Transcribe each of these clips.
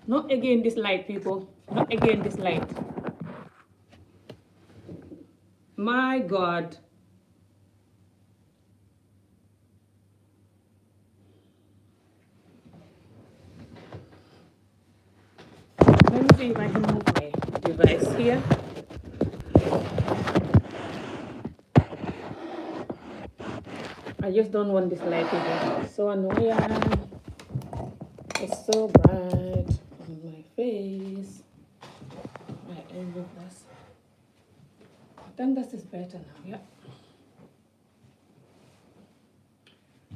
Not again this light, people. Not again this light. My God. Let me see if I can move my device here. I just don't want this light to be so annoying. It's so bright on my face. My elbow plus. I think this is better now, yeah.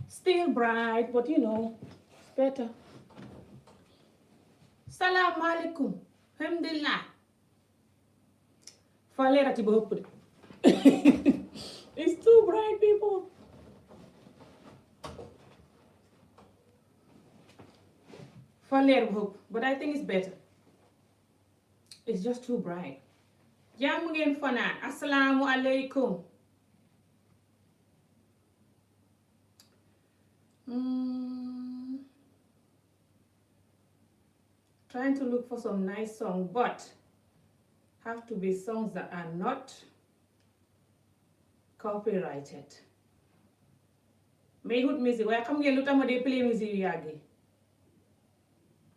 Still bright, but you know, it's better. Salam alaikum. Alhamdulillah. Falerati ba ëpp de. It's too bright, people. Faler ba ëpp, but I think it's better. It's just too bright. Jàmm ngeen fanaan. Assalamu alaikum. Trying to look for some nice songs, but have to be songs that are not copyrighted. May hut music waaye xam ngeen lu tax ma dee play music yu yàgg yi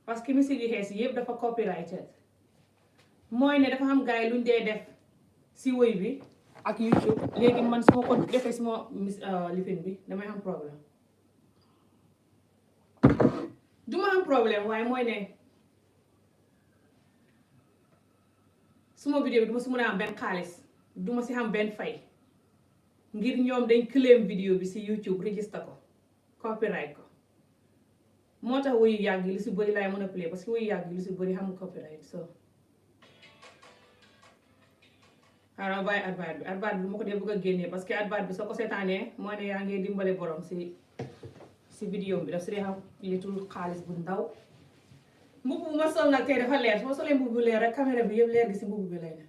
parce que music yu xees yëpp dafa copyrighted. Mooy ne dafa xam gaay luñ dee def si woy bi ak YouTube léegi man su ma ko defee suma lifin bi damay am problème. Duma am problème waaye mooy ne suma vidéo bi duma si mën a am benn xaalis duma si xam benn fay ngir ñoom dañ claim vidéo bi si YouTube register ko copyright ko moo tax wuyu yàgg lu si bëri laay mën a play parce que wuyu yàgg lu si bëri xam copyright so xaaral bàyyi advert bi ma ko dee bëgg a génnee parce que advert bi soo ko seetaanee moo ne yaa ngi dimbale borom si vidéo bi daf si dee xam litul xaalis bu ndaw. Mbubb bu ma sol nag tey dafa leer su ma solee mbubb bu leer rek caméra bi yëpp leer gi si mbubb bi lay ne.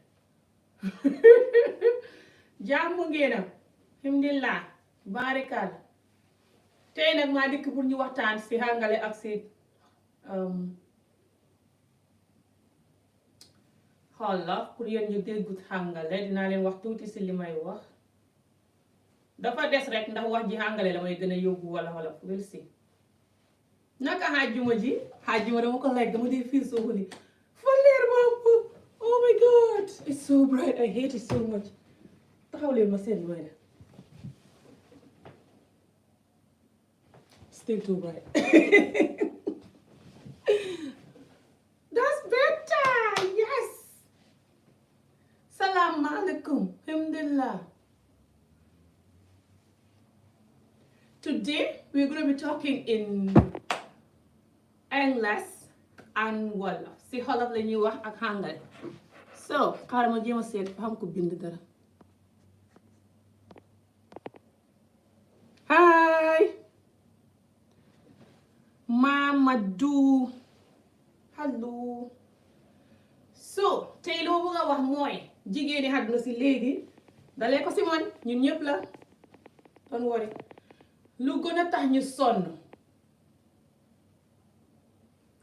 Jàmm ngeen am alhamdulillah barikal tey nag maa dikk pour ñu waxtaan si hàngale ak si xool la pour yéen ñu déggut hàngale dinaa leen wax tuuti si li may wax dafa des rek ndax wax ji hàngale la may gën a yóbbu wala we'll see. Naka xaajuma ji xaajuma dama ko like dama dee feel so holy fa leer boobu oh my god it's so bright I hate it so much taxaw leen ma seen looy def still too bright that's better yes salaam alaikum alhamdulillah. Today we're going to be talking in English and Wolof si Wolof la ñuy wax ak hàngale so xaaral ma jéem a seet xam ko bind dara. Hi Mamadou hello so tey li ma bëgg a wax mooy jigéeni àdduna si léegi dalee ko si man ñun ñëpp la don't worry lu gën a tax ñu sonn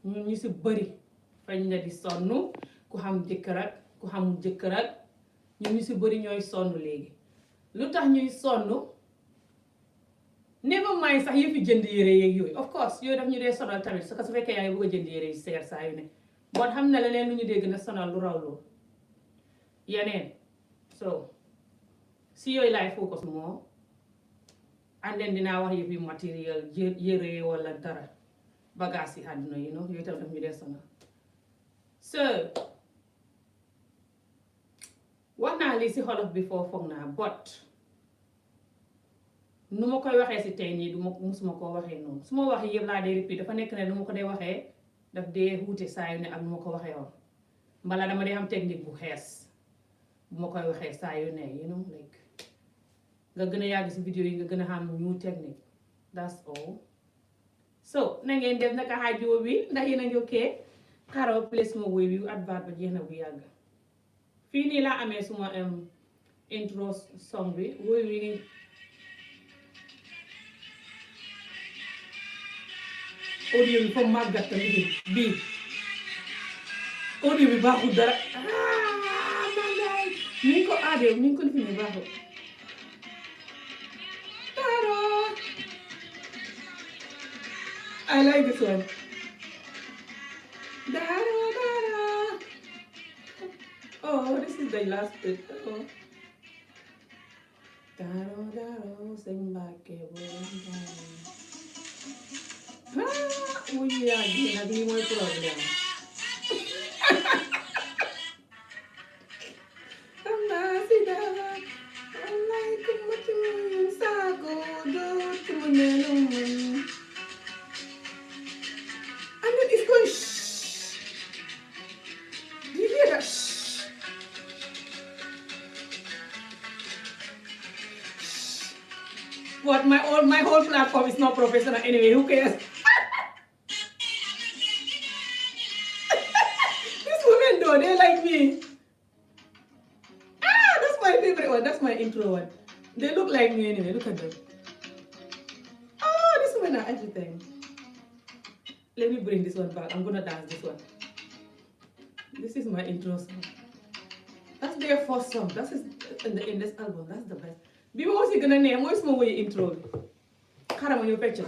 ñun ñu si bëri fañ na di sonn ku xam jëkkër ak ku xamul jëkkër ak ñun ñu si bëri ñooy sonn léegi lu tax ñuy sonn never mind sax yëfi jënd yére yeeg yooyu of course yooyu daf ñu dee sonal tamit su fekkee yaa ngi bëgg a jënd yére yu seer saa yu ne bon xam na leneen lu ñu dégg na sonal lu raw loolu yeneen so si yooyu laay focus moo and then dinaa wax yëfi matériel yére wala dara bagage yi àdduna yi no yooyu tam daf ñu dee sonal so wax naa lii si Wolof bi foo foog naa but nu ma koy waxee si tey nii musuma koo waxee noonu su ma wax yëpp laa dee repeat dafa nekk ne nu ma ko dee waxee daf dee wuute saa yu ne ak nu ma ko waxee woon mbala dama dee am technique bu xees bu ma koy waxee saa yu ne you know like nga gën a yàgg si vidéo yi nga gën a xam new technique that's all so na ngeen def naka xaajoo bi ndax yéen a ngi ok xaaral place ma woy bi advert ba jeex na bu yàgg fii nii laa amee suma intro song bi woy wi audio bi fa màggat tamit bii audio bi baaxul dara ni ko aadee ni ko lifine baaxul dara I like this one dara oh this is the last bit oh daro sëñ Mbàkke borom wuy yaa gi nag lii mooy problème am naa si dara wallaay ku ma tuuy saago dootu ma nelu man and then it's going shh do you hear that shh But my whole platform is not professional anyway. Who cares? These women though, they like me. That's my favorite one. That's my intro one. They look like me anyway. Look at them. These women are everything. Let me bring this one back. I'm gonna dance this one. This is my intro song. That's their first song. That is in this album. That's the best. bi ma aussi gën a neex mooy suma woyu intro bi xaaral ma ñëw fecc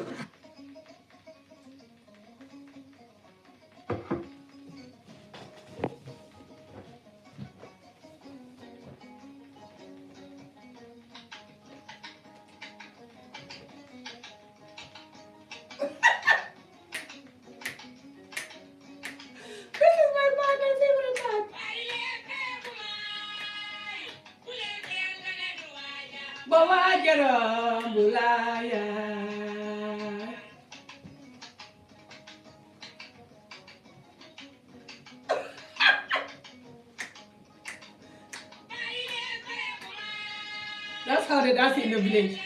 Bawa jaram bulaya That's how they dance in the village.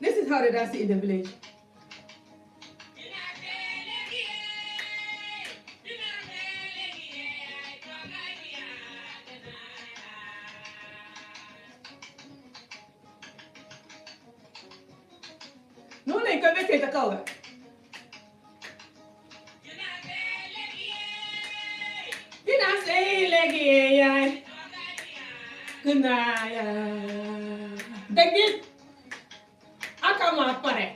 This is how they dance in the village. noonu lañ koy wekkee ca kaw ga dina sey léegi yaay naa yaay dégg akama pare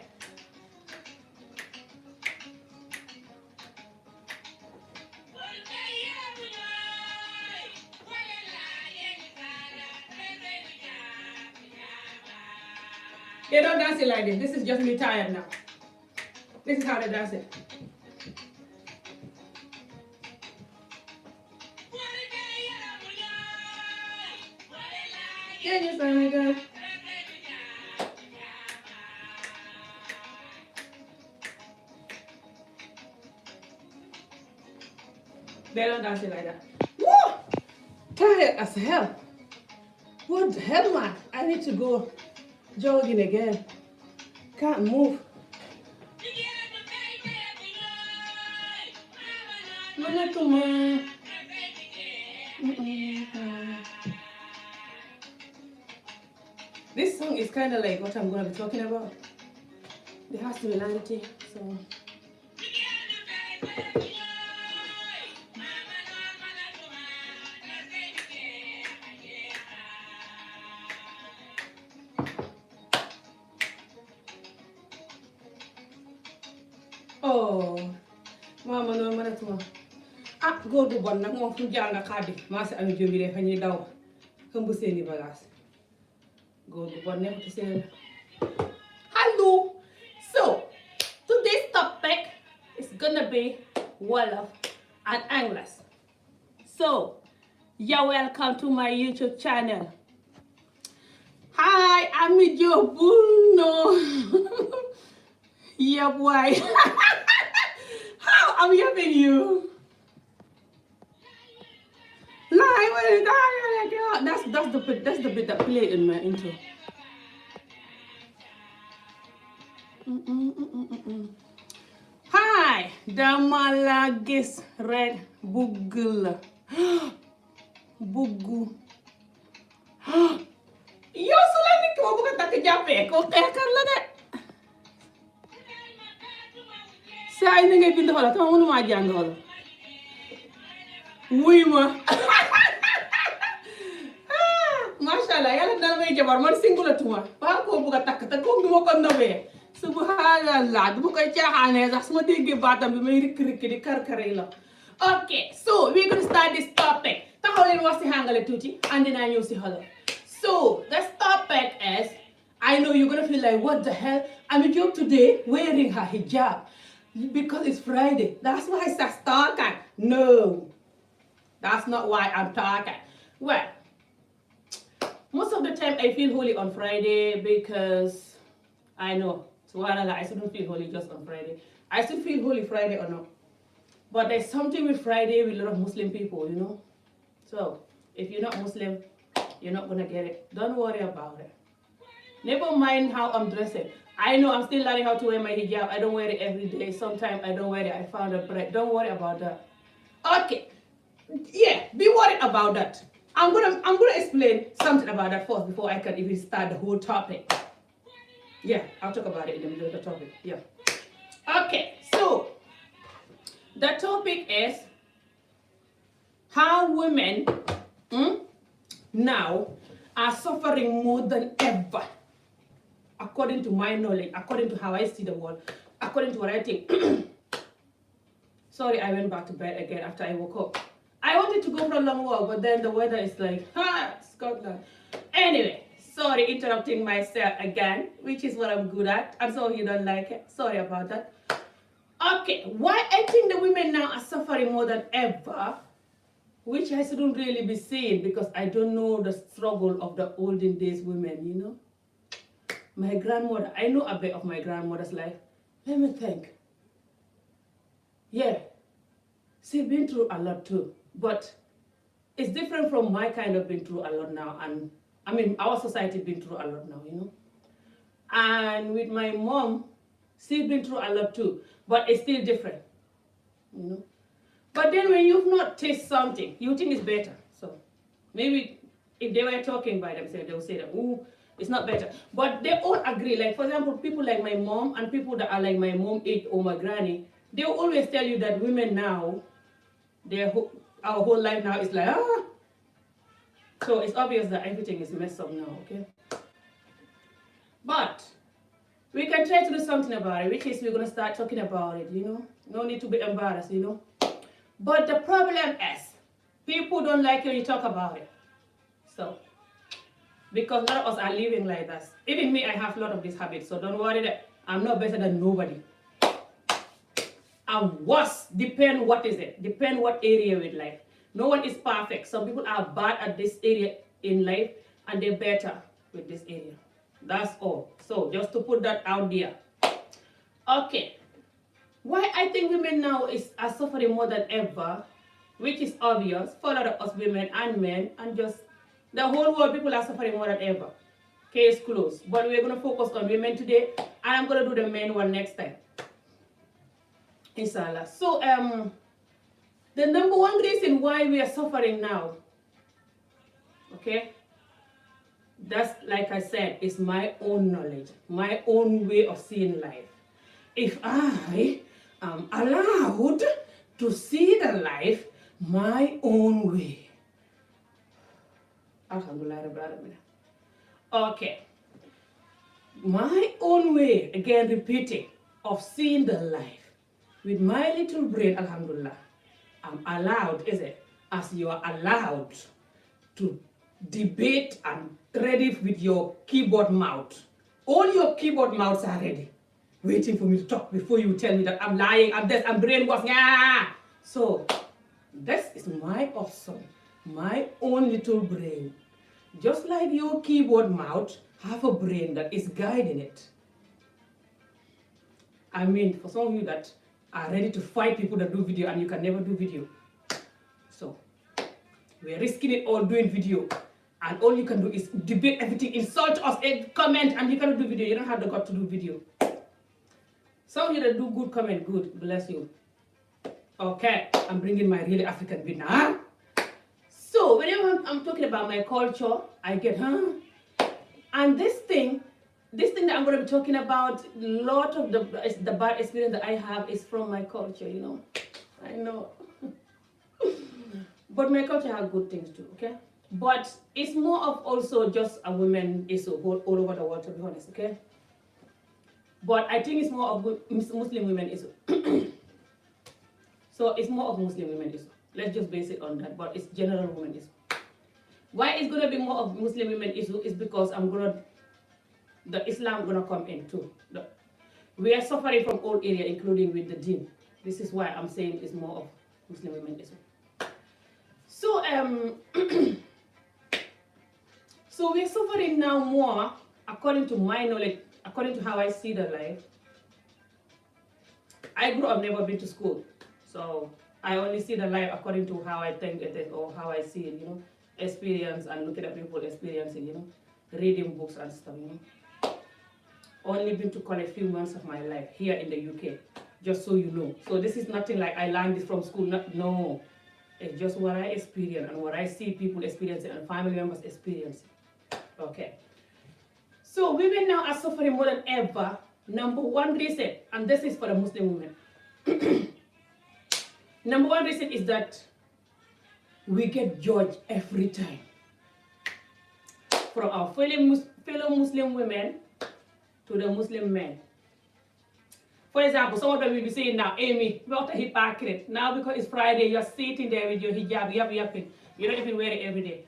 They don't dance it like this. This is just me tired now. This is how they dance it. Yeah, you sound like that. They don't dance it like that. Woo! Tired as hell. What the hell, man? I need to go jogging again. Can't move. This song is kind of like what I'm going to be talking about. There has to be melody, so. Oh, mama no manatuma. Góor bu bon nag moom fu jaar nga xaadi maa si am jóobi de fa ñuy daw xëmb seeni bagaas góor bu bon nekk ci seen. Hello, so today's topic is gonna be Wolof and English. So you're welcome to my YouTube channel. Hi, I'm your Bruno. Yeah, boy. How I'm helping you? That's the bit that played in my intro. Hi, dama la gis red bugg la buggu yow su la nit ko jàppee ko xeexkat la de saa yi na ngay bind xoolal tama mënumaa jàng xoolal wuy ma masha Allah yàlla dana may jabar man singulatuma ba koo bugg a takk te kooku du ma ko nobee subhanallah du ma koy caaxaanee sax su ma déggee baatam bi may rikki di karkari la ok so we're gonna start this topic taxaw leen wax si hàngale tuuti andi naa ñëw si xolal so this topic is I know you're gonna feel like what the hell I'm a job today wearing her hijab because it's Friday that's why I start talking no that's not why I'm talking well most of the time I feel holy on Friday because I know subhanallah I shouldn't feel holy just on Friday I still feel holy Friday or not but there's something with Friday with a lot of Muslim people, you know. So if you're not Muslim, you're not gonna get it. Don't worry about it. Never mind how I'm dressing. I know I'm still learning how to wear my hijab. I don't wear it every day. Sometimes I don't wear it. I found a break. Don't worry about that. Okay. Yeah, be worried about that. I'm gonna explain something about that first before I can even start the whole topic. Yeah, I'll talk about it in the middle of the topic. Yeah. Okay, so the topic is how women now are suffering more than ever. According to my knowledge, according to how I see the world, according to what I think. Sorry, I went back to bed again after I woke up. I wanted to go for a long walk, but then the weather is like, Scotland. Anyway, sorry, interrupting myself again, which is what I'm good at. I'm sorry you don't like it. Sorry about that. Okay, why I think the women now are suffering more than ever, which I shouldn't really be saying because I don't know the struggle of the olden days women, you know. My grandmother, I know a bit of my grandmother's life. Let me think. Yeah, she's been through a lot too, but it's different from my kind of been through a lot now, and I mean our society been through a lot now, you know. And with my mom, she's been through a lot too, but it's still different, you know. But then when you've not tasted something, you think it's better. So maybe if they were talking by themselves, they would say that, ooh, it's not better. But they all agree. Like, for example, people like my mom and people that are like my mom age or my granny, they will always tell you that women now, our whole life now is like, So it's obvious that everything is messed up now, okay? But we can try to do something about it, which is we're going to start talking about it, you know. No need to be embarrassed, you know. But the problem is, people don't like when you talk about it. So, because a lot of us are living like that. Even me, I have a lot of these habits, so don't worry that I'm not better than nobody. I'm worse, depend what is it, depend what area with life. No one is perfect. Some people are bad at this area in life, and they're better with this area. That's all. So just to put that out there. Okay. Why I think women now are suffering more than ever, which is obvious for a lot of us women and men, and just the whole world, people are suffering more than ever. Case closed. But we're going to focus on women today, and I'm going to do the men one next time. Inshallah. So, the number one reason why we are suffering now, okay, that's, like I said, is my own knowledge, my own way of seeing life. If I am allowed to see the life my own way. Alhamdulillah. Okay. My own way, again repeating, of seeing the life. With my little brain, alhamdulillah, I'm allowed, is it? As you are allowed to debate and ready with your keyboard mouth. All your keyboard mouths are ready, waiting for me to talk before you tell me that I'm lying, I'm this, I'm brainwashed. Yeah. So, this is my option, my own little brain. Just like your keyboard mouth have a brain that is guiding it. I mean, for some of you that are ready to fight people that do video and you can never do video. So, we're risking it all doing video. And all you can do is debate everything, insult us, comment, and you cannot do video. You don't have the gut to do video. Some of you that do good comment, good, bless you. Okay, I'm bringing my really African bit now. Huh? So, whenever I'm talking about my culture, I get, And this thing this thing that I'm going to be talking about, a lot of the bad experience that I have is from my culture, you know. I know. But my culture has good things too, okay? But it's more of also just a women issue all over the world, to be honest, okay? But I think it's more of Muslim women issue. So it's more of Muslim women issue. Let's just base it on that, but it's general women issue. Why it's gonna be more of Muslim women issue is because the Islam gonna come in too. We are suffering from all areas, including with the deen. This is why I'm saying it's more of Muslim women issue. So so we're suffering now more, according to my knowledge, according to how I see the life. I grew up never been to school, so I only see the life according to how I think it is or how I see it, you know, experience and looking at people experiencing, you know, reading books and stuff, you know. Only been to college a few months of my life here in the UK, just so you know. So this is nothing like I learned this from school, no. It's just what I experience and what I see people experiencing and family members experiencing. Okay. So women now are suffering more than ever. Number one reason, and this is for the Muslim women. Number one reason is that we get judged every time. From our fellow Muslim women to the Muslim men. For example, some of them will be saying now, Amy, what a hypocrite. Now because it's Friday, you're sitting there with your hijab, yapping. You don't even wear it every day.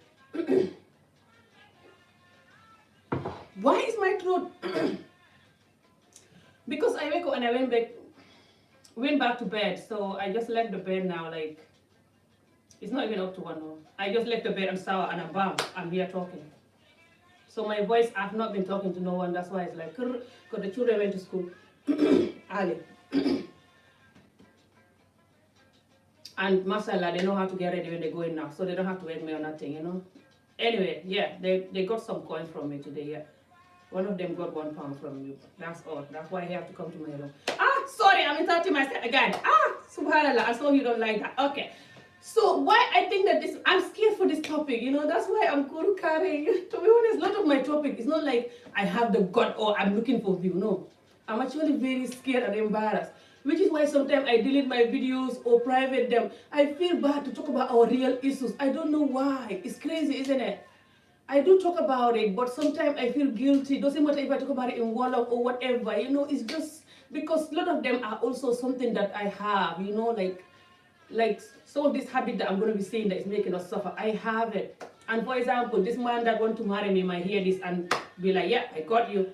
Why is my throat? Because I wake up and I went back to bed. So I just left the bed now, like, it's not even up to 1 hour. I just left the bed and shower and I'm here talking. So my voice, I've not been talking to no one. That's why it's like, because the children went to school early. And mashallah, they know how to get ready when they go in now. So they don't have to wake me or nothing, you know. Anyway, yeah, they got some coins from me today, yeah. One of them got £1 from you. That's all. That's why I have to come to my room. Sorry, I'm interrupting myself again. Subhanallah, I saw you don't like that. Okay. So why I think that I'm scared for this topic, you know, that's why I'm cool carrying. To be honest, a lot of my topic, it's not like I have the gut or I'm looking for view, no. I'm actually very scared and embarrassed. Which is why sometimes I delete my videos or private them. I feel bad to talk about our real issues. I don't know why. It's crazy, isn't it? I do talk about it, but sometimes I feel guilty. It doesn't matter if I talk about it in Wolof or whatever, you know, it's just because a lot of them are also something that I have, you know, like some of this habit that I'm going to be saying that is making us suffer. I have it. And for example, this man that want to marry me might hear this and be like, yeah, I got you.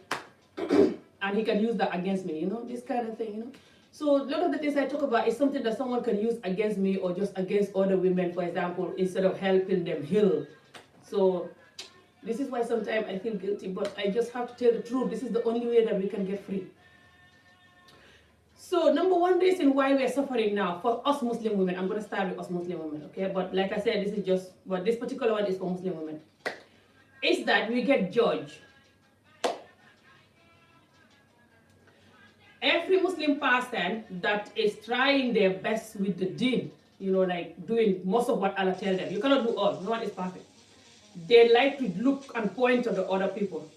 And he can use that against me, you know, this kind of thing, you know. So a lot of the things I talk about is something that someone can use against me or just against other women, for example, instead of helping them heal. So this is why sometimes I feel guilty, but I just have to tell the truth. This is the only way that we can get free. So number one reason why we are suffering now, for us Muslim women, I'm going to start with us Muslim women, okay? But like I said, this is just, but this particular one is for Muslim women, is that we get judged. Every Muslim person that is trying their best with the deen, you know, like doing most of what Allah tells them. You cannot do all. No one is perfect. They like to look and point to the other people.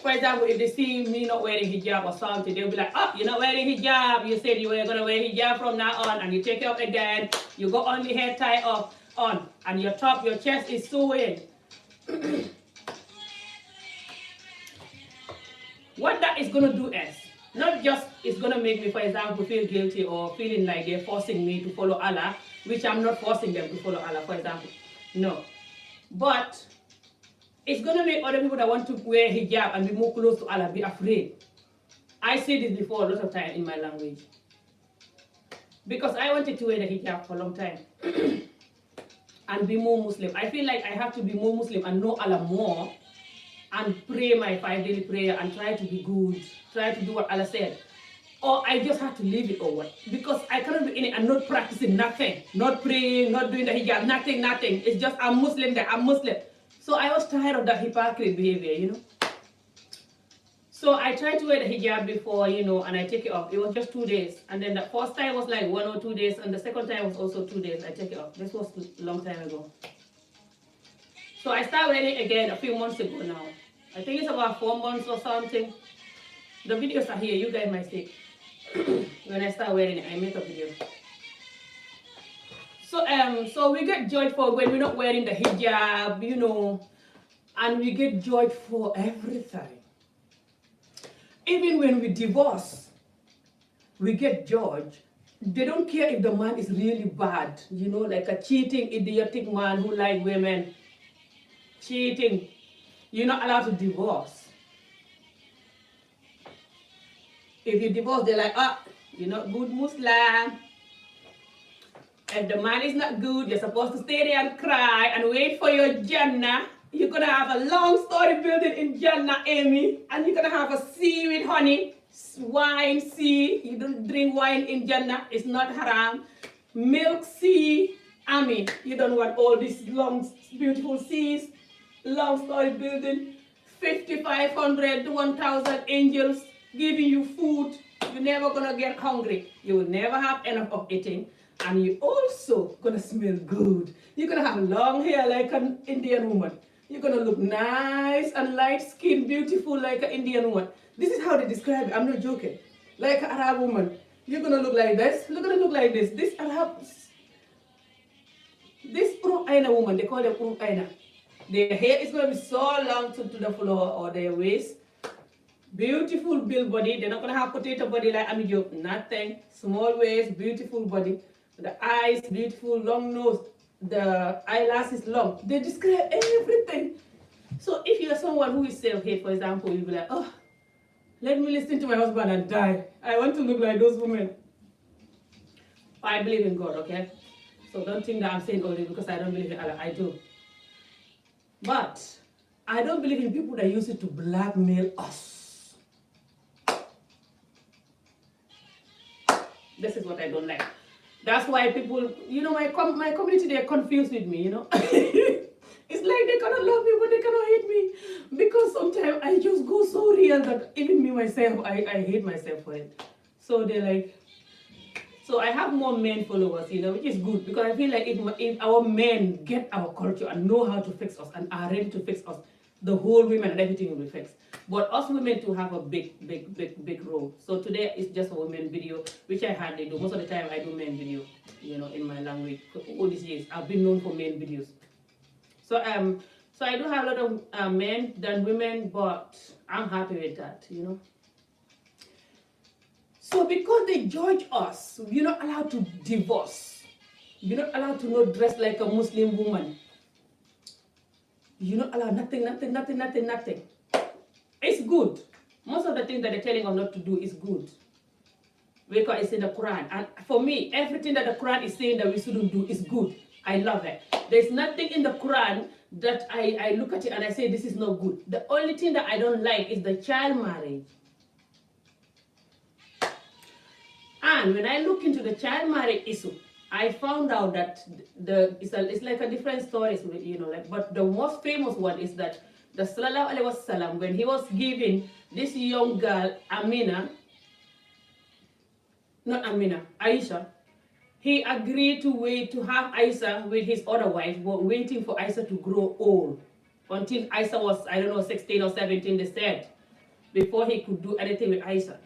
For example, if they see me not wearing hijab or something, they'll be like, oh, you're not wearing hijab. You said you were going to wear hijab from now on, and you take it off again. You got only hair tie off on, and your top, your chest is sewing. What that is going to do is, not just it's going to make me, for example, feel guilty or feeling like they're forcing me to follow Allah, which I'm not forcing them to follow Allah, for example. No. But it's going to make other people that want to wear hijab and be more close to Allah be afraid. I said this before a lot of time in my language. Because I wanted to wear the hijab for a long time. And be more Muslim. I feel like I have to be more Muslim and know Allah more. And pray my 5 daily prayer and try to be good. Try to do what Allah said. Or I just have to leave it or what? Because I cannot be in it and not practicing nothing. Not praying, not doing the hijab, nothing. It's just I'm Muslim there, I'm Muslim. So I was tired of that hypocrite behavior, you know. So I tried to wear the hijab before, you know, and I take it off. It was just 2 days. And then the first time was like 1 or 2 days. And the second time was also 2 days. I take it off. This was a long time ago. So I started wearing it again a few months ago now. I think it's about 4 months or something. The videos are here. You guys might see. When I start wearing it, I make a video. So we get judged for when we're not wearing the hijab, you know, and we get judged for everything. Even when we divorce, we get judged. They don't care if the man is really bad, you know, like a cheating, idiotic man who like women. Cheating. You're not allowed to divorce. If you divorce, they're like, oh, you're not good Muslim. If the man is not good, you're supposed to stay there and cry and wait for your Jannah. You're going to have a long story building in Jannah, Amy. And you're going to have a sea with honey. Wine, sea. You don't drink wine in Jannah. It's not haram. Milk, sea. I mean, you don't want all these long, beautiful seas. Long story building. 5,500 to 1,000 angels giving you food. You're never going to get hungry. You will never have enough of eating. And you're also going to smell good. You're going to have long hair like an Indian woman. You're going to look nice and light skin, beautiful like an Indian woman. This is how they describe it. I'm not joking. Like an Arab woman. You're going to look like this. You're going to look like this. This Aina woman, they call them Aina. Their hair is going to be so long to the floor or their waist. Beautiful build body. They're not going to have potato body like Amijo. Nothing. Small waist, beautiful body. The eyes, beautiful, long nose. The eyelashes long. They describe everything. So if you're someone who is self-hate, for example, you'll be like, oh, let me listen to my husband and die. I want to look like those women. I believe in God, okay? So don't think that I'm saying all this because I don't believe in Allah. I do. But I don't believe in people that use it to blackmail us. This is what I don't like. That's why people, you know, my community, they're confused with me, you know. It's like they cannot love me, but they cannot hate me. Because sometimes I just go so real that even me, myself, I hate myself for it. So they're like, so I have more men followers, you know, which is good. Because I feel like if our men get our culture and know how to fix us and are ready to fix us, the whole women and everything will be fixed. But us women to have a big role. So today is just a women video, which I hardly do. Most of the time I do men video, you know, in my language. All these years, I've been known for men videos. So so I do have a lot of men than women, but I'm happy with that, you know. So because they judge us, you're not allowed to divorce. You're not allowed to not dress like a Muslim woman. You're not allowed nothing. It's good. Most of the things that they're telling us not to do is good. Because it's in the Quran. And for me, everything that the Quran is saying that we shouldn't do is good. I love it. There's nothing in the Quran that I look at it and I say this is not good. The only thing that I don't like is the child marriage. And when I look into the child marriage issue, I found out that it's like a different story, you know. Like, but the most famous one is that the Sallallahu Alaihi Wasallam, when he was giving this young girl Aisha, he agreed to wait to have Aisha with his other wife, but waiting for Aisha to grow old until Aisha was, I don't know, 16 or 17, they said, before he could do anything with Aisha.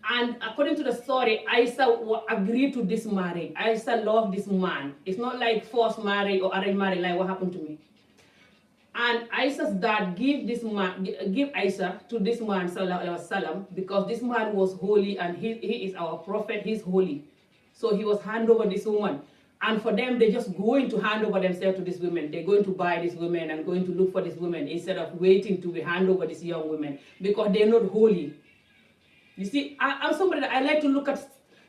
And according to the story, Aisha agreed to this marriage. Aisha loved this man. It's not like forced marriage or arranged marriage like what happened to me. And Aisha's dad give Aisha to this man, Sallallahu Alaihi Wasallam, because this man was holy and he is our prophet, he's holy. So he was hand over this woman. And for them, they're just going to hand over themselves to this woman. They're going to buy this woman and going to look for this woman instead of waiting to be hand over this young woman because they're not holy. You see, I'm somebody that I like to look at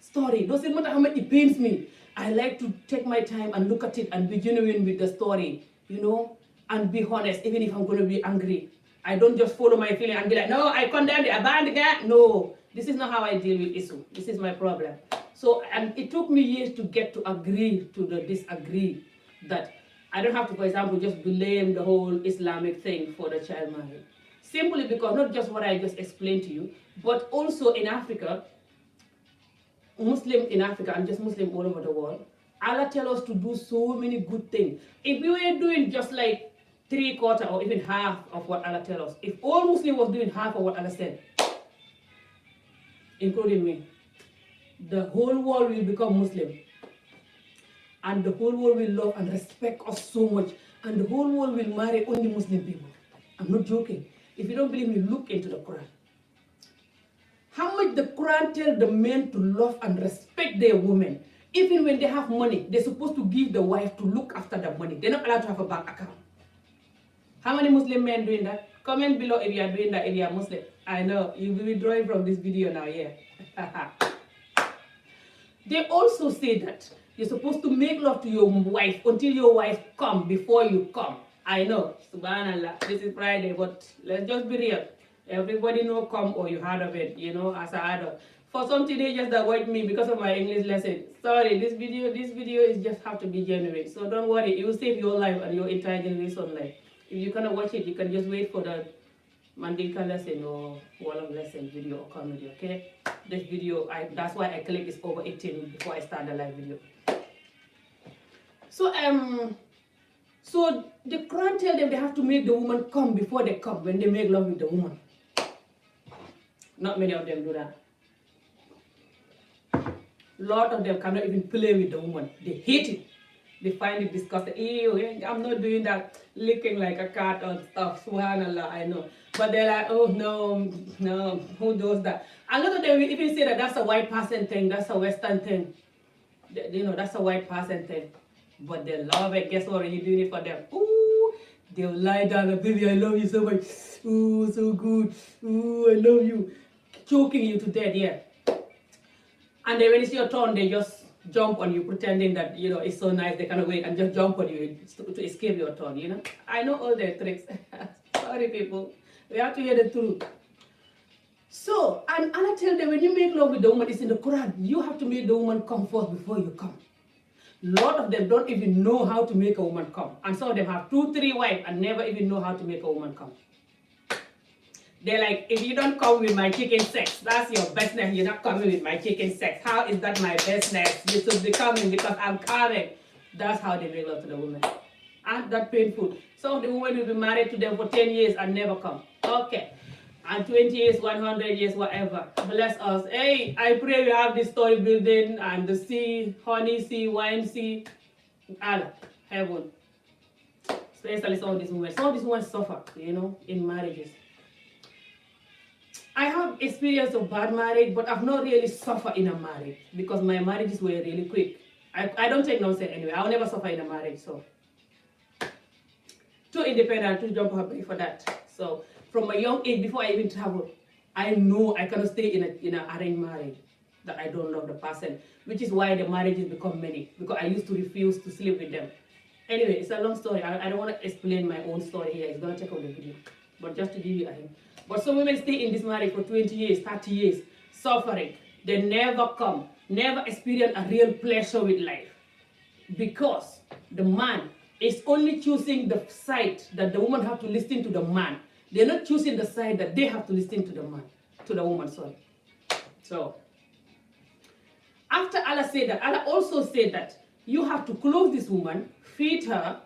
story. Doesn't matter how much it pains me. I like to take my time and look at it and be genuine with the story, you know, and be honest, even if I'm going to be angry. I don't just follow my feeling and be like, no, I condemn it, I ban the guy. No, this is not how I deal with issue. This is my problem. So, and it took me years to get to agree to the disagree that I don't have to, for example, just blame the whole Islamic thing for the child marriage. Simply because not just what I just explained to you, but also in Africa, Muslim in Africa and just Muslim all over the world, Allah tells us to do so many good things. If we were doing just like 3/4 or even half of what Allah tells us. If all Muslims was doing half of what Allah said, including me, the whole world will become Muslim. And the whole world will love and respect us so much. And the whole world will marry only Muslim people. I'm not joking. If you don't believe me, look into the Quran. How much the Quran tells the men to love and respect their women. Even when they have money, they're supposed to give the wife to look after the money. They're not allowed to have a bank account. How many Muslim men doing that? Comment below if you are doing that, if you are Muslim. I know, you'll be withdrawing from this video now, yeah. They also say that you're supposed to make love to your wife until your wife come before you come. I know, subhanallah, this is Friday, but let's just be real. Everybody know come or you heard of it, you know, as a adult. For some teenagers that watch me because of my English lesson, sorry, this video is just have to be genuine. So don't worry, it will save your life and your entire generation life. If you cannot watch it, you can just wait for the Mandinka lesson or wall of lesson video or comedy, okay? This video, that's why I click is over 18 before I start the live video. So so the Quran tell them they have to make the woman come before they come when they make love with the woman. Not many of them do that. Lot of them cannot even play with the woman. They hate it. They find it disgusting. Ew, I'm not doing that licking like a cat or stuff. Subhanallah, I know. But they're like, oh no, who does that? A lot of them will even say that that's a white person thing, that's a Western thing. You know, that's a white person thing. But they love it. Guess what? You're doing it for them. Ooh, they'll lie down and baby, I love you so much. Ooh, so good. Ooh, I love you. Choking you to death, yeah. And then when it's your turn, they just jump on you, pretending that, you know, it's so nice, they cannot wait, and just jump on you to escape your turn, you know. I know all their tricks. Sorry, people. We have to hear the truth. So, and Allah tell them, when you make love with the woman, it's in the Quran, you have to make the woman come first before you come. A lot of them don't even know how to make a woman come. And some of them have 2, 3 wives and never even know how to make a woman come. They're like, if you don't come with my chicken sex, that's your business. You're not coming with my chicken sex. How is that my business? You should be coming because I'm coming. That's how they make love to the woman. And that painful. Some of the women will be married to them for 10 years and never come. Okay. And 20 years, 100 years, whatever. Bless us. Hey, I pray we have this story building and the sea, honey sea, wine sea, Allah, heaven. Especially some of these women. Some of these women suffer, you know, in marriages. I have experience of bad marriage, but I've not really suffered in a marriage because my marriages were really quick. I don't take nonsense anyway. I'll never suffer in a marriage, so. Too independent, too jump happy for that. So from a young age, before I even travel, I know I cannot stay in an arranged marriage that I don't love the person, which is why the marriages become many, because I used to refuse to sleep with them. Anyway, it's a long story. I don't want to explain my own story here. It's going to take over the video. But just to give you a hint. But some women stay in this marriage for 20 years, 30 years, suffering. They never come, never experience a real pleasure with life. Because the man is only choosing the side that the woman have to listen to the man. They're not choosing the side that they have to listen to the man, to the woman, sorry. So, after Allah said that, Allah also said that you have to clothe this woman, feed her,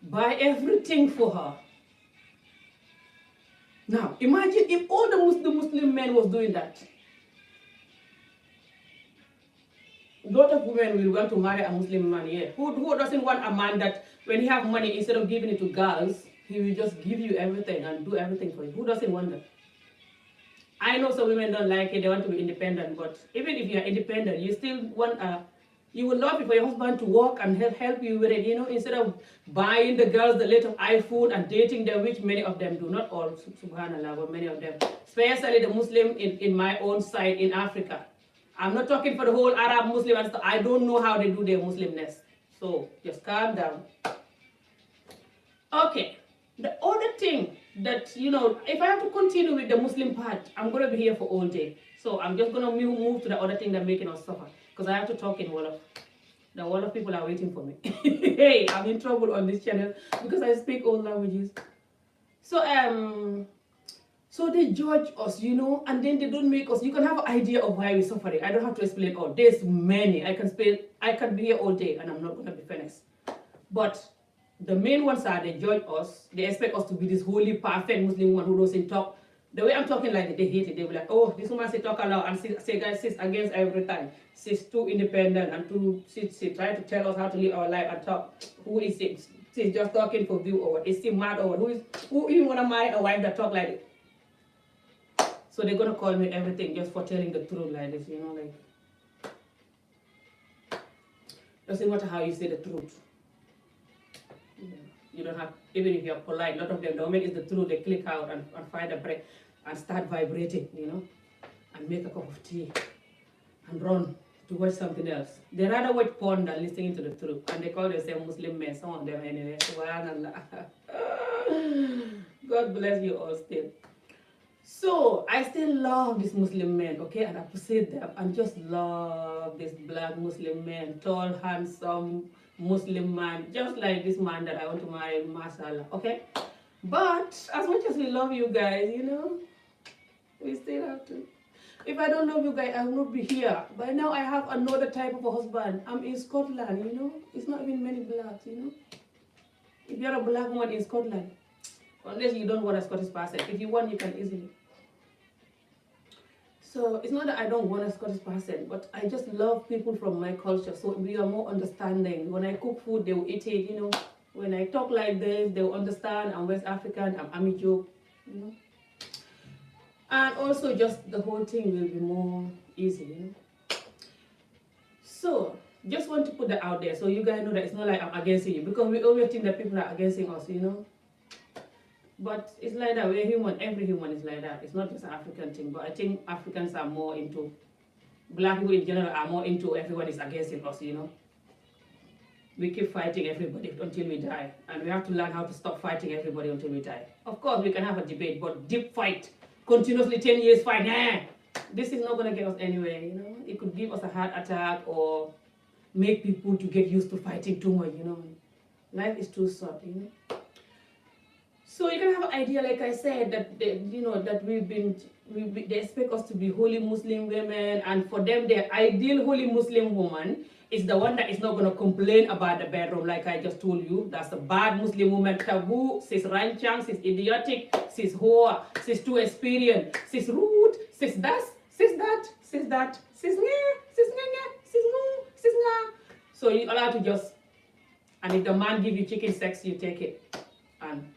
buy everything for her. Now, imagine if all the Muslim men was doing that. A lot of women will want to marry a Muslim man, yeah. Who doesn't want a man that when he have money, instead of giving it to girls, he will just give you everything and do everything for you? Who doesn't want that? I know some women don't like it, they want to be independent, but even if you're independent, you still want you would love it for your husband to work and help you with it, you know, instead of buying the girls the latest iPhone and dating them, which many of them do, not all, subhanallah, but many of them, especially the Muslim in my own side in Africa. I'm not talking for the whole Arab Muslim and stuff. I don't know how they do their Muslimness. So just calm down. Okay, the other thing that, you know, if I have to continue with the Muslim part, I'm going to be here for all day. So I'm just going to move to the other thing that making us suffer. Because I have to talk in Wolof. The Wolof people are waiting for me. Hey, I'm in trouble on this channel because I speak all languages. So, so they judge us, you know, and then they don't make us. You can have an idea of why we're suffering. I don't have to explain all. There's many. I can be here all day and I'm not going to be finished. But The main ones are they judge us. They expect us to be this holy, perfect Muslim woman who doesn't talk. The way I'm talking like they hate it. They be like, oh, this woman say talk a lot and say guys she's against every time. She's too independent and too she try to tell us how to live our life and talk. Who is it? She's just talking for view or what? Is she mad or what? Who even wanna marry a wife that talk like it? So they're gonna call me everything just for telling the truth like this, you know, like doesn't matter how you say the truth. You don't have, even if you're polite, a lot of them, the moment it's the truth, they click out and find a break and start vibrating, you know, and make a cup of tea and run to watch something else. They rather watch porn than listening to the truth. And they call themselves Muslim men, some of them anyway. Subhanallah. God bless you all still. So I still love these Muslim men, okay, and I appreciate them and just love this black Muslim man, tall, handsome Muslim man, just like this man that I want to marry, mashallah, okay? But as much as we love you guys, you know, we still have to. If I don't love you guys, I will not be here. By now I have another type of a husband. I'm in Scotland, you know. It's not even many blacks, you know. If you're a black woman in Scotland, unless you don't want a Scottish person, if you want, you can easily. So it's not that I don't want a Scottish person, but I just love people from my culture, so we are more understanding. When I cook food, they will eat it, you know. When I talk like this, they will understand. I'm West African, I'm Amijo, you know. And also just the whole thing will be more easy, you know. So just want to put that out there so you guys know that it's not like I'm against you, because we always think that people are against us, you know. But it's like that, we're human, every human is like that. It's not just an African thing, but I think Africans are more into, black people in general are more into everyone is against us, you know. We keep fighting everybody until we die, and we have to learn how to stop fighting everybody until we die. Of course, we can have a debate, but deep fight, continuously 10 years fight, this is not going to get us anywhere, you know. It could give us a heart attack or make people to get used to fighting too much, you know. Life is too short, you know. So you can have an idea, like I said, that they, you know, that they expect us to be holy Muslim women, and for them, the ideal holy Muslim woman is the one that is not going to complain about the bedroom, like I just told you. That's a bad Muslim woman, taboo, she's rancang, she's idiotic, she's whore, she's too experienced, she's rude, she's that, she's that, she's that, she's nye, she's nye, she's no, she's nga. So you're allowed to just, and if the man give you chicken sex, you take it, and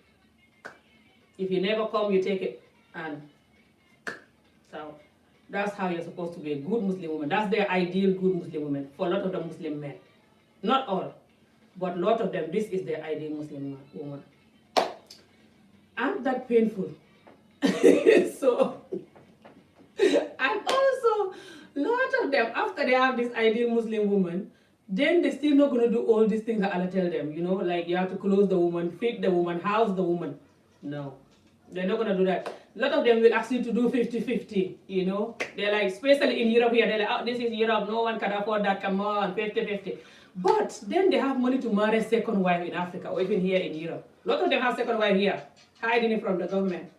if you never come, you take it. And so that's how you're supposed to be a good Muslim woman. That's their ideal good Muslim woman for a lot of the Muslim men. Not all, but a lot of them, this is their ideal Muslim woman. Aren't that painful? So, and also, a lot of them, after they have this ideal Muslim woman, then they're still not going to do all these things that Allah tell them, you know, like you have to clothe the woman, feed the woman, house the woman. No, they're not going to do that. A lot of them will ask you to do 50-50, you know. They're like, especially in Europe here, they're like, oh, this is Europe, no one can afford that, come on, 50-50. But then they have money to marry a second wife in Africa or even here in Europe. A lot of them have second wife here, hiding it from the government.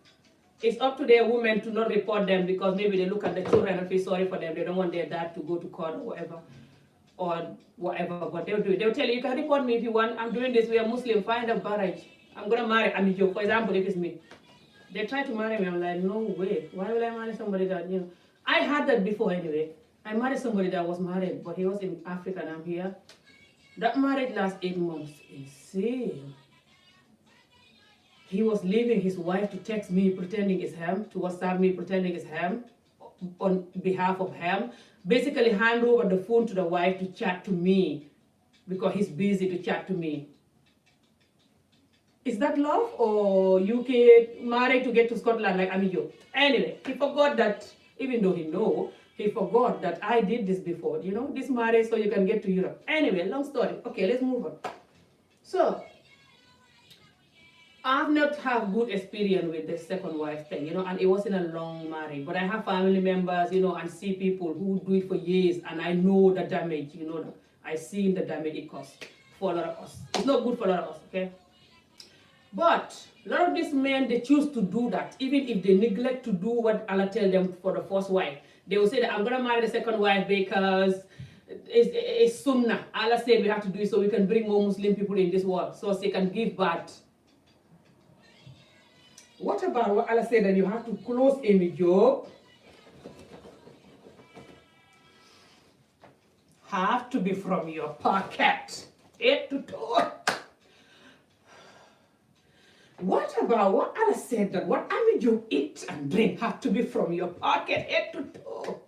It's up to their women to not report them because maybe they look at the children and feel sorry for them. They don't want their dad to go to court or whatever. But they'll do it. They'll tell you can report me if you want. I'm doing this. We are Muslim. Find a marriage. I'm going to marry Amijo, for example, if it's me. They try to marry me. I'm like, no way. Why will I marry somebody that, you know? I had that before anyway. I married somebody that was married, but he was in Africa and I'm here. That marriage last 8 months. Insane. He was leaving his wife to text me pretending it's him, to WhatsApp me pretending it's him, on behalf of him. Basically hand over the phone to the wife to chat to me because he's busy to chat to me. Is that love or UK married to get to Scotland like Amijo? Anyway, he forgot that, even though he forgot that I did this before, you know, this marriage so you can get to Europe. Anyway, long story. Okay, let's move on. So, I've not had good experience with the second wife thing, you know, and it wasn't a long marriage. But I have family members, you know, and see people who do it for years, and I know the damage, you know, I seen the damage it caused for a lot of us. It's not good for a lot of us, okay? But a lot of these men, they choose to do that, even if they neglect to do what Allah tell them for the first wife. They will say that I'm going to marry the second wife because is sunnah. Allah said we have to do it so we can bring more Muslim people in this world, so they can give birth. What about what Allah said that you have to close a job? Have to be from your pocket, head to toe. What about what Allah said that whatever you eat and drink have to be from your pocket, head to toe?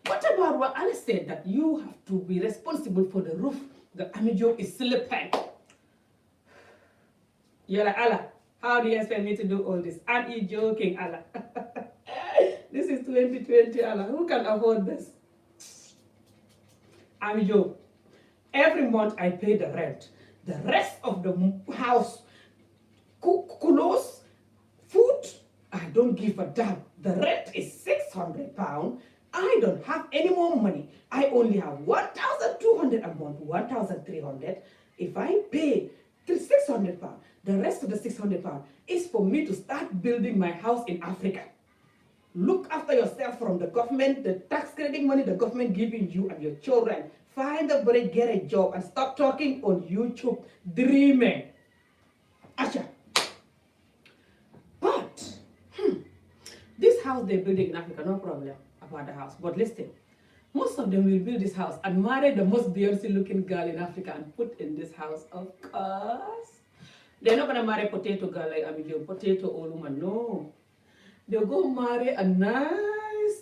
What about what Allah said that you have to be responsible for the roof the job is slipping? You're like, Allah, how do you expect me to do all this? Aren't you joking, Allah? This is 2020, Allah. Who can afford this? Job. Every month I pay the rent. The rest of the house, clothes, food, I don't give a damn. The rent is £600. I don't have any more money. I only have 1,200 a month, 1,300. If I pay £600, the rest of the £600 is for me to start building my house in Africa. Look after yourself from the government, the tax credit money the government giving you and your children. Find a break, get a job, and stop talking on YouTube, dreaming. Asha. But, this house they're building in Africa, no problem about the house. But listen, most of them will build this house and marry the most Beyonce looking girl in Africa and put in this house, of course. They're not going to marry potato girl like Amijo, potato old woman, no. They'll go marry a nice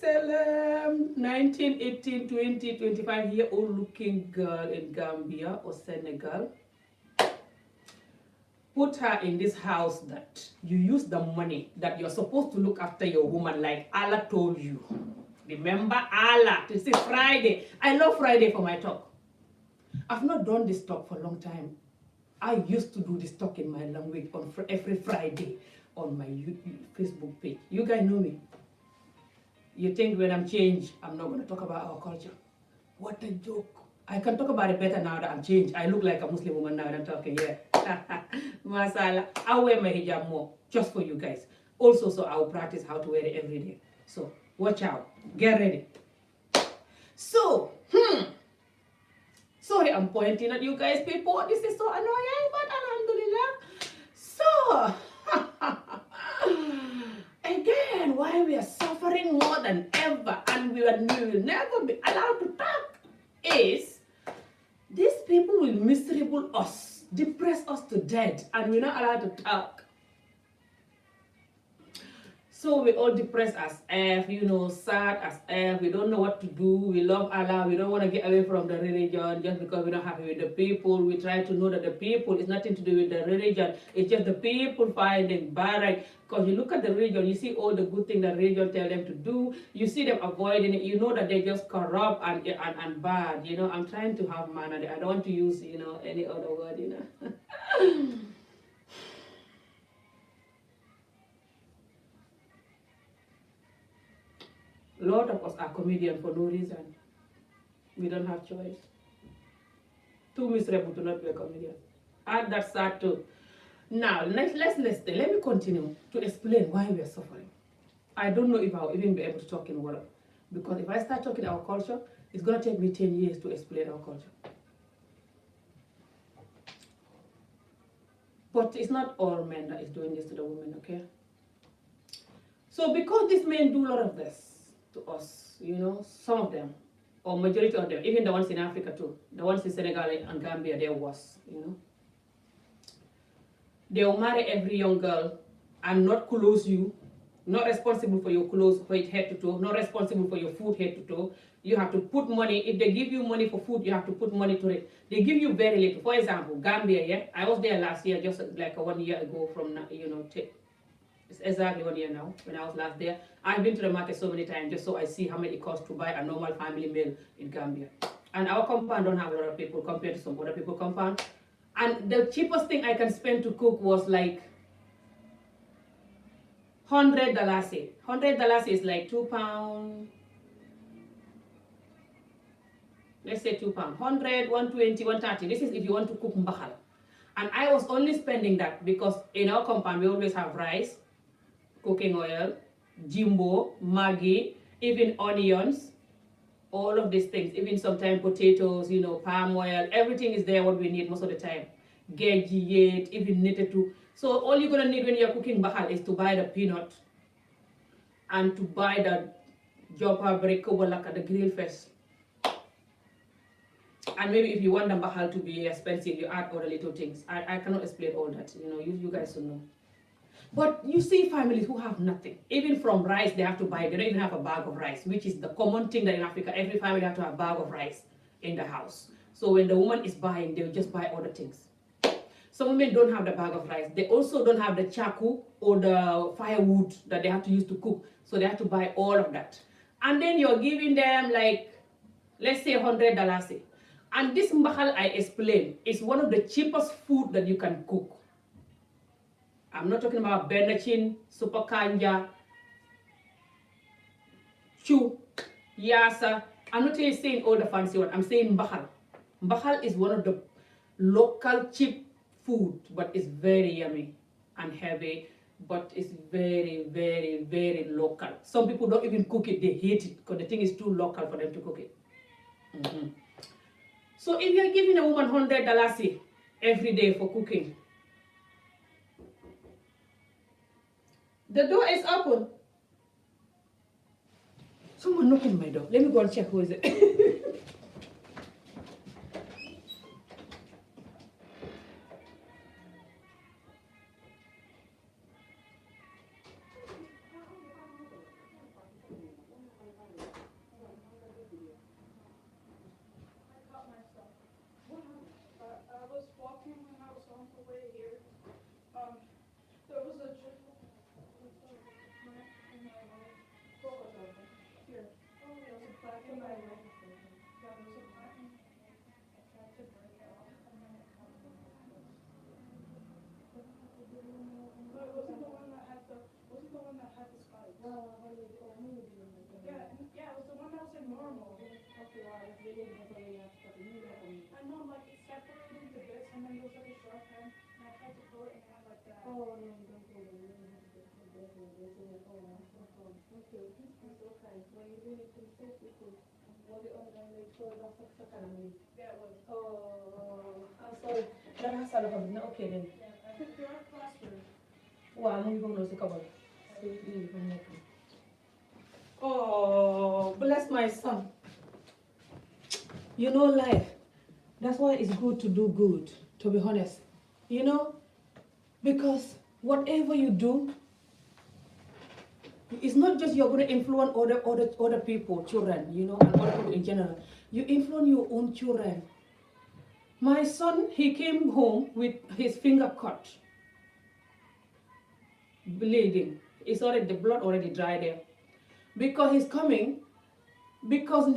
19, 18, 20, 25-year-old looking girl in Gambia or Senegal. Put her in this house that you use the money that you're supposed to look after your woman like Allah told you. Remember Allah. This is Friday. I love Friday for my talk. I've not done this talk for a long time. I used to do this talk in my language on every Friday on my YouTube, Facebook page. You guys know me. You think when I'm changed, I'm not going to talk about our culture. What a joke. I can talk about it better now that I'm changed. I look like a Muslim woman now that I'm talking, yeah. Masala. I wear my hijab more, just for you guys. Also, so I will practice how to wear it every day. So, watch out. Get ready. So, sorry I'm pointing at you guys, people. This is so annoying, but alhamdulillah. So, again, why we are suffering more than ever and we will never be allowed to talk is these people will miserable us, depress us to death, and we're not allowed to talk. So we all depressed as F, sad as F. We don't know what to do. We love Allah. We don't want to get away from the religion just because we're not happy with the people. We try to know that the people is nothing to do with the religion. It's just the people finding bad. Because you look at the religion, you see all the good things that religion tell them to do. You see them avoiding it. You know that they're just corrupt and bad. I'm trying to have manner. I don't want to use, any other word, A lot of us are comedians for no reason. We don't have choice. Too miserable to not be a comedian. And that's sad too. Now, let me continue to explain why we are suffering. I don't know if I'll even be able to talk in Wolof. Because if I start talking our culture, it's going to take me 10 years to explain our culture. But it's not all men that is doing this to the women, okay? So because these men do a lot of this to us, some of them, or majority of them, even the ones in Africa too, the ones in Senegal and Gambia, they're worse, They'll marry every young girl and not clothe you, not responsible for your clothes head to toe, not responsible for your food head to toe. You have to put money. If they give you money for food, you have to put money to it. They give you very little. For example, Gambia, yeah? I was there last year, just like 1 year ago from, it's exactly 1 year now, when I was last there. I've been to the market so many times just so I see how much it costs to buy a normal family meal in Gambia. And our compound don't have a lot of people compared to some other people compound. And the cheapest thing I can spend to cook was like $100. $100 is like £2. Let's say £2. 100, 120, 130. This is if you want to cook mbahal. And I was only spending that because in our compound we always have rice, cooking oil, jimbo, Maggi, even onions, all of these things, even sometimes potatoes, palm oil, everything is there what we need most of the time. Geji yet, even knitted too. So all you're gonna need when you're cooking bahal is to buy the peanut and to buy the joppa break like the grill fish. And maybe if you want the bahal to be expensive, you add other little things. I cannot explain all that, you guys will know. But you see families who have nothing. Even from rice, they have to buy. They don't even have a bag of rice, which is the common thing that in Africa, every family have to have a bag of rice in the house. So when the woman is buying, they'll just buy other things. Some women don't have the bag of rice. They also don't have the charcoal or the firewood that they have to use to cook. So they have to buy all of that. And then you're giving them like, let's say $100. And this mbahal I explained is one of the cheapest food that you can cook. I'm not talking about benachin, super kanja, chu, yasa. I'm not really saying all the fancy one. I'm saying mbahal. Mbahal is one of the local cheap food, but it's very yummy and heavy, but it's very, very, very local. Some people don't even cook it. They hate it because the thing is too local for them to cook it. Mm-hmm. So if you're giving a woman $100 every day for cooking, the door is open. Someone knocking my door. Let me go and check who is it. Okay then. Wow, I'm going to cover. Oh, bless my son. Life. That's why it's good to do good, to be honest. Because whatever you do, it's not just you're going to influence other people, children, and other people in general. You influence your own children. My son, he came home with his finger cut, bleeding. The blood already dried there. Because he's coming, because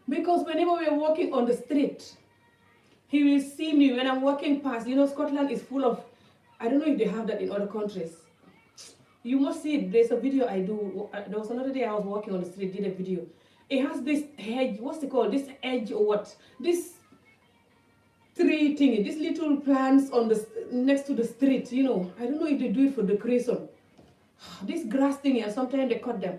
because whenever we're walking on the street, he will see me when I'm walking past. Scotland is full of, I don't know if they have that in other countries. You must see it. There's a video I do. There was another day I was walking on the street, did a video. It has this hedge, what's it called? This edge or what? This tree thingy, these little plants on next to the street, I don't know if they do it for decoration. This grass thingy, and sometimes they cut them.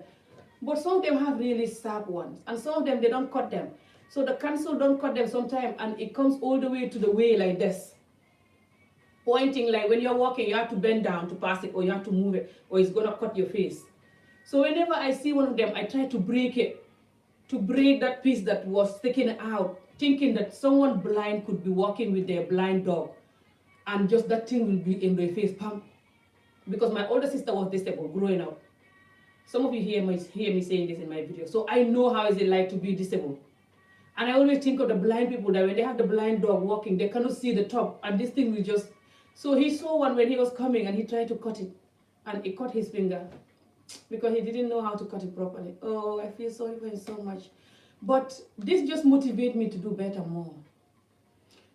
But some of them have really sharp ones, and some of them they don't cut them. So the council don't cut them sometimes, and it comes all the way to the way like this. Pointing, like when you're walking, you have to bend down to pass it, or you have to move it, or it's gonna cut your face. So whenever I see one of them, I try to break it, to break that piece that was sticking out, thinking that someone blind could be walking with their blind dog, and just that thing will be in their face, pam. Because my older sister was disabled growing up. Some of you hear me saying this in my video. So I know how is it like to be disabled. And I always think of the blind people that when they have the blind dog walking, they cannot see the top, and this thing will just... So he saw one when he was coming, and he tried to cut it, and it cut his finger because he didn't know how to cut it properly. Oh, I feel sorry for him so much. But this just motivates me to do better more.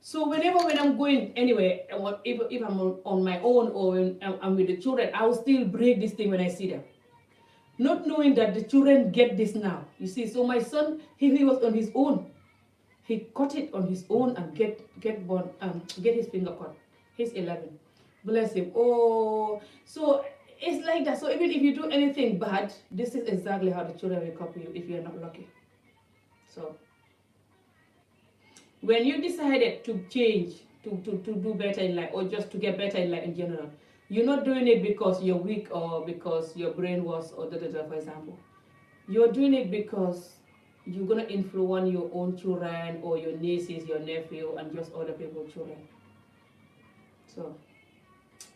So when I'm going anywhere, if I'm on my own or when I'm with the children, I will still break this thing when I see them. Not knowing that the children get this now. You see, so my son, he was on his own. He cut it on his own and get his finger cut. He's 11. Bless him. Oh, so it's like that. So even if you do anything bad, this is exactly how the children will copy you if you're not lucky. So when you decided to change, to do better in life, or just to get better in life in general, you're not doing it because you're weak or because your brain was or for example. You're doing it because you're gonna influence your own children or your nieces, your nephew, and just other people's children. So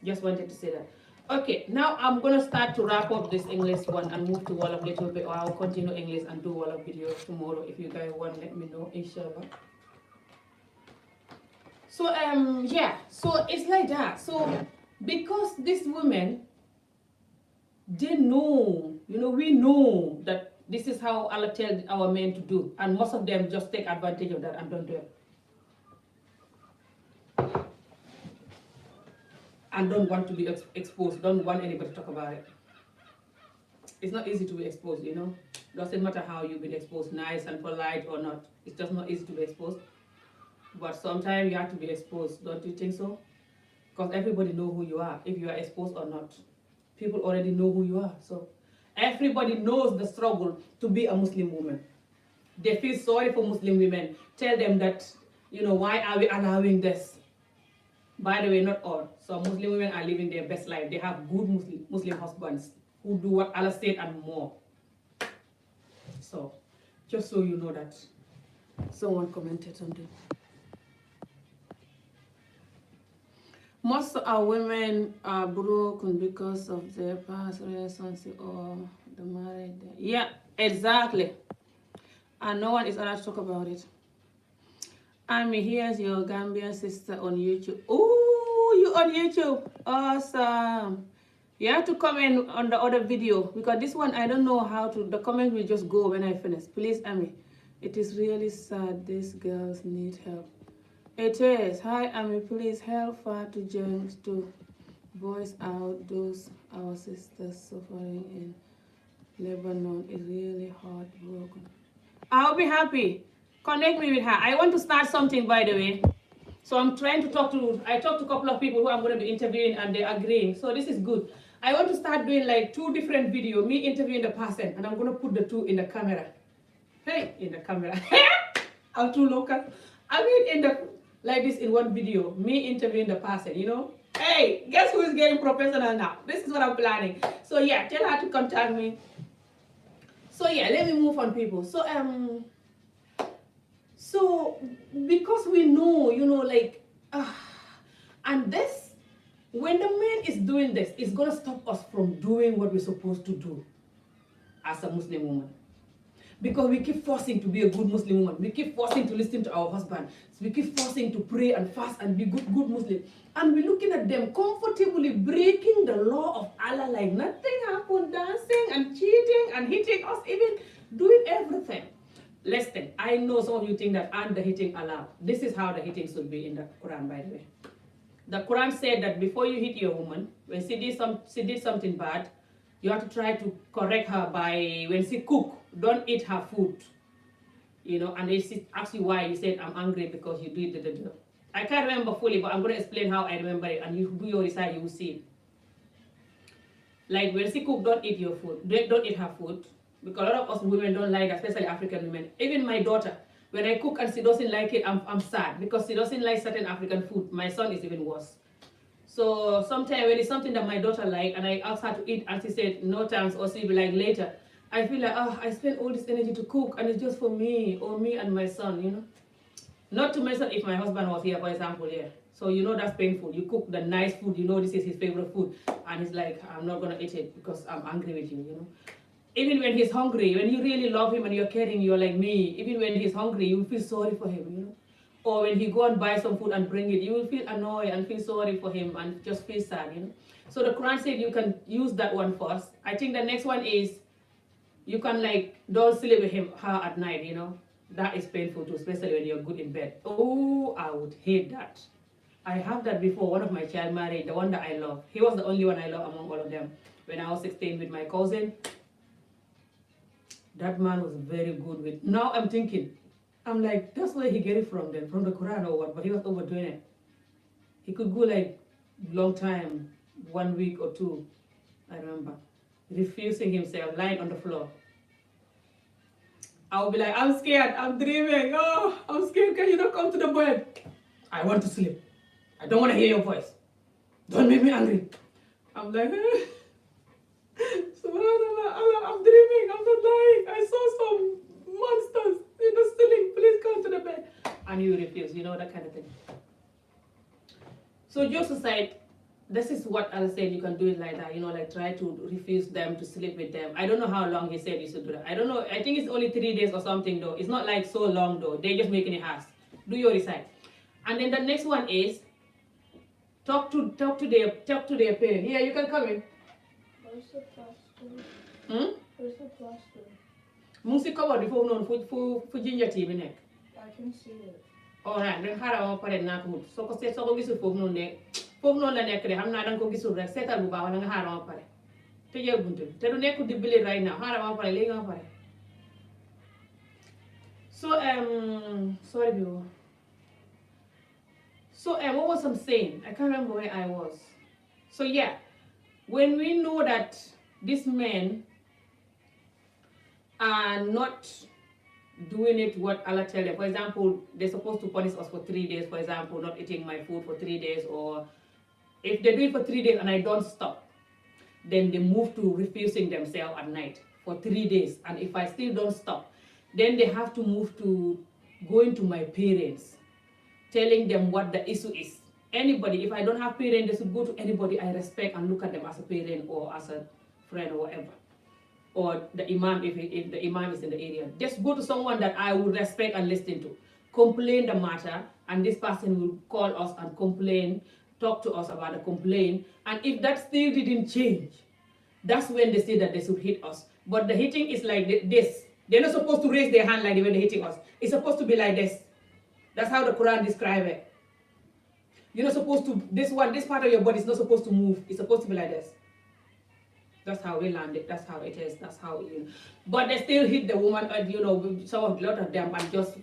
just wanted to say that. Okay, now I'm gonna start to wrap up this English one and move to Wolof a little bit, or I'll continue English and do Wolof videos tomorrow. If you guys want, let me know, inshallah. So yeah, so it's like that. So because these women, they know, we know that this is how Allah tells our men to do, and most of them just take advantage of that and don't do it. And don't want to be exposed, don't want anybody to talk about it. It's not easy to be exposed, Doesn't matter how you've been exposed, nice and polite or not. It's just not easy to be exposed. But sometimes you have to be exposed, don't you think so? Because everybody know who you are, if you are exposed or not. People already know who you are. So everybody knows the struggle to be a Muslim woman. They feel sorry for Muslim women. Tell them that, why are we allowing this? By the way, not all. So Muslim women are living their best life. They have good Muslim husbands who do what Allah said and more. So, just so you know that. Someone commented something. Most of our women are broken because of their past relationship or the marriage. Yeah, exactly. And no one is allowed to talk about it. Amy, here's your Gambian sister on YouTube. Oh, you on YouTube? Awesome. You have to comment on the other video because this one I don't know how to. The comment will just go when I finish. Please, Amy. It is really sad. These girls need help. It is. Hi, Amy. Please help her to James to voice out those our sisters suffering in Lebanon. Is really heartbroken. I'll be happy. Connect me with her. I want to start something, by the way. So I'm trying to I talked to a couple of people who I'm going to be interviewing and they're agreeing. So this is good. I want to start doing like 2 different videos, me interviewing the person, and I'm going to put the 2 in the camera. Hey, in the camera. I'm too local. I mean, like this in one video, me interviewing the person, Hey, guess who is getting professional now? This is what I'm planning. So yeah, tell her to contact me. So yeah, let me move on, people. So because we know, and this, when the man is doing this, it's going to stop us from doing what we're supposed to do as a Muslim woman. Because we keep forcing to be a good Muslim woman. We keep forcing to listen to our husband. So we keep forcing to pray and fast and be good Muslim. And we're looking at them comfortably breaking the law of Allah like nothing happened, dancing and cheating and hitting us, even doing everything. Listen, I know some of you think that I'm the hitting Allah. This is how the hitting should be in the Quran, by the way. The Quran said that before you hit your woman, when she did something bad, you have to try to correct her by, when she cook, don't eat her food. And they ask you why, you said, I'm angry because you did it. I can't remember fully, but I'm going to explain how I remember it, and you do your research, you will see it. Like when she cook, don't eat your food. Don't eat her food. Because a lot of us women don't like, especially African women. Even my daughter, when I cook and she doesn't like it, I'm sad. Because she doesn't like certain African food. My son is even worse. So sometimes when it's something that my daughter likes, and I ask her to eat, and she said, no thanks, or she'll be like, later. I feel like, I spent all this energy to cook, and it's just for me, or me and my son, Not to mention if my husband was here, for example, yeah. So that's painful. You cook the nice food, this is his favorite food, and he's like, I'm not going to eat it because I'm angry with you, Even when he's hungry, when you really love him and you're caring, you're like me. Even when he's hungry, you will feel sorry for him, Or when he go and buy some food and bring it, you will feel annoyed and feel sorry for him and just feel sad, So the Quran said you can use that one first. I think the next one is you can don't sleep with her at night, That is painful too, especially when you're good in bed. Oh, I would hate that. I have that before. One of my child married, the one that I love. He was the only one I love among all of them. When I was 16 with my cousin, that man was very good with. Now I'm thinking, I'm like, that's where he get it from then, from the Quran or what, but he was overdoing it. He could go long time, 1 week or 2, I remember. Refusing himself, lying on the floor. I'll be like, I'm scared, I'm dreaming. Oh, I'm scared. Can you not come to the bed? I want to sleep. I don't want to hear your voice. Don't make me angry. I'm like, Subhanallah, Allah, I'm dreaming. I'm not lying. I saw some monsters in the ceiling. Please come to the bed. And you refuse, that kind of thing. So just aside, this is what Allah said you can do it like that, like try to refuse them to sleep with them. I don't know how long he said you should do that. I don't know. I think it's only 3 days or something though. It's not like so long though. They're just making it hard. Do your recite. And then the next one is talk to their parent. Yeah, you can come in. Where's the plaster? Where's the plaster? Mu ngi si kaw bi foofu noonu fu ginger tea bi nekk. I can see it. Alright, then xaaral ma pare naa ko wut. Soo ko gisul foofu noonu ne foofu noonu la nekk de xam naa danga ko gisul rek seetal bu baax wala nga xaaral ma pare. Tëjee buntu bi te du nekkul di bili right now xaaral ma pare léegi ma pare. So sorry people. So what was I saying? I can't remember where I was. So yeah, when we know that these men are not doing it what Allah tell them. For example, they're supposed to punish us for 3 days, for example, not eating my food for 3 days, or if they do it for 3 days and I don't stop, then they move to refusing themselves at night for 3 days. And if I still don't stop, then they have to move to going to my parents, telling them what the issue is. Anybody, if I don't have parents, they should go to anybody I respect and look at them as a parent or as a friend or whatever. Or the imam, if the imam is in the area. Just go to someone that I would respect and listen to. Complain the matter, and this person will call us and complain, talk to us about the complaint. And if that still didn't change, that's when they say that they should hit us. But the hitting is like this. They're not supposed to raise their hand like when they're hitting us. It's supposed to be like this. That's how the Quran describes it. You're not supposed to, this part of your body is not supposed to move. It's supposed to be like this. That's how we land it. That's how it is. That's how but they still hit the woman, a lot of them, and just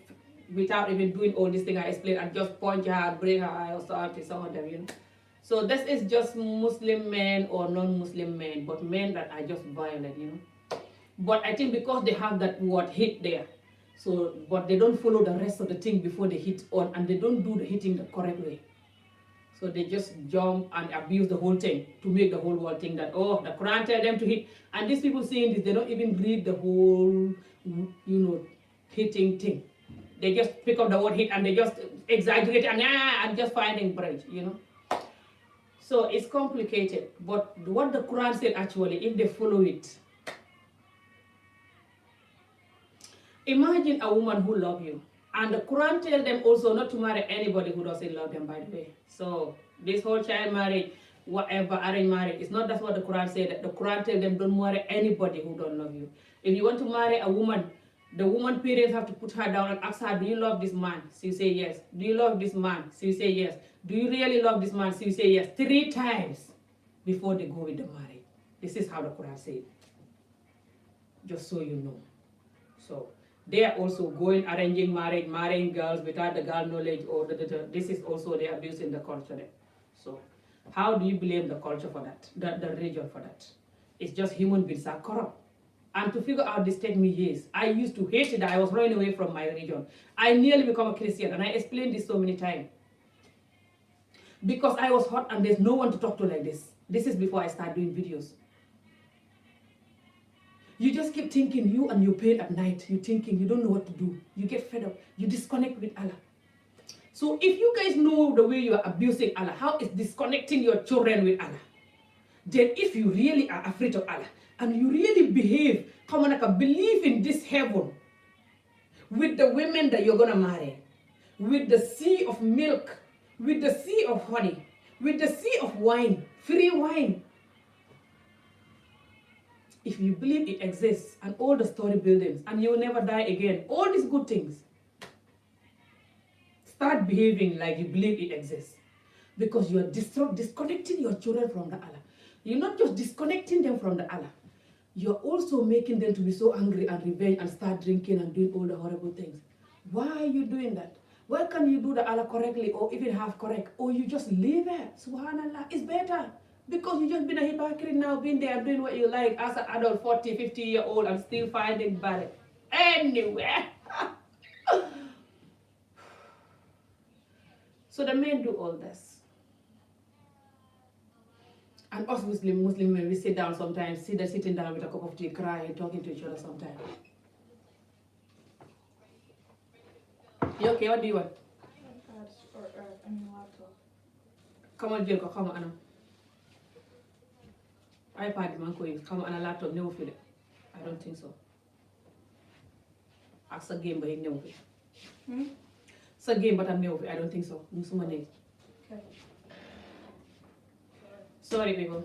without even doing all this thing I explained, and just punch her, break her eye or something, some of them, So this is just Muslim men or non-Muslim men, but men that are just violent, But I think because they have that word hit there, so, but they don't follow the rest of the thing before they hit on, and they don't do the hitting the correct way. So they just jump and abuse the whole thing to make the whole world think that, oh, the Quran tells them to hit. And these people saying this, they don't even read the whole, hitting thing. They just pick up the word hit and they just exaggerate and just finding bridge, So it's complicated. But what the Quran said actually, if they follow it, imagine a woman who loves you. And the Quran tells them also not to marry anybody who doesn't love them, by the way. So this whole child marriage, whatever, arranged marriage, it's not that's what the Quran said. The Quran tells them don't marry anybody who don't love you. If you want to marry a woman, the woman parents have to put her down and ask her, do you love this man? She will say yes. Do you love this man? She will say yes. Do you really love this man? She will say yes. 3 times before they go with the marriage. This is how the Quran said. Just so you know. So they are also going, arranging marriage, marrying girls without the girl knowledge, or this is also they abusing the culture there. So how do you blame the culture for that, the religion for that? It's just human beings are corrupt. And to figure out this take me years. I used to hate it. I was running away from my religion. I nearly became a Christian, and I explained this so many times. Because I was hot and there's no one to talk to like this. This is before I start doing videos. You just keep thinking, you and your pain at night, you're thinking, you don't know what to do. You get fed up. You disconnect with Allah. So if you guys know the way you are abusing Allah, how is disconnecting your children with Allah? Then if you really are afraid of Allah, and you really behave, come on, believe in this heaven, with the women that you're going to marry, with the sea of milk, with the sea of honey, with the sea of wine, free wine. If you believe it exists, and all the story buildings, and you will never die again, all these good things, start behaving like you believe it exists. Because you are disconnecting your children from the Allah. You're not just disconnecting them from the Allah. You're also making them to be so angry and revenge and start drinking and doing all the horrible things. Why are you doing that? Why can't you do the Allah correctly or even half correct? Or you just leave it? Subhanallah, it's better. Because you just been a hypocrite now, being there and doing what you like as an adult, 40, 50-year-old, and still finding bad anywhere. So the men do all this. And us Muslim women, we sit down sometimes, sitting down with a cup of tea, crying, talking to each other sometimes. You okay? What do you want? iPads or I mean laptop. Come on, Jelko, come on, Anna. iPad man ko use. Come on, Anna laptop, never feel it. I don't think so. Ask a game, but he never feel. It's a game, but I'm never feel. I don't think so. Musuma name. Okay. Sorry, people.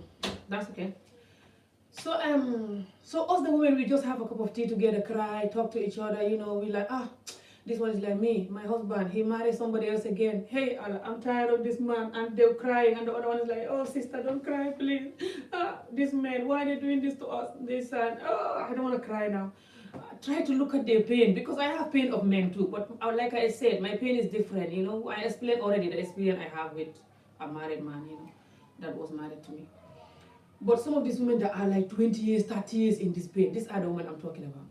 That's okay. So us the women, we just have a cup of tea together, cry, talk to each other. You know, we like, this one is like me, my husband, he married somebody else again. Hey, Allah, I'm tired of this man. And they're crying, and the other one is like, oh, sister, don't cry, please. This man, why are they doing this to us? This and, I don't want to cry now. Try to look at their pain, because I have pain of men too. But like I said, my pain is different. You know, I explained already the experience I have with a married man, you know, that was married to me. But some of these women that are like 20 years, 30 years in this pain, these are the women I'm talking about.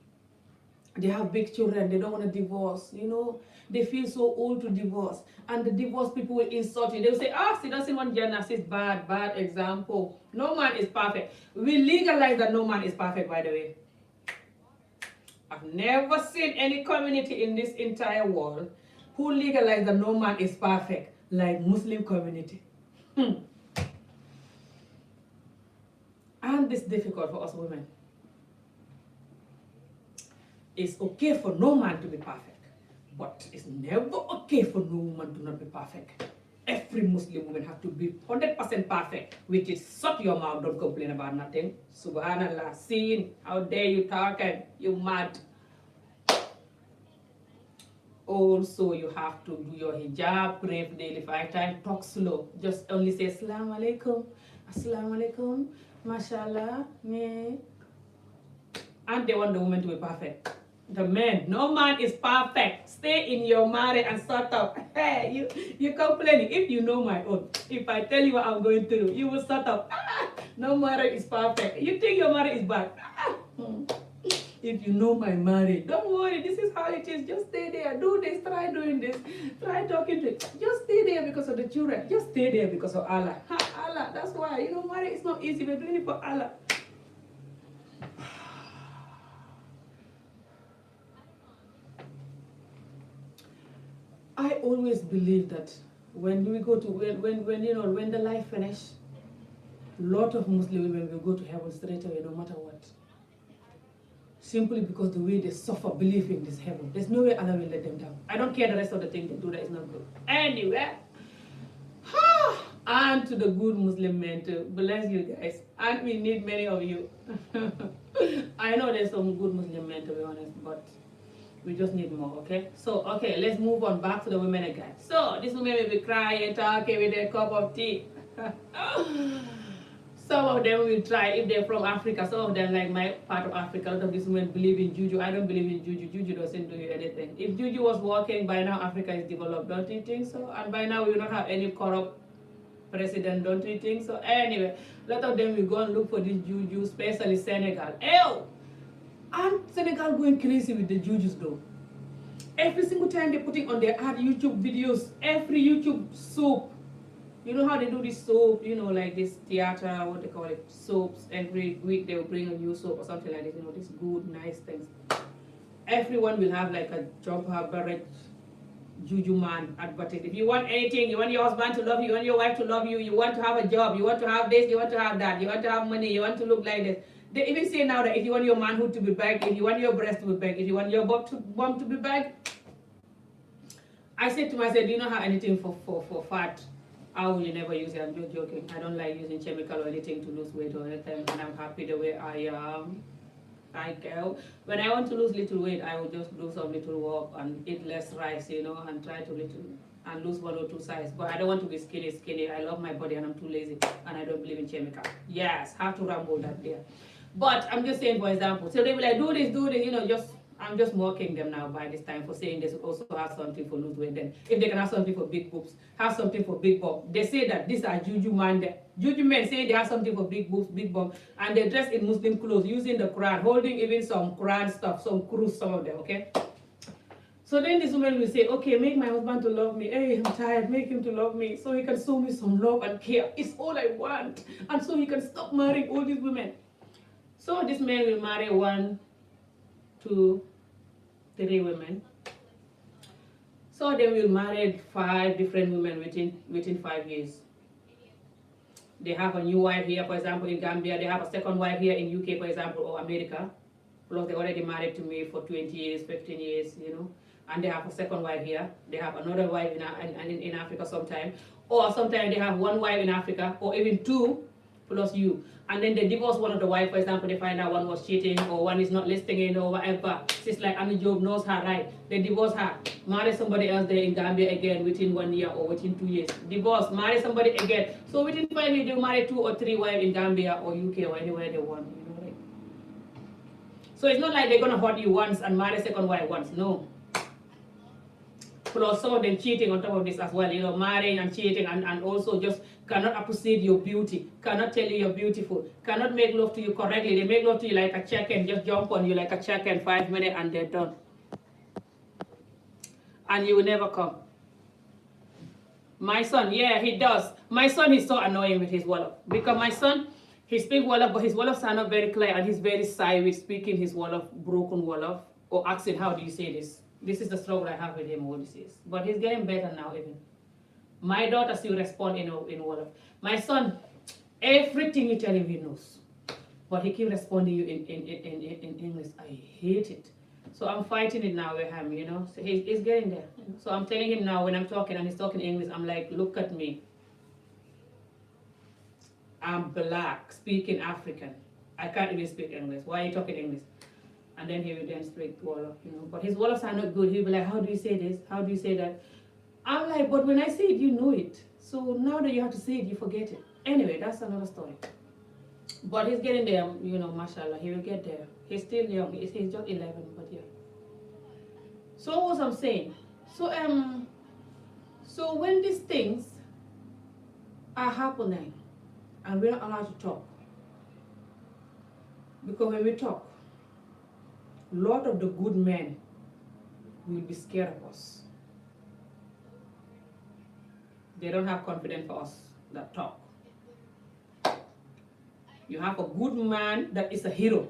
They have big children, they don't want to divorce, you know. They feel so old to divorce. And the divorce people will insult you. They will say, she doesn't want gender, she's bad example. No man is perfect. We legalize that no man is perfect, by the way. I've never seen any community in this entire world who legalize that no man is perfect, like Muslim community. And it's difficult for us women. It's okay for no man to be perfect, but it's never okay for no woman to not be perfect. Every Muslim woman has to be 100% perfect, which is shut your mouth, don't complain about nothing. Subhanallah, sin, how dare you talking, you mad. Also, you have to do your hijab, pray daily 5 times, talk slow. Just only say, Assalamu alaikum, mashallah, me. And they want the woman to be perfect. The men, no man is perfect. Stay in your marriage and shut up. Hey, you complaining. If you know my own, if I tell you what I'm going through, you will shut up. No marriage is perfect. You think your marriage is bad. If you know my marriage, don't worry, this is how it is. Just stay there, do this, try doing this, try talking to it. Just stay there because of the children. Just stay there because of Allah. Allah, that's why, you know, marriage is not easy. We're doing it for Allah. I always believe that when we go to when the life finish, lot of Muslim women will go to heaven straight away, no matter what. Simply because the way they suffer believing this heaven, there's no way Allah will let them down. I don't care the rest of the things they do that is not good. Anyway, and to the good Muslim men too, bless you guys, and we need many of you. I know there's some good Muslim men, to be honest, but we just need more, okay? So, okay, let's move on back to the women again. So, these women will be crying, talking with their cup of tea. Some of them will try, if they're from Africa, some of them, like my part of Africa, a lot of these women believe in juju. I don't believe in juju. Juju doesn't do you anything. If juju was working, by now Africa is developed, don't you think so? And by now we will not have any corrupt president, don't you think so? Anyway, a lot of them will go and look for this juju, especially Senegal. Ew! And Senegal going crazy with the jujus though. Every single time they're putting on their ad YouTube videos, every YouTube soap. You know how they do this soap, you know, like this theater, what they call it, soaps. Every week they will bring a new soap or something like this, you know, these good, nice things. Everyone will have like a job, barrage, juju man advertise. If you want anything, you want your husband to love you, you want your wife to love you, you want to have a job, you want to have this, you want to have that, you want to have money, you want to look like this. They even say now that if you want your manhood to be big, if you want your breast to be big, if you want your bum to be big, I said to myself, do you not have anything for fat? I will never use it. I'm just joking. I don't like using chemical or anything to lose weight or anything, and I'm happy the way I am. I go. When I want to lose little weight, I will just do some little work and eat less rice, you know, and try to lose 1 or 2 size. But I don't want to be skinny. I love my body and I'm too lazy, and I don't believe in chemical. Yes, have to ramble that there. But I'm just saying, for example, so they will like do this, you know, I'm just mocking them now by this time for saying they should also have something for lose weight. Then if they can have something for big boobs, have something for big bum. They say that these are juju man there. Judgement say they have something for big boobs, big bum, and they dress in Muslim clothes, using the Quran, holding even some Quran stuff, some cruise, some of them, okay? So then this woman will say, okay, make my husband to love me. Hey, I'm tired, make him to love me so he can show me some love and care. It's all I want. And so he can stop marrying all these women. So this man will marry 1, 2, 3 women. So they will marry 5 different women within 5 years. They have a new wife here, for example, in Gambia. They have a second wife here in UK, for example, or America. Plus they already married to me for 20 years, 15 years, you know. And they have a second wife here. They have another wife in Africa sometime. Or sometimes they have 1 wife in Africa, or even 2 plus you. And then they divorce one of the wife, for example, they find out one was cheating, or one is not listening, or whatever. She's like Annie Job knows her right. They divorce her, marry somebody else there in Gambia again within 1 year or within 2 years. Divorce, marry somebody again. So within 5 years, they'll marry 2 or 3 wives in Gambia or UK or anywhere they want. You know, right? So it's not like they're gonna hurt you once and marry second wife once. No. Plus some of them cheating on top of this as well, you know, marrying and cheating, and also just cannot appreciate your beauty, cannot tell you you're beautiful, cannot make love to you correctly. They make love to you like a chicken, just jump on you like a chicken, 5 minutes and they're done. And you will never come. My son, yeah, he does. My son is so annoying with his Wolof. Because my son, he speaks Wolof, but his Wolofs are not very clear, and he's very shy with speaking his Wolof, broken Wolof, or asking, how do you say this? This is the struggle I have with him all these years. But he's getting better now even. My daughter still responds in Wolof. My son, everything you tell him he knows. But he keeps responding you in English. I hate it. So I'm fighting it now with him, you know. So he's getting there. So I'm telling him now when I'm talking and he's talking English, I'm like, look at me. I'm black, speaking African. I can't even speak English. Why are you talking English? And then he will then speak Wolof, you know. But his Wolofs are not good. He'll be like, how do you say this? How do you say that? I'm like, but when I say it, you know it. So now that you have to say it, you forget it. Anyway, that's another story. But he's getting there, you know, mashallah. He will get there. He's still young. He's just 11, but yeah. So what was I'm saying? So when these things are happening and we're not allowed to talk, because when we talk, a lot of the good men will be scared of us. They don't have confidence for us that talk. You have a good man that is a hero.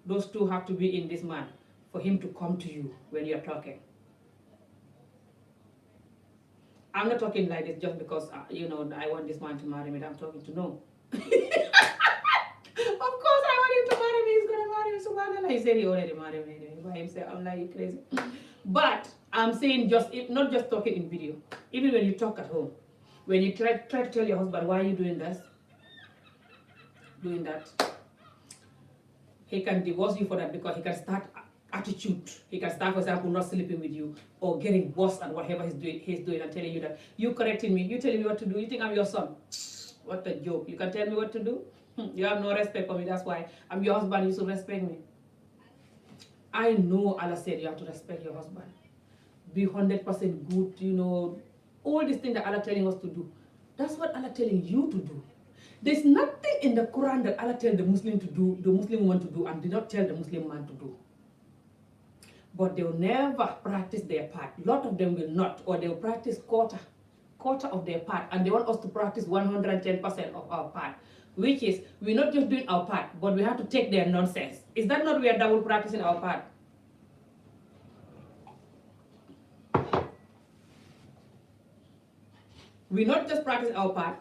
Those two have to be in this man for him to come to you when you're talking. I'm not talking like this just because, you know, I want this man to marry me. I'm talking to no. Of course I want him to marry me. He's going to marry me. So he said he already married me by himself. I'm like, you crazy. But I'm saying not just talking in video. Even when you talk at home. When you try to tell your husband, why are you doing this? Doing that. He can divorce you for that because he can start attitude. He can start, for example, not sleeping with you or getting worse at whatever he's doing and telling you that you correcting me, you telling me what to do. You think I'm your son? What a joke. You can tell me what to do? You have no respect for me. That's why I'm your husband. You should respect me. I know Allah said you have to respect your husband. Be 100% good, you know. All these things that Allah telling us to do. That's what Allah telling you to do. There's nothing in the Quran that Allah tell the Muslim to do, the Muslim woman to do, and did not tell the Muslim man to do. But they'll never practice their part. A lot of them will not, or they'll practice quarter of their part, and they want us to practice 110% of our part, which is we're not just doing our part, but we have to take their nonsense. Is that not we are double practicing our part? We not just practice our part,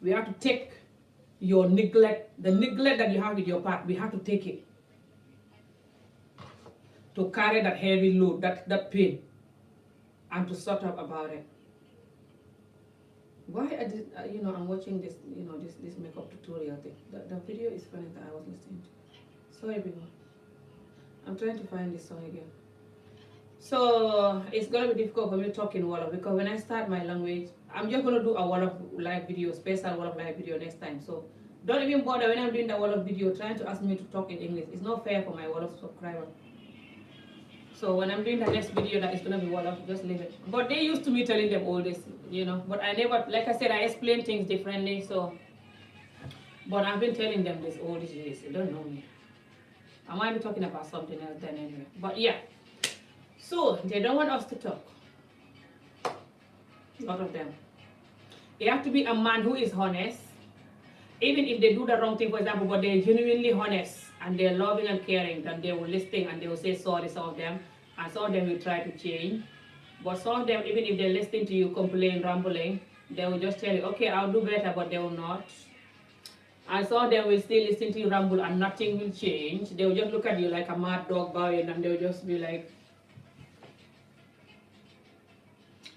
we have to take your neglect, the neglect that you have with your part, we have to take it. To carry that heavy load, that pain, and to sort up about it. Why I did, you know, I'm watching this, you know, this makeup tutorial thing. The video is funny that I was listening to. Sorry, people. I'm trying to find this song again. So it's gonna be difficult for me talking Wolof because when I start my language, I'm just gonna do a Wolof live video, special Wolof live video next time. So don't even bother when I'm doing the Wolof video trying to ask me to talk in English. It's not fair for my Wolof subscriber. So when I'm doing the next video that is gonna be Wolof, just leave it. But they used to me telling them all this, you know. But I never, like I said, I explain things differently. So, but I've been telling them this all these years. They don't know me. I might be talking about something else then anyway. But yeah. So they don't want us to talk. A lot of them. You have to be a man who is honest. Even if they do the wrong thing, for example, but they're genuinely honest and they're loving and caring, then they will listen and they will say sorry, some of them. And some of them will try to change. But some of them, even if they're listening to you complain, rambling, they will just tell you, okay, I'll do better, but they will not. And some of them will still listen to you ramble and nothing will change. They will just look at you like a mad dog bowing and they will just be like,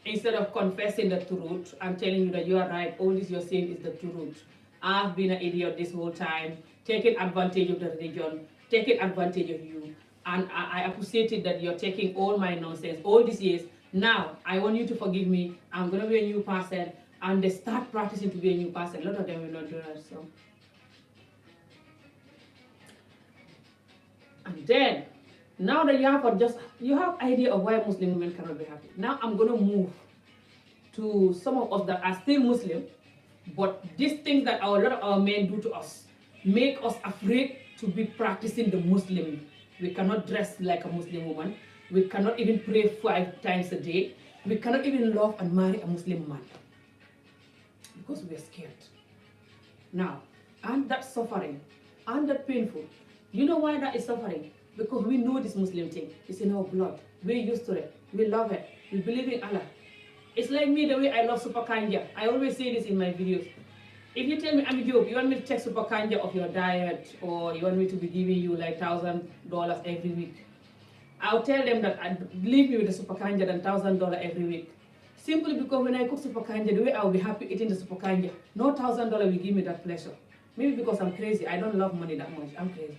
instead of confessing the truth and telling you that you are right, all this you're saying is the truth. I've been an idiot this whole time, taking advantage of the religion, taking advantage of you. And I appreciated that you're taking all my nonsense all these years. Now, I want you to forgive me. I'm going to be a new person. And they start practicing to be a new person. A lot of them will not do that. So. And then, now that you have idea of why Muslim women cannot be happy. Now I'm going to move to some of us that are still Muslim, but these things that a lot of our men do to us make us afraid to be practicing the Muslim. We cannot dress like a Muslim woman. We cannot even pray 5 times a day. We cannot even love and marry a Muslim man because we are scared. Now, and that suffering, and that painful. You know why that is suffering? Because we know this Muslim thing. It's in our blood. We're used to it. We love it. We believe in Allah. It's like me, the way I love Super Kanja. I always say this in my videos. If you tell me, I'm a joke, you want me to take Super Kanja off your diet, or you want me to be giving you like $1,000 every week, I'll tell them that I'd leave me with the Super Kanja than $1,000 every week. Simply because when I cook Super Kanja, the way I'll be happy eating the Super Kanja, no $1,000 will give me that pleasure. Maybe because I'm crazy. I don't love money that much. I'm crazy.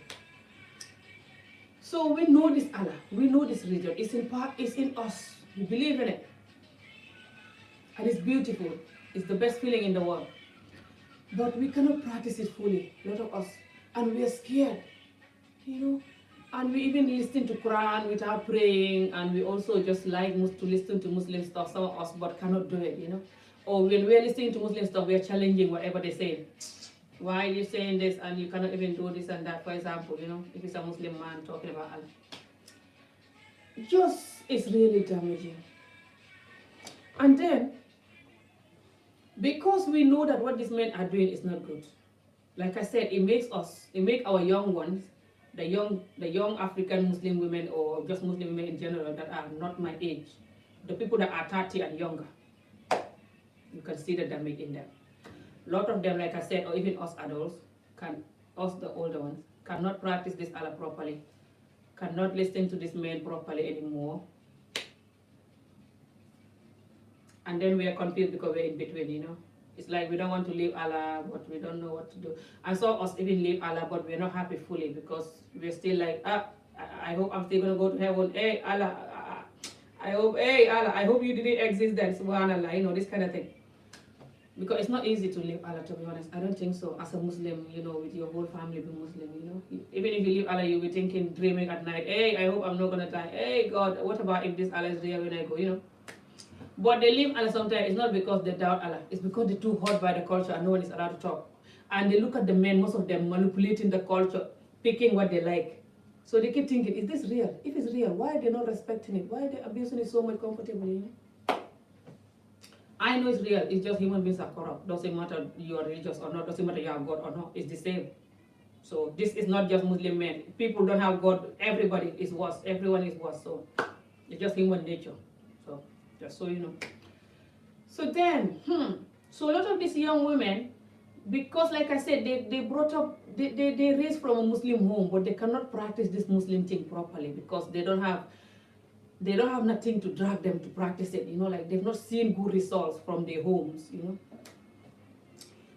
So we know this Allah. We know this religion. It's in us. We believe in it. And it's beautiful. It's the best feeling in the world. But we cannot practice it fully, a lot of us. And we are scared, you know. And we even listen to Quran without praying. And we also just like to listen to Muslim stuff, some of us, but cannot do it, you know. Or when we are listening to Muslim stuff, we are challenging whatever they say. Why are you saying this and you cannot even do this and that, for example, you know, if it's a Muslim man talking about Allah. It's really damaging. And then, because we know that what these men are doing is not good, like I said, it makes our young ones, the young African Muslim women or just Muslim women in general that are not my age, the people that are 30 and younger, you can see the damage in them. A lot of them, like I said, or even us adults, us the older ones, cannot practice this Allah properly, cannot listen to this man properly anymore. And then we are confused because we're in between, you know. It's like we don't want to leave Allah, but we don't know what to do. And so us even leave Allah, but we're not happy fully because we're still like, I hope I'm still going to go to heaven. Hey, Allah, I hope you didn't exist then, subhanallah, you know, this kind of thing. Because it's not easy to leave Allah, to be honest. I don't think so. As a Muslim, you know, with your whole family be Muslim, you know. Even if you leave Allah, you'll be thinking, dreaming at night, hey, I hope I'm not going to die. Hey, God, what about if this Allah is real when I go, you know. But they leave Allah sometimes. It's not because they doubt Allah. It's because they're too hot by the culture and no one is allowed to talk. And they look at the men, most of them manipulating the culture, picking what they like. So they keep thinking, is this real? If it's real, why are they not respecting it? Why are they abusing it so much comfortably, you know? I know it's real. It's just human beings are corrupt. Doesn't matter you are religious or not. Doesn't matter you have God or not. It's the same. So this is not just Muslim men. People don't have God. Everybody is worse. Everyone is worse. So it's just human nature. So just so you know. So then, so a lot of these young women, because like I said, they brought up, they raised from a Muslim home, but they cannot practice this Muslim thing properly because they don't have nothing to drag them to practice it, you know, like they've not seen good results from their homes, you know.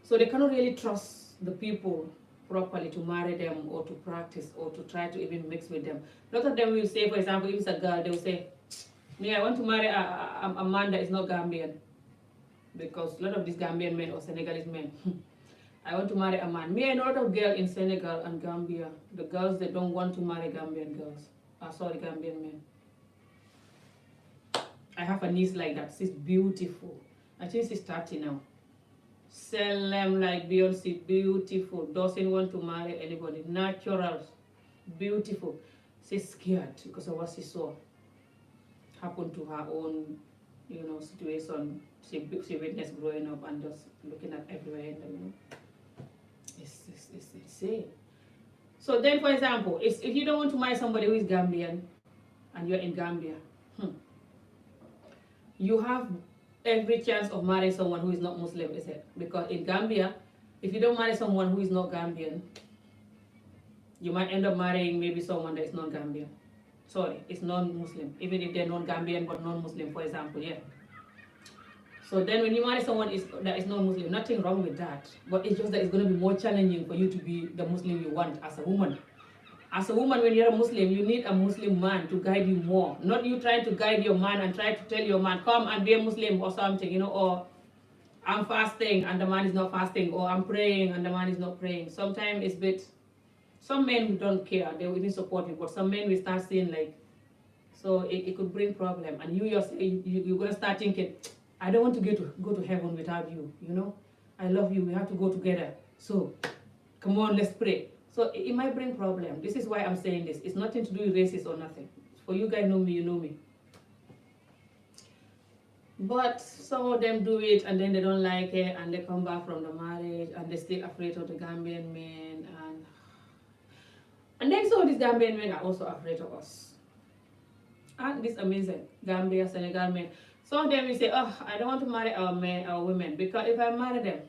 So they cannot really trust the people properly to marry them or to practice or to try to even mix with them. A lot of them will say, for example, if it's a girl, they will say, me, I want to marry a man that is not Gambian. Because a lot of these Gambian men or Senegalese men, I want to marry a man. Me, I know a lot of girls in Senegal and Gambia, the girls that don't want to marry Gambian girls. Gambian men. I have a niece like that. She's beautiful. I think she's 30 now. Sell them like Beyonce, beautiful. Doesn't want to marry anybody. Natural, beautiful. She's scared because of what she saw happen to her own, situation. She witnessed growing up and just looking at everywhere. It's insane. So then, for example, if you don't want to marry somebody who is Gambian and you're in Gambia, you have every chance of marrying someone who is not Muslim, is it? Because in Gambia, if you don't marry someone who is not Gambian, you might end up marrying maybe someone that is non-Gambian. Sorry, it's non-Muslim. Even if they're non-Gambian but non-Muslim, for example, yeah. So then when you marry someone that is non-Muslim, nothing wrong with that. But it's just that it's going to be more challenging for you to be the Muslim you want as a woman. As a woman, when you're a Muslim, you need a Muslim man to guide you more. Not you trying to guide your man and try to tell your man, come and be a Muslim or something, or I'm fasting and the man is not fasting, or I'm praying and the man is not praying. Sometimes it's a bit, some men don't care, they will even support you, but some men will start seeing so it could bring problem. And you're going to start thinking, I don't want to go to heaven without you, I love you, we have to go together. So, come on, let's pray. So it might bring problem. This is why I'm saying this. It's nothing to do with races or nothing. For you guys know me, you know me. But some of them do it and then they don't like it and they come back from the marriage and they're still afraid of the Gambian men and then some of these Gambian men are also afraid of us. And this amazing Gambia, Senegal men. Some of them will say, oh, I don't want to marry our men, our women, because if I marry them,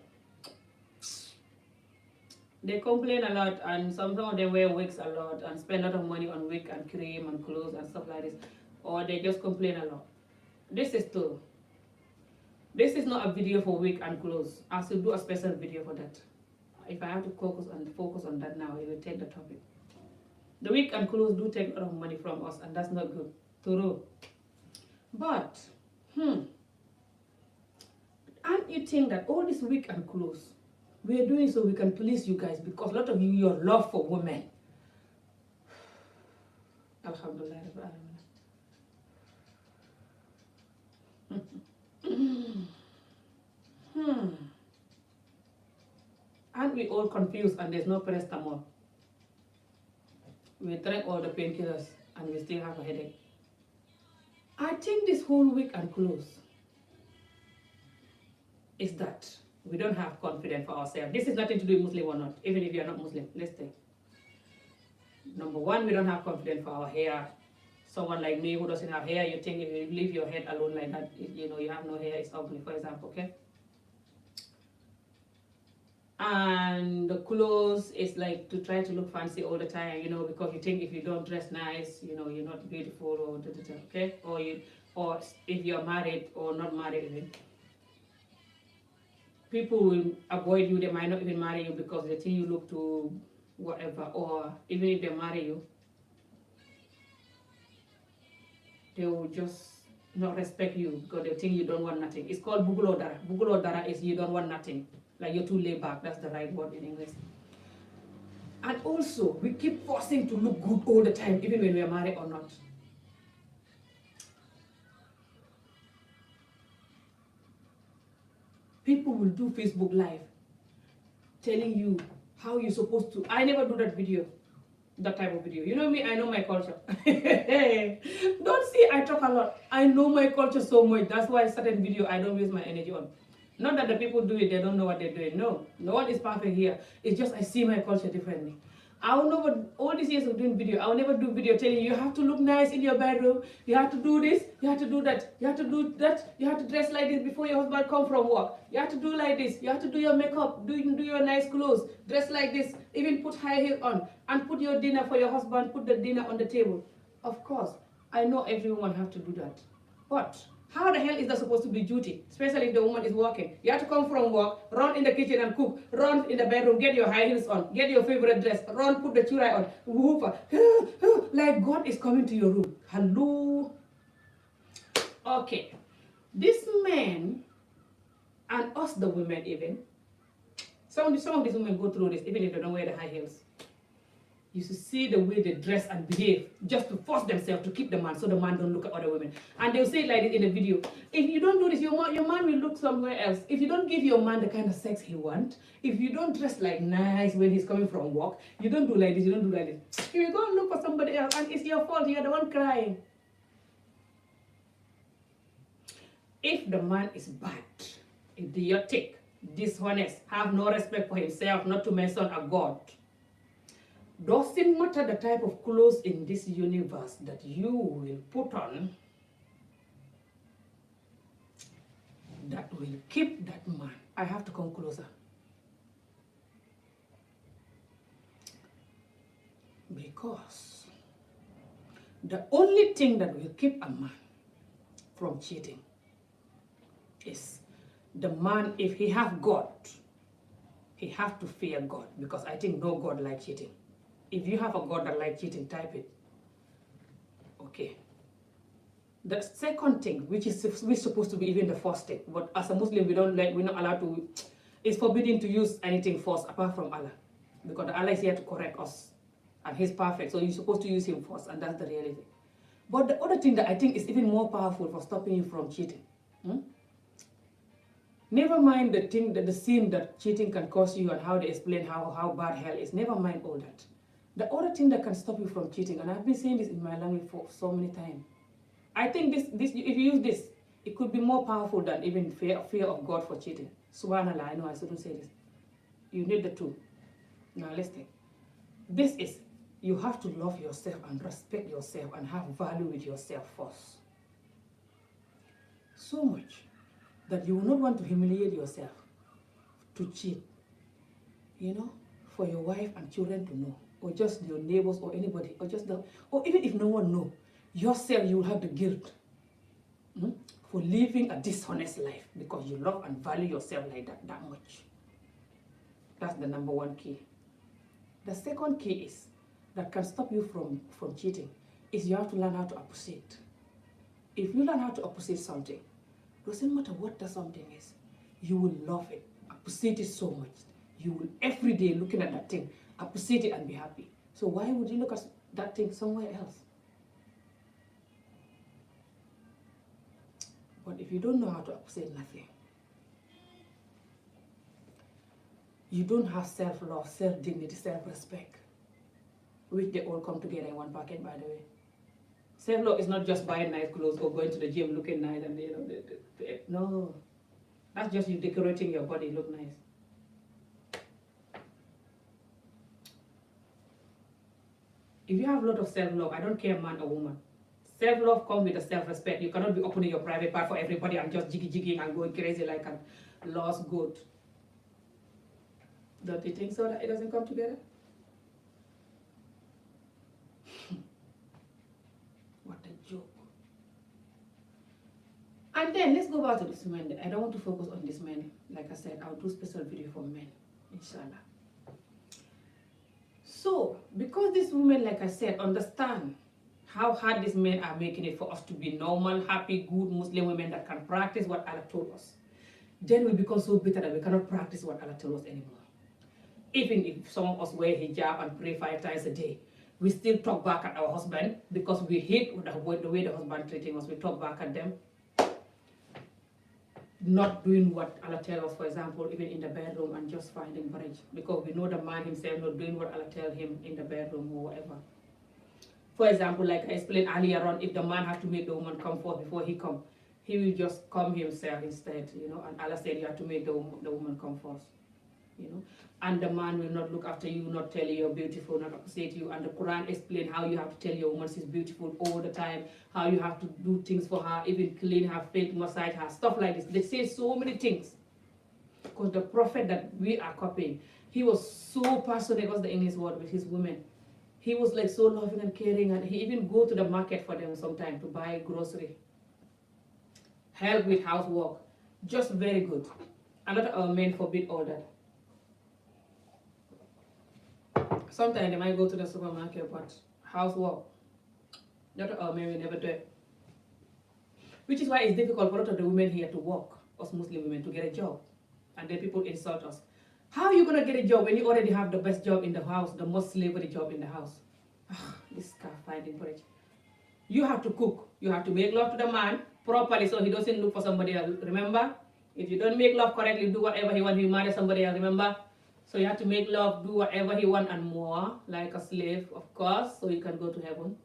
they complain a lot, and some of them wear wigs a lot and spend a lot of money on wig and cream and clothes and stuff like this, or they just complain a lot. This is true. This is not a video for wig and clothes. I should do a special video for that. If I have to focus on that now, it will take the topic. The wig and clothes do take a lot of money from us, and that's not good. True. But, and you think that all this wig and clothes, we are doing so we can please you guys, because a lot of you, your love for women. Alhamdulillah. Aren't we all confused and there's no paracetamol? We drank all the painkillers and we still have a headache. I think this whole week and close is that we don't have confidence for ourselves. This is nothing to do with Muslim or not, even if you are not Muslim. Let's take. Number one, we don't have confidence for our hair. Someone like me who doesn't have hair, you think if you leave your head alone like that, you have no hair, it's ugly, for example, okay? And the clothes is like to try to look fancy all the time, because you think if you don't dress nice, you're not beautiful or okay? Or if you're married or not married even. People will avoid you, they might not even marry you because they think you look too whatever, or even if they marry you, they will just not respect you because they think you don't want nothing. It's called bugulo dara. Bugulo dara is you don't want nothing. Like you're too laid back, that's the right word in English. And also, we keep forcing to look good all the time, even when we are married or not. People will do Facebook Live telling you how you're supposed to. I never do that video, that type of video. You know me, I know my culture. Don't see I talk a lot. I know my culture so much. That's why certain video I don't waste my energy on. Not that the people do it, they don't know what they're doing. No, no one is perfect here. It's just I see my culture differently. I will never, all these years of doing video, I will never do video telling you have to look nice in your bedroom, you have to do this, you have to do that, you have to do that, you have to dress like this before your husband come from work, you have to do like this, you have to do your makeup, do your nice clothes, dress like this, even put high heel on, and put your dinner for your husband, put the dinner on the table. Of course, I know every woman have to do that. But how the hell is that supposed to be duty? Especially if the woman is working. You have to come from work, run in the kitchen and cook, run in the bedroom, get your high heels on, get your favorite dress, run, put the churai on, whooper. Like God is coming to your room. Hello? Okay. This man, and us the women even, some of these women go through this, even if they don't wear the high heels. You should see the way they dress and behave just to force themselves to keep the man so the man don't look at other women. And they'll say like this in the video, if you don't do this, your man will look somewhere else. If you don't give your man the kind of sex he wants, if you don't dress like nice when he's coming from work, you don't do like this, you don't do like this, he will go and look for somebody else and it's your fault, you're the one crying. If the man is bad, idiotic, dishonest, have no respect for himself, not to mention a God, doesn't matter the type of clothes in this universe that you will put on, that will keep that man. I have to come closer. Because the only thing that will keep a man from cheating is the man, if he have God, he have to fear God, because I think no God like cheating. If you have a God that like cheating, type it. Okay. The second thing, which is supposed to be even the first thing, but as a Muslim, we're not allowed to, it's forbidden to use anything false apart from Allah. Because Allah is here to correct us. And He's perfect, so you're supposed to use Him first, and that's the reality. But the other thing that I think is even more powerful for stopping you from cheating, never mind the sin that cheating can cause you and how they explain how bad hell is. Never mind all that. The other thing that can stop you from cheating, and I've been saying this in my language for so many times, I think this if you use this, it could be more powerful than even fear of God for cheating. Subhanallah, I know I shouldn't say this. You need the two. Now listen. This is, you have to love yourself and respect yourself and have value with yourself first. So much that you will not want to humiliate yourself to cheat, for your wife and children to know, or just your neighbors or anybody, or even if no one knows, yourself, you will have the guilt for living a dishonest life because you love and value yourself like that much. That's the number one key. The second key is, that can stop you from cheating, is you have to learn how to appreciate. If you learn how to appreciate something, doesn't matter what the something is, you will love it, appreciate it so much. You will every day looking at that thing, appreciate it and be happy. So why would you look at that thing somewhere else? But if you don't know how to appreciate nothing, you don't have self-love, self-dignity, self-respect, which they all come together in one packet, by the way. Self-love is not just buying nice clothes or going to the gym looking nice and no. That's just you decorating your body, look nice. If you have a lot of self-love, I don't care man or woman, self-love comes with a self-respect. You cannot be opening your private part for everybody and just jigging and going crazy like a lost goat. Don't you think so, that it doesn't come together? What a joke. And then let's go back to this men. I don't want to focus on this men. Like I said, I'll do special video for men, inshallah. So, because these women, like I said, understand how hard these men are making it for us to be normal, happy, good Muslim women that can practice what Allah told us, then we become so bitter that we cannot practice what Allah told us anymore. Even if some of us wear hijab and pray 5 times a day, we still talk back at our husband because we hate the way the husband treating us. We talk back at them, not doing what Allah tells us, for example, even in the bedroom, and just finding marriage, because we know the man himself not doing what Allah tells him in the bedroom or whatever. For example, like I explained earlier on, if the man has to make the woman come forth before he come, he will just come himself instead, and Allah said you have to make the woman come first, and the man will not look after you, not tell you you're beautiful, not appreciate you. And the Quran explains how you have to tell your woman she's beautiful all the time, how you have to do things for her, even clean her face, massage her, stuff like this. They say so many things. Because the prophet that we are copying, he was so passionate, was the English word, with his women. He was like so loving and caring, and he even go to the market for them sometimes to buy grocery, help with housework, just very good. A lot of our men forbid all that. Sometimes they might go to the supermarket, but housework, a lot of our men will never do it. Which is why it's difficult for a lot of the women here to work, us Muslim women, to get a job. And then people insult us. How are you going to get a job when you already have the best job in the house, the most slavery job in the house? This guy finding courage. You have to cook. You have to make love to the man properly so he doesn't look for somebody else. Remember? If you don't make love correctly, do whatever he wants, you marry somebody else. Remember? So you have to make love, do whatever he wants and more, like a slave, of course, so you can go to heaven.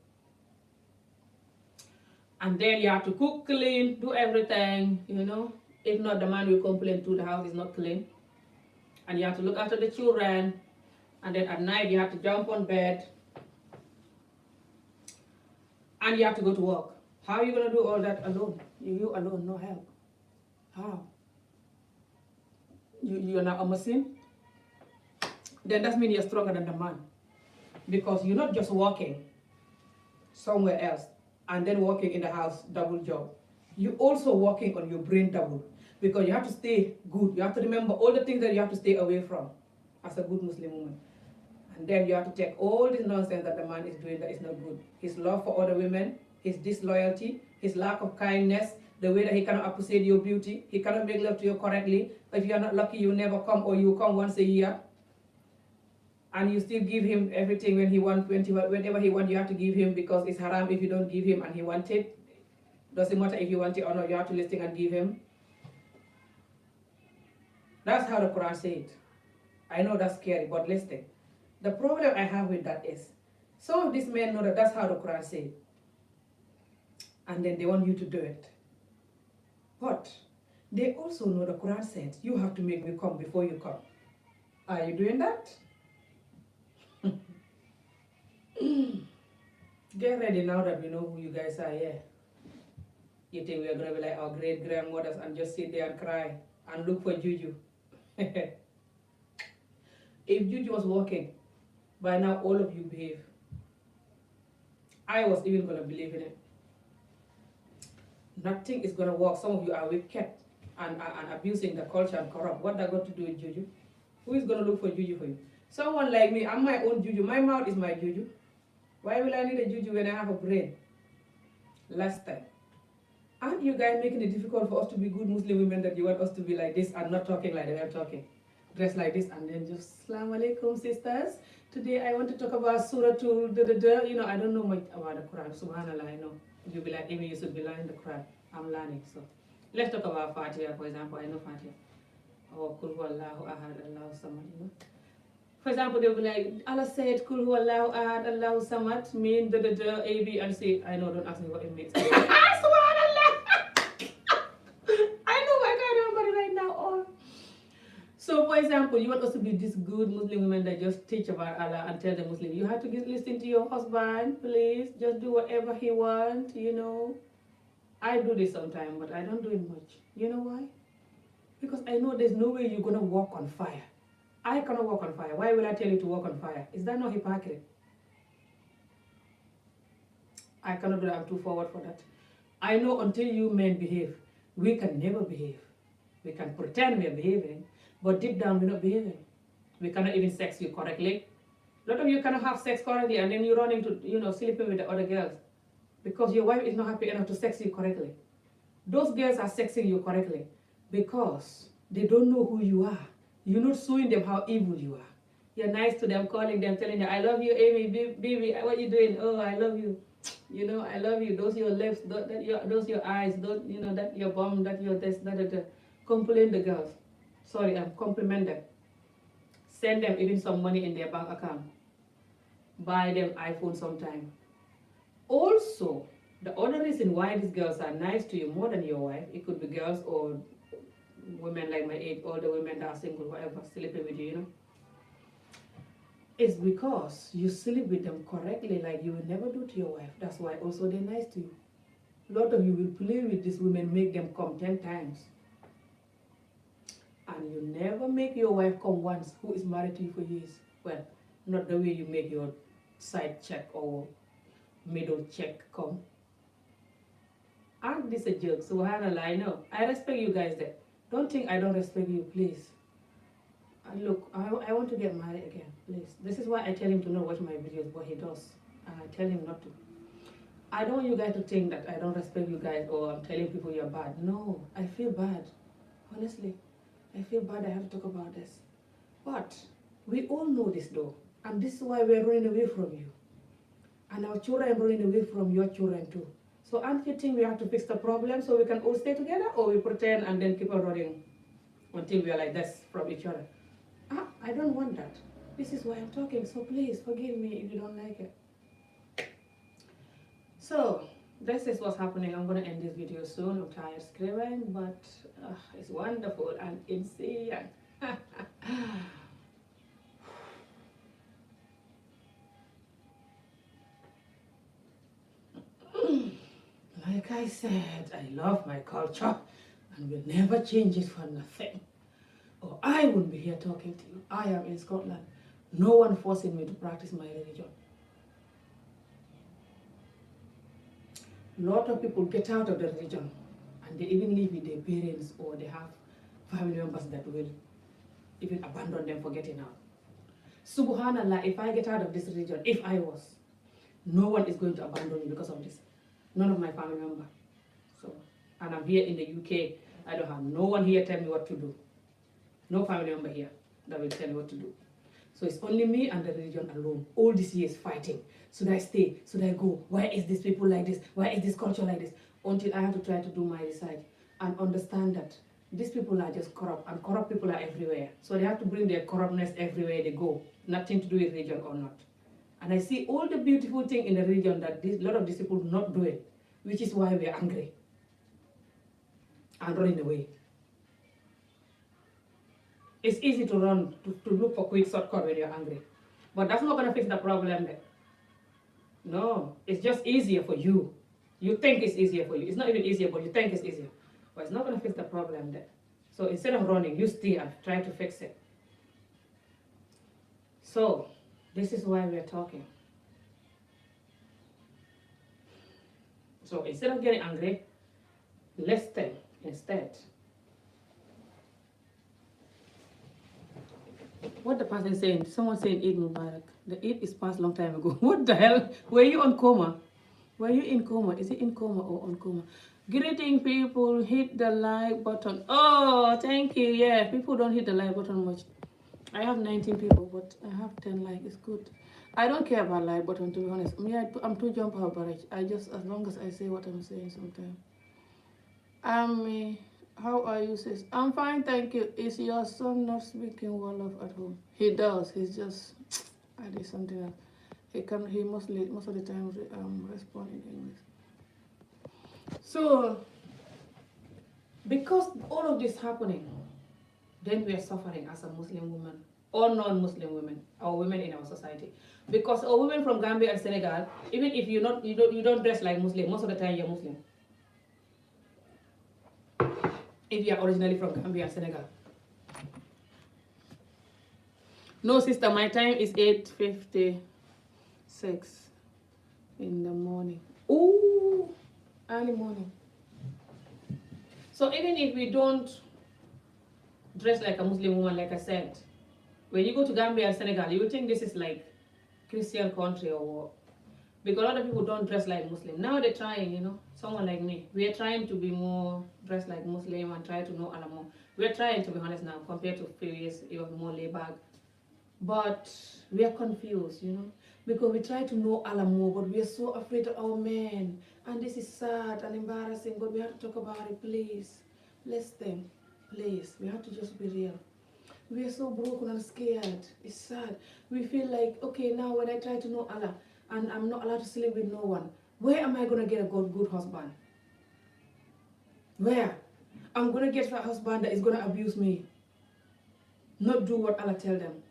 And then you have to cook, clean, do everything, you know. If not, the man will complain too, the house is not clean. And you have to look after the children. And then at night, you have to jump on bed. And you have to go to work. How are you going to do all that alone? You alone, no help. How? You're not a machine? Then that means you're stronger than the man. Because you're not just working somewhere else and then working in the house, double job. You're also working on your brain double. Because you have to stay good. You have to remember all the things that you have to stay away from as a good Muslim woman. And then you have to take all this nonsense that the man is doing that is not good. His love for other women, his disloyalty, his lack of kindness, the way that he cannot appreciate your beauty, he cannot make love to you correctly. If you are not lucky, you never come, or you come once a year. And you still give him everything when he wants, whenever he wants, you have to give him, because it's haram if you don't give him and he wants it. Doesn't matter if you want it or not, you have to listen and give him. That's how the Quran says it. I know that's scary, but listen. The problem I have with that is, some of these men know that that's how the Quran says it. And then they want you to do it. But they also know the Quran says, you have to make me come before you come. Are you doing that? Get ready now that we know who you guys are here. You think we're going to be like our great grandmothers and just sit there and cry and look for Juju? If Juju was working, by now all of you behave. I was even going to believe in it. Nothing is going to work. Some of you are wicked and abusing the culture and corrupt. What that got to do with Juju? Who is going to look for Juju for you? Someone like me, I'm my own Juju. My mouth is my Juju. Why will I need a Juju when I have a brain? Last time. Aren't you guys making it difficult for us to be good Muslim women, that you want us to be like this and not talking like they are talking? Dressed like this and then just, Assalamu alaikum sisters. Today I want to talk about Surah to you know, I don't know much about the Quran. Subhanallah, I know. You'll be like, Amy, you should be learning the Quran. I'm learning. So let's talk about Fatiha, for example. I know Fatiha. Or Kul Huwallahu Ahad, Allahu Samad, you know. For example, they'll be like, Allah said, Kul Huwallahu Ahad, Allahu Samad, mean A, B, and C. I know, don't ask me what it means. Subhanallah! I know, I can't remember it right now. Oh. So, for example, you want us to be this good Muslim women that just teach about Allah and tell the Muslim, you have to listen to your husband, please. Just do whatever he wants, you know. I do this sometimes, but I don't do it much. You know why? Because I know there's no way you're going to walk on fire. I cannot walk on fire. Why will I tell you to walk on fire? Is that not hypocrisy? I cannot do that. I'm too forward for that. I know until you men behave, we can never behave. We can pretend we are behaving, but deep down we're not behaving. We cannot even sex you correctly. A lot of you cannot have sex correctly and then you run into, you know, sleeping with the other girls because your wife is not happy enough to sex you correctly. Those girls are sexing you correctly because they don't know who you are. You're not showing them how evil you are. You're nice to them, calling them, telling them, I love you, Amy, baby, what are you doing? Oh, I love you. You know, I love you. Those your lips, those your eyes, those, you know, that your bum, that your this, that. Compliment the girls. Sorry, compliment them. Send them even some money in their bank account. Buy them iPhone sometime. Also, the other reason why these girls are nice to you more than your wife, it could be girls or women like my age, older women that are single, whatever, sleeping with you, you know, it's because you sleep with them correctly like you will never do to your wife. That's why also they're nice to you. A lot of you will play with these women, make them come 10 times. And you never make your wife come once, who is married to you for years. Well, not the way you make your side check or middle check come. Aren't this a joke? Subhanallah, I know. I respect you guys there. Don't think I don't respect you, please. And look, I want to get married again, please. This is why I tell him to not watch my videos, but he does. And I tell him not to. I don't want you guys to think that I don't respect you guys or I'm telling people you're bad. No, I feel bad. Honestly, I feel bad I have to talk about this. But we all know this though, and this is why we're running away from you. And our children are running away from your children too. So aren't you think we have to fix the problem so we can all stay together, or we pretend and then keep on running until we are like this from each other? I don't want that. This is why I'm talking, so please forgive me if you don't like it. So this is what's happening. I'm going to end this video soon. I'm tired screaming, but it's wonderful and insane. Like I said, I love my culture and will never change it for nothing. Or I wouldn't be here talking to you. I am in Scotland. No one forcing me to practice my religion. A lot of people get out of the religion and they even live with their parents, or they have family members that will even abandon them for getting out. Subhanallah, if I get out of this religion, if I was, no one is going to abandon me because of this. None of my family members. So, and I'm here in the UK. I don't have no one here tell me what to do. No family member here that will tell me what to do. So it's only me and the religion alone. All these years fighting. Should I stay? Should I go? Why is this people like this? Why is this culture like this? Until I have to try to do my research and understand that these people are just corrupt, and corrupt people are everywhere. So they have to bring their corruptness everywhere they go. Nothing to do with religion or not. And I see all the beautiful thing in the religion that a lot of these people not do it, which is why we are angry and running away. It's easy to run, to look for quick shortcut when you're angry. But that's not going to fix the problem there. No, it's just easier for you. You think it's easier for you. It's not even easier, but you think it's easier. But it's not going to fix the problem there. So instead of running, you stay and try to fix it. So, this is why we're talking. So instead of getting angry, let's think instead. What the person saying? Someone saying Eid Mubarak. The Eid is passed long time ago. What the hell? Were you on coma? Were you in coma? Is it in coma or on coma? Greeting people, hit the like button. Oh, thank you. Yeah, people don't hit the like button much. I have 19 people, but I have 10 like. It's good. I don't care about like button, to be honest. I'm too jump out, but I just, as long as I say what I'm saying sometimes. How are you, sis? I'm fine, thank you. Is your son not speaking Wolof at home? He does. He's just, I did something else. He most of the time respond in English. So, because all of this happening, then we are suffering as a Muslim woman or non-Muslim women, or women in our society. Because our women from Gambia and Senegal, even if you don't dress like Muslim, most of the time you're Muslim. If you are originally from Gambia and Senegal. No, sister, my time is 8:56 in the morning. Ooh, early morning. So even if we don't dress like a Muslim woman, like I said, when you go to Gambia and Senegal, you will think this is like Christian country or what? Because a lot of people don't dress like Muslim. Now they're trying, someone like me. We are trying to be more dressed like Muslim and try to know Allah more. We are trying, to be honest now, compared to few years, even more laid back. But we are confused, because we try to know Allah more, but we are so afraid of our men. And this is sad and embarrassing, but we have to talk about it, please. Let's think, please. We have to just be real. We are so broken and scared. It's sad. We feel like, okay, now when I try to know Allah, and I'm not allowed to sleep with no one, where am I going to get a good husband? Where? I'm going to get a husband that is going to abuse me. Not do what Allah tell them.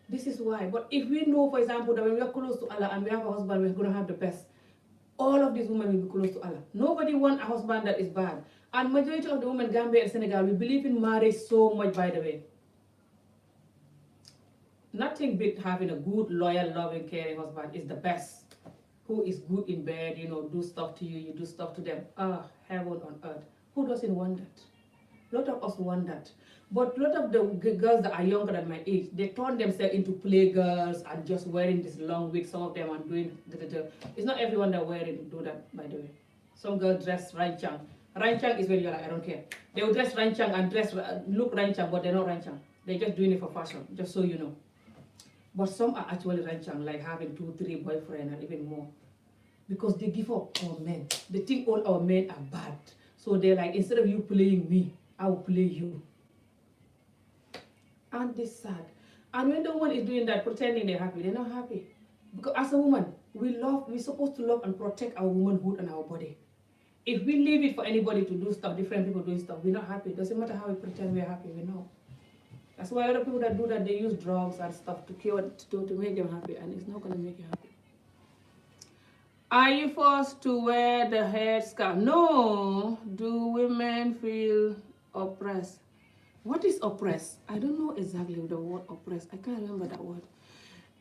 This is why. But if we know, for example, that when we are close to Allah and we have a husband, we're going to have the best. All of these women will be close to Allah. Nobody wants a husband that is bad. And majority of the women in Gambia and Senegal, we believe in marriage so much, by the way. Nothing beat having a good, loyal, loving, caring husband is the best. Who is good in bed, do stuff to you, you do stuff to them. Heaven on earth. Who doesn't want that? A lot of us want that. But a lot of the girls that are younger than my age, they turn themselves into playgirls and just wearing this long wig. Some of them are doing It's not everyone that do that, by the way. Some girls dress ranchang. Ranchang is when you're like, I don't care. They will dress ranchang and look ranchang, but they're not ranchang. They're just doing it for fashion, just so you know. But some are actually ranching, like having 2, 3 boyfriends and even more. Because they give up on men. They think all our men are bad. So they're like, instead of you playing me, I will play you. And this sad. And when the woman is doing that, pretending they're happy, they're not happy. Because as a woman, we're supposed to love and protect our womanhood and our body. If we leave it for anybody to do stuff, different people doing stuff, we're not happy. It doesn't matter how we pretend we're happy, we know. That's why a lot of people that do that, they use drugs and stuff to make them happy, and it's not going to make you happy. Are you forced to wear the headscarf? No. Do women feel oppressed? What is oppressed? I don't know exactly the word oppressed. I can't remember that word.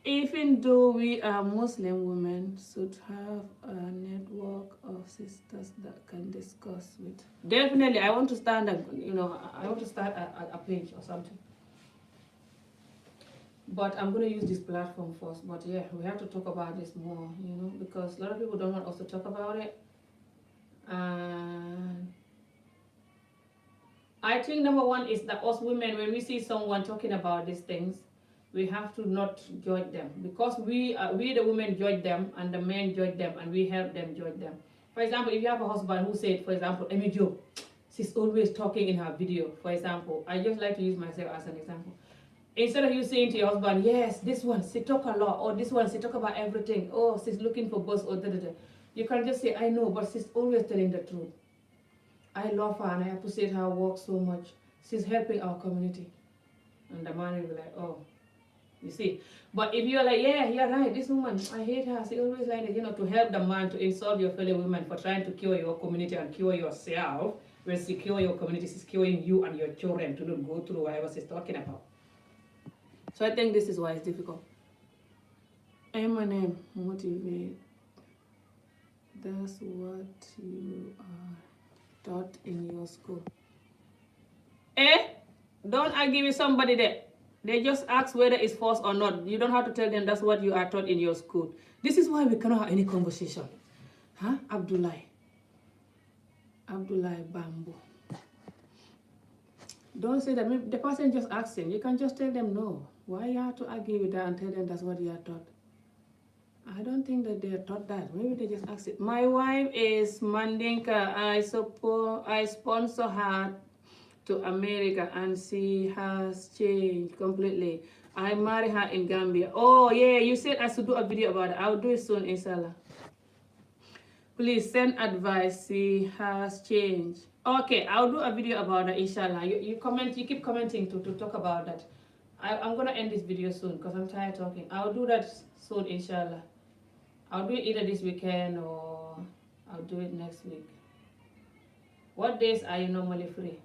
Even though we are Muslim women, should have a network of sisters that can discuss with. Definitely, I want to start I want to start a page or something. But I'm going to use this platform first. But yeah, we have to talk about this more, because a lot of people don't want us to talk about it. And I think number one is that us women, when we see someone talking about these things, we have to not judge them. Because we the women judge them, and the men judge them, and we help them judge them. For example, if you have a husband who said, for example, Amy Jo, she's always talking in her video, for example. I just like to use myself as an example. Instead of you saying to your husband, yes, this one, she talk a lot, or this one, she talk about everything, oh, she's looking for buzz, or da-da-da. You can just say, I know, but she's always telling the truth. I love her and I appreciate her work so much. She's helping our community. And the man will be like, oh, you see. But if you're like, yeah, you're right, this woman, I hate her, she always like it, to help the man to insult your fellow women for trying to cure your community and cure yourself, when she cure your community, she's curing you and your children to not go through whatever she's talking about. So I think this is why it's difficult. Eminem, motivate. That's what you are taught in your school. Don't argue with somebody there. They just ask whether it's false or not. You don't have to tell them that's what you are taught in your school. This is why we cannot have any conversation. Huh? Abdullah Bamboo. Don't say that. Maybe the person just asking. You can just tell them no. Why you have to argue with that and tell them that's what you are taught? I don't think that they are taught that. Maybe they just ask it. My wife is Mandinka. I sponsor her to America and she has changed completely. I married her in Gambia. Oh yeah, you said I should do a video about it. I'll do it soon, inshallah. Please send advice. She has changed. Okay, I'll do a video about that, inshallah. You keep commenting to talk about that. I'm gonna end this video soon because I'm tired talking. I'll do that soon, inshallah. I'll do it either this weekend or I'll do it next week. What days are you normally free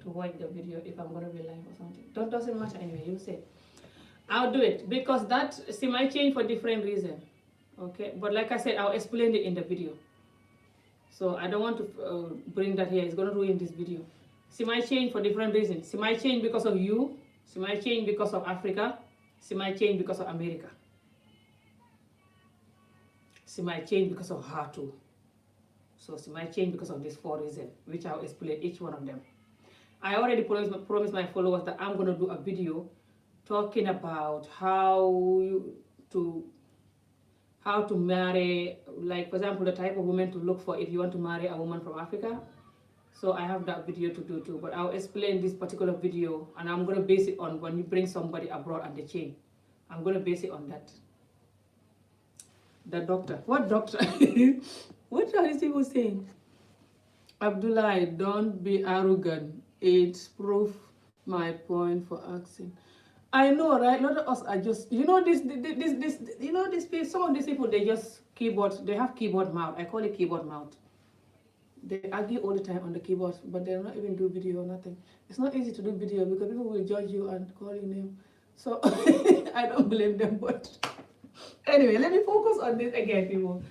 to watch the video if I'm gonna be live or something? Doesn't matter anyway, you say. I'll do it because that she might change for different reasons. Okay, but like I said, I'll explain it in the video. So I don't want to bring that here. It's gonna ruin this video. She might change for different reasons. She might change because of you. She might change because of Africa. She might change because of America. She might change because of her too. So she might change because of these 4 reasons, which I'll explain each one of them. I already promised my followers that I'm going to do a video talking about how to marry, like for example, the type of woman to look for if you want to marry a woman from Africa. So I have that video to do too, but I'll explain this particular video and I'm going to base it on when you bring somebody abroad and they change. I'm going to base it on that. The doctor. What doctor? What are these people saying? Abdullah, don't be arrogant. It's proof my point for asking. I know, right? A lot of us are just, some of these people, they just they have keyboard mouth. I call it keyboard mouth. They argue all the time on the keyboard, but they'll not even do video or nothing. It's not easy to do video because people will judge you and call your name. So I don't blame them, but anyway, let me focus on this again, people.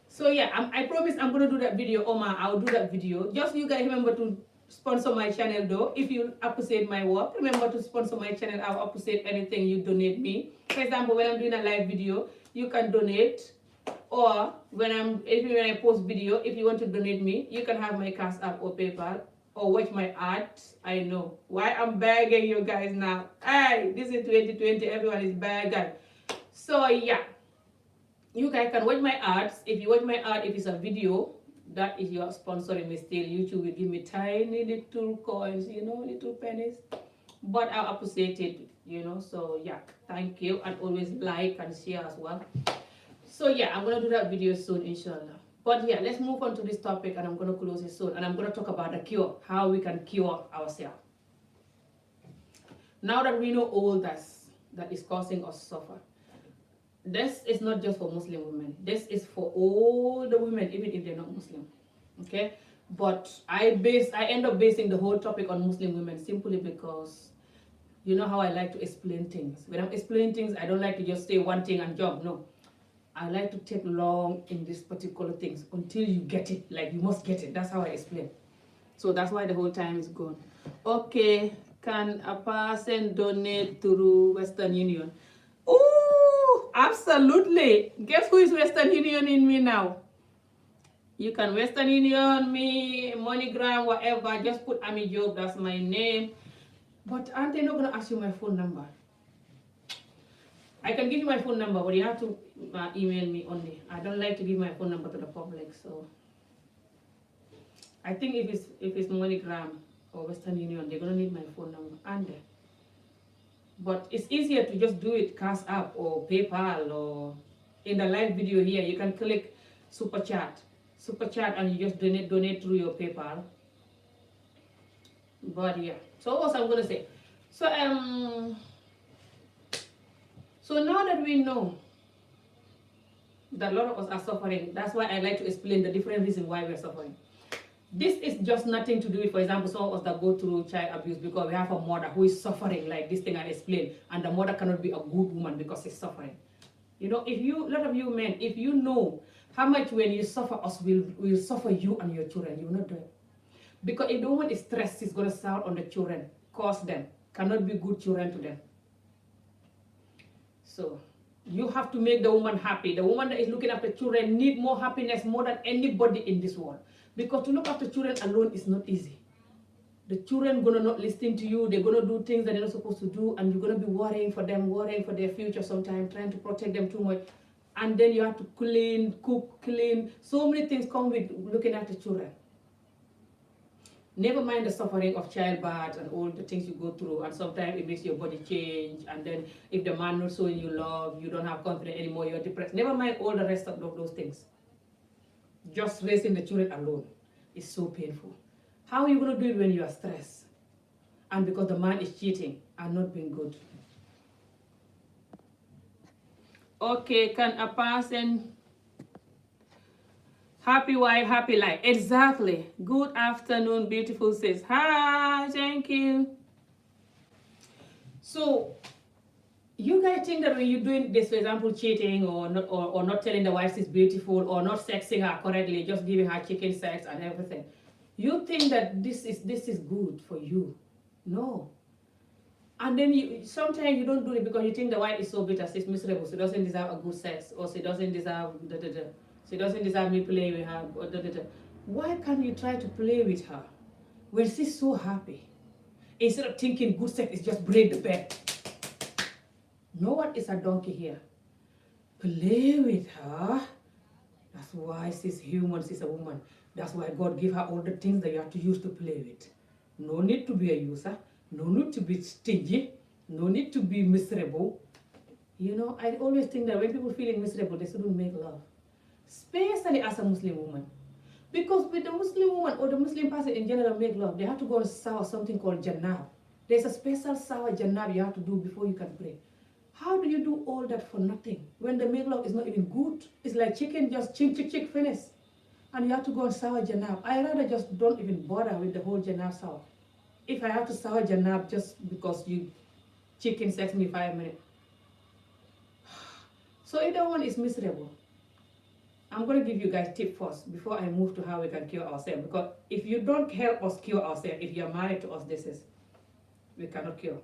So yeah, I promise I'm going to do that video, Omar. I'll do that video. Just you guys remember to sponsor my channel though. If you appreciate my work, remember to sponsor my channel. I'll appreciate anything you donate me. For example, when I'm doing a live video, you can donate. Or when I post video, if you want to donate me, you can have my Cash App or PayPal. or watch my ads. I know why I'm begging you guys now. Hey, this is 2020, everyone is begging. So yeah, you guys can watch my ads. If you watch my ad, if it's a video, that is your sponsoring me still. YouTube will give me tiny little coins, little pennies. But I appreciate it, so yeah, thank you. And always like and share as well. So yeah, I'm gonna do that video soon, inshallah. But yeah, let's move on to this topic, and I'm gonna close it soon. And I'm gonna talk about the cure, how we can cure ourselves. Now that we know all that is causing us suffer, this is not just for Muslim women. This is for all the women, even if they're not Muslim. Okay? But I end up basing the whole topic on Muslim women simply because you know how I like to explain things. When I'm explaining things, I don't like to just say one thing and jump. No. I like to take long in these particular things until you get it. Like you must get it. That's how I explain. So that's why the whole time is gone. Okay, can a person donate through Western Union? Oh, absolutely. Guess who is Western Union in me now? You can Western Union me, MoneyGram, whatever. Just put Ami Job, that's my name. But aren't they not going to ask you my phone number? I can give you my phone number, but you have to email me only. I don't like to give my phone number to the public, so I think if it's MoneyGram or Western Union, they're gonna need my phone number and but it's easier to just do it Cash App or PayPal, or in the live video here you can click super chat and you just donate through your PayPal. But yeah, so what I'm gonna say, so now that we know that a lot of us are suffering, that's why I like to explain the different reasons why we're suffering. This is just nothing to do with, for example, some of us that go through child abuse because we have a mother who is suffering, like this thing I explained, and the mother cannot be a good woman because she's suffering. A lot of you men, if you know how much when you suffer, us will suffer you and your children, you will not do it. Because if the woman is stressed, she's going to sound on the children, cause them, cannot be good children to them. So you have to make the woman happy. The woman that is looking after children need more happiness more than anybody in this world. Because to look after children alone is not easy. The children gonna not listen to you. They're gonna do things that they're not supposed to do, and you're gonna be worrying for them, worrying for their future sometimes, trying to protect them too much. And then you have to clean, cook, clean. So many things come with looking after children. Never mind the suffering of childbirth and all the things you go through, and sometimes it makes your body change, and then if the man not showing you love, you don't have confidence anymore, you're depressed. Never mind all the rest of those things. Just raising the children alone is so painful. How are you going to do it when you are stressed? And because the man is cheating and not being good. Okay, can a person... Happy wife, happy life. Exactly. Good afternoon, beautiful sis. Hi, thank you. So, you guys think that when you're doing this, for example, cheating or not telling the wife she's beautiful or not sexing her correctly, just giving her chicken sex and everything, you think that this is good for you? No. And then sometimes you don't do it because you think the wife is so bitter, she's miserable, she doesn't deserve a good sex, or she doesn't deserve she doesn't deserve me playing with her. Why can't you try to play with her when she's so happy? Instead of thinking good sex is just break the bed. No one is a donkey here. Play with her. That's why she's human, she's a woman. That's why God gave her all the things that you have to use to play with. No need to be a user. No need to be stingy. No need to be miserable. I always think that when people feeling miserable, they shouldn't make love. Especially as a Muslim woman. Because with the Muslim woman or the Muslim person in general make love, they have to go and sour something called jannab. There's a special sour jannab you have to do before you can pray. How do you do all that for nothing? When the make love is not even good. It's like chicken, just chick, finish. And you have to go and sour jannab. I rather just don't even bother with the whole jannab sour. If I have to sour jannab just because you chicken sex me 5 minutes. So if the one is miserable, I'm going to give you guys a tip first before I move to how we can cure ourselves. Because if you don't help us cure ourselves, if you're married to us, we cannot cure.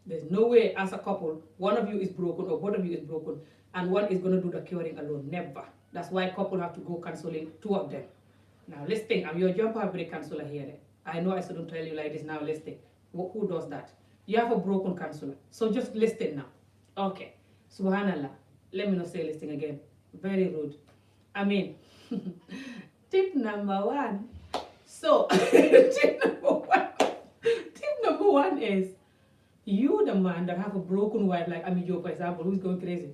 There's no way as a couple, one of you is broken or both of you is broken, and one is going to do the curing alone. Never. That's why couple have to go counseling, two of them. Now listing, I'm your jumper break counselor here. I know I shouldn't tell you like this now, listing. Who does that? You have a broken counselor. So just listen now. Okay. Subhanallah. Let me not say listing again. Very rude. I mean, tip number one. So, tip number one is, you the man that have a broken wife like Amijo, for example, who's going crazy.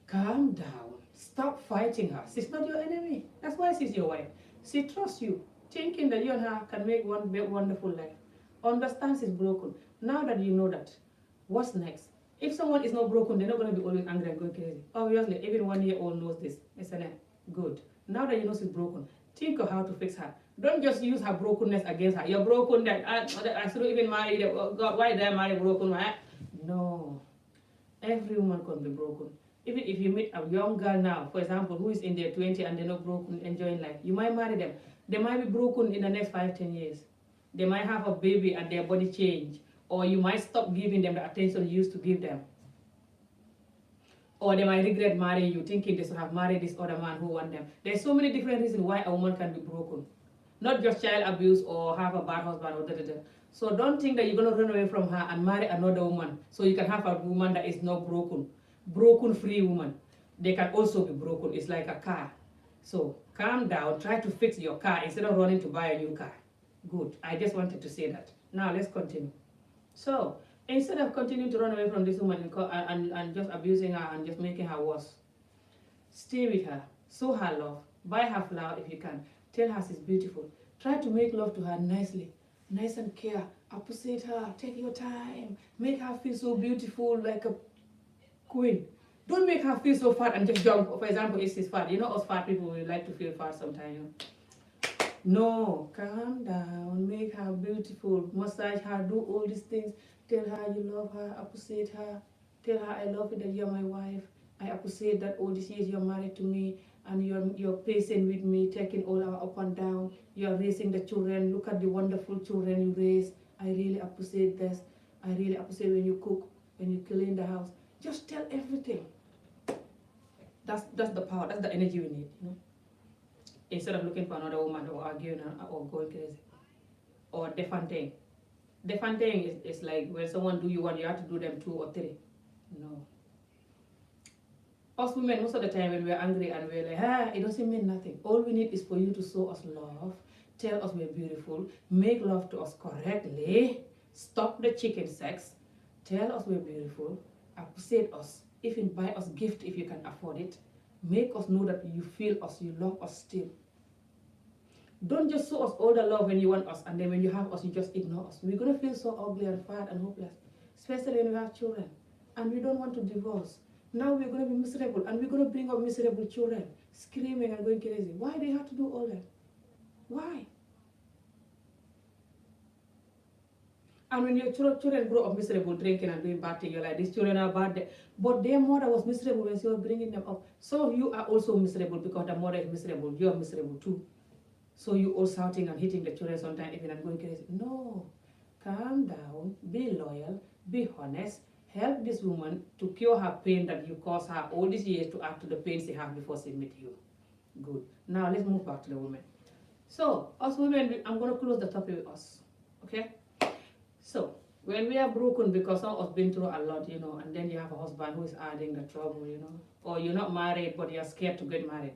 Calm down. Stop fighting her. She's not your enemy. That's why she's your wife. She trusts you, thinking that you and her can make one wonderful life. Understand she's broken. Now that you know that, what's next? If someone is not broken, they're not going to be always angry and going crazy. Obviously, even 1 year old knows this, isn't it? Good. Now that you know she's broken, think of how to fix her. Don't just use her brokenness against her. You're broken, that I shouldn't even marry them. Oh God, why did I marry a broken wife? No. Every woman can be broken. Even if you meet a young girl now, for example, who is in their 20s and they're not broken, enjoying life, you might marry them. They might be broken in the next 5-10 years. They might have a baby and their body change. Or you might stop giving them the attention you used to give them. Or they might regret marrying you, thinking they should have married this other man who wants them. There's so many different reasons why a woman can be broken. Not just child abuse or have a bad husband or da. So don't think that you're going to run away from her and marry another woman so you can have a woman that is not broken. Broken free woman. They can also be broken. It's like a car. So calm down. Try to fix your car instead of running to buy a new car. Good. I just wanted to say that. Now let's continue. So instead of continuing to run away from this woman and just abusing her and just making her worse, stay with her. Show her love. Buy her flower if you can. Tell her she's beautiful. Try to make love to her nicely. Nice and care. Appreciate her. Take your time. Make her feel so beautiful like a queen. Don't make her feel so fat and just jump. For example, if she's fat. You know us fat people, we like to feel fat sometimes. No, calm down. Make her beautiful. Massage her. Do all these things. Tell her you love her. Appreciate her. Tell her I love you that you're my wife. I appreciate that all these years you're married to me and you're patient with me, taking all our up and down. You're raising the children. Look at the wonderful children you raise. I really appreciate this. I really appreciate when you cook, when you clean the house. Just tell everything. That's the power. That's the energy we need. You know? Instead of looking for another woman or arguing or going crazy or defending. Defending is like when someone do you one, you have to do them 2 or 3. No. Us women, most of the time when we're angry and we're like, it doesn't mean nothing. All we need is for you to show us love, tell us we're beautiful, make love to us correctly, stop the chicken sex, tell us we're beautiful, appreciate us, even buy us gift if you can afford it, make us know that you feel us, you love us still. Don't just show us all the love when you want us and then when you have us, you just ignore us. We're going to feel so ugly and fat and hopeless, especially when we have children and we don't want to divorce. Now we're going to be miserable and we're going to bring up miserable children, screaming and going crazy. Why do you have to do all that? Why? And when your children grow up miserable, drinking and doing bad things, you're like, these children are bad. But their mother was miserable when she was bringing them up. So you are also miserable because the mother is miserable. You're miserable too. So you all shouting and hitting the children sometimes even and going crazy. No. Calm down. Be loyal. Be honest. Help this woman to cure her pain that you caused her all these years to add to the pain she had before she met you. Good. Now let's move back to the women. So, us women, I'm going to close the topic with us. Okay? So, when we are broken because some of us been through a lot, you know, and then you have a husband who is adding the trouble, you know, or you're not married but you're scared to get married.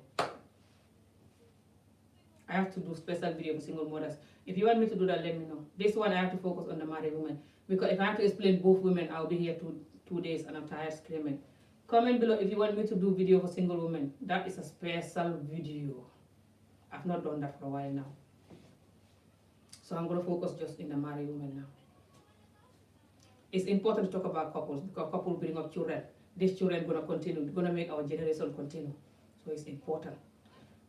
I have to do special video for single mothers. If you want me to do that, let me know. This one I have to focus on the married women. Because if I have to explain both women, I'll be here two days and I'm tired screaming. Comment below if you want me to do video for single women. That is a special video. I've not done that for a while now. So I'm going to focus just in the married women now. It's important to talk about couples because couples bring up children. These children are going to continue, going to make our generation continue. So it's important.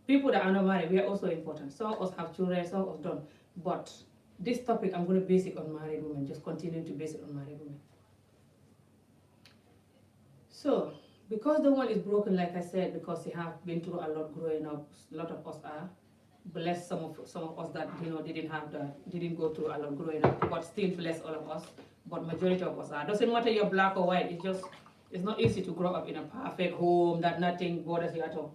People that are not married, we are also important. Some of us have children, some of us don't. But this topic, I'm going to base it on married women, just continuing to base it on married women. So, because the one is broken, like I said, because they have been through a lot growing up, a lot of us are blessed. Some of us that didn't go through a lot growing up, but still bless all of us. But majority of us are. Doesn't matter you're black or white. It's not easy to grow up in a perfect home that nothing bothers you at all.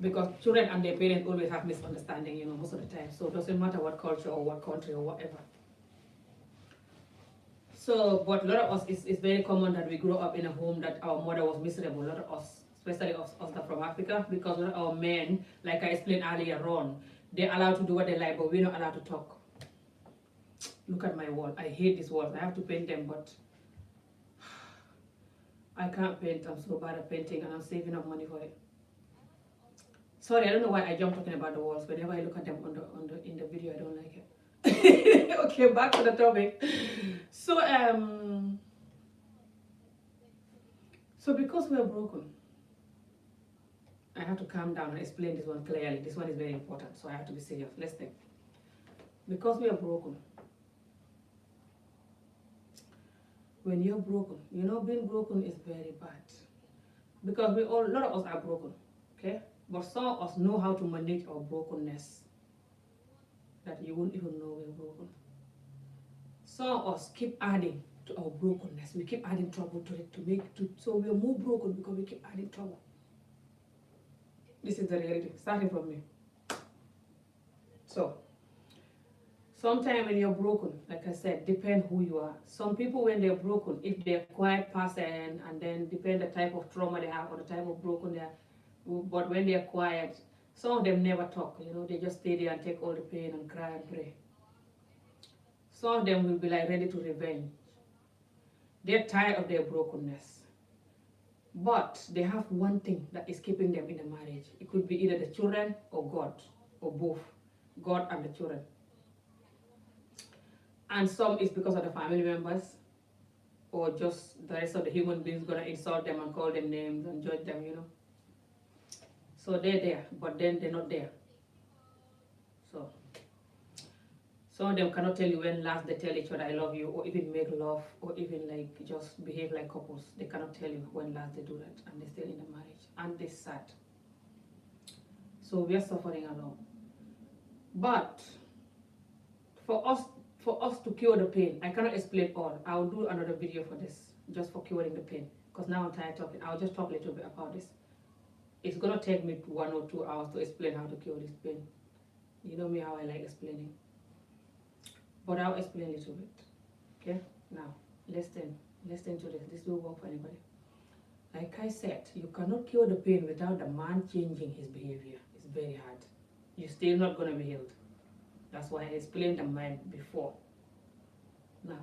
Because children and their parents always have misunderstanding, you know, most of the time. So it doesn't matter what culture or what country or whatever. So, but a lot of us, it's very common that we grow up in a home that our mother was miserable. A lot of us, especially us that from Africa, because a lot of our men, like I explained earlier on, they're allowed to do what they like, but we're not allowed to talk. Look at my wall. I hate these walls. I have to paint them, but I can't paint. I'm so bad at painting, and I'm saving up money for it. Sorry, I don't know why I jump talking about the walls. Whenever I look at them in the video, I don't like it. Okay, back to the topic. So so because we are broken, I have to calm down and explain this one clearly. This one is very important, so I have to be serious. Let's think. Because we are broken. When you're broken, you know, being broken is very bad. Because a lot of us are broken, okay? But some of us know how to manage our brokenness, that you won't even know we're broken. Some of us keep adding to our brokenness. We keep adding trouble to it so we're more broken because we keep adding trouble. This is the reality, starting from me. So, sometimes when you're broken, like I said, depend who you are. Some people, when they're broken, if they're a quiet person, and then depend the type of trauma they have or the type of broken they are, but when they're quiet, some of them never talk, you know, they just stay there and take all the pain and cry and pray. Some of them will be like ready to revenge. They're tired of their brokenness. But they have one thing that is keeping them in the marriage. It could be either the children or God, or both, God and the children. And some is because of the family members, or just the rest of the human beings gonna insult them and call them names and judge them, you know. So they're there, but then they're not there. So some of them cannot tell you when last they tell each other I love you, or even make love, or even like just behave like couples. They cannot tell you when last they do that, and they're still in the marriage, and they're sad. So we are suffering alone. But for us to cure the pain, I cannot explain all. I'll do another video for this, just for curing the pain, because now I'm tired talking. I'll just talk a little bit about this. It's gonna take me 1 or 2 hours to explain how to cure this pain. You know me, how I like explaining. But I'll explain a little bit. Okay? Now, listen to this. This will work for anybody. Like I said, you cannot cure the pain without the man changing his behavior. It's very hard. You're still not gonna be healed. That's why I explained the man before. Now,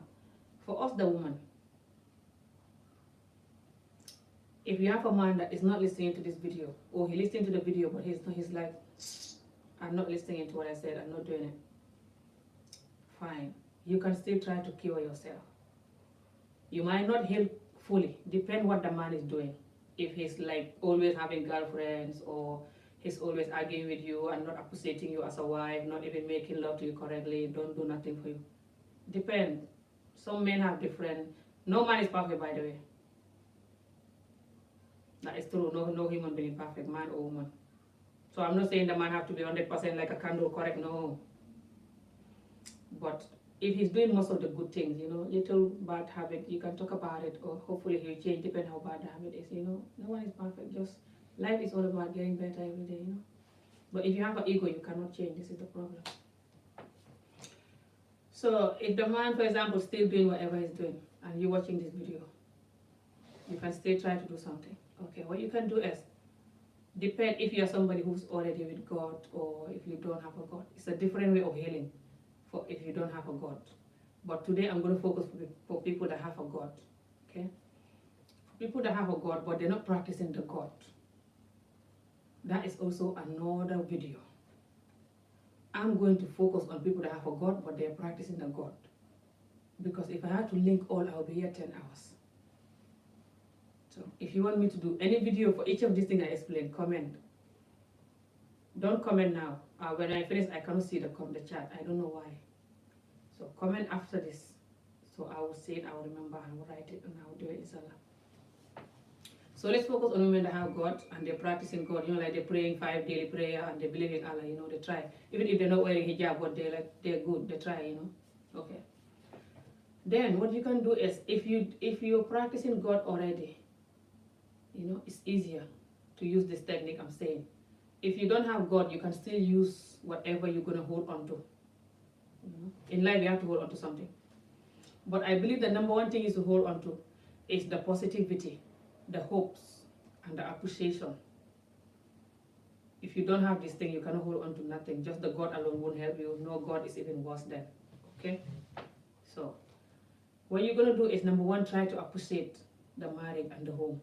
for us, the woman, if you have a man that is not listening to this video, or he listening to the video, but he's like, I'm not listening to what I said, I'm not doing it. Fine. You can still try to cure yourself. You might not heal fully, depend what the man is doing. If he's like always having girlfriends, or he's always arguing with you and not appreciating you as a wife, not even making love to you correctly, don't do nothing for you. Depend. Some men have different, no man is perfect, by the way. That is true, no human being is perfect, man or woman. So I'm not saying the man have to be 100% like a candle, correct, no. But if he's doing most of the good things, you know, little bad habit, you can talk about it, or hopefully he'll change, depending how bad the habit is, you know. No one is perfect, just life is all about getting better every day, you know. But if you have an ego, you cannot change. This is the problem. So if the man, for example, still doing whatever he's doing, and you're watching this video, you can still try to do something. Okay, what you can do is, depend if you're somebody who's already with God, or if you don't have a God. It's a different way of healing for if you don't have a God. But today I'm going to focus for people that have a God. Okay? For people that have a God, but they're not practicing the God. That is also another video. I'm going to focus on people that have a God, but they're practicing the God. Because if I had to link all, I'll be here 10 hours. So if you want me to do any video for each of these things I explained, comment. Don't comment now. When I finish, I cannot see the chat. I don't know why. So comment after this. So I will see it, I will remember, I will write it, and I will do it, inshallah. So let's focus on women that have God, and they're practicing God. You know, like they're praying 5 daily prayer, and they believe in Allah, you know, they try. Even if they're not wearing hijab, but they're good, they try, you know. Okay. Then what you can do is, if you're practicing God already, you know, it's easier to use this technique I'm saying. If you don't have God, you can still use whatever you're going to hold on to. In life, you have to hold on to something. But I believe the number one thing is to hold on to is the positivity, the hopes, and the appreciation. If you don't have this thing, you cannot hold on to nothing. Just the God alone won't help you. No, God is even worse than. Okay? So, what you're going to do is, number one, try to appreciate the marriage and the home.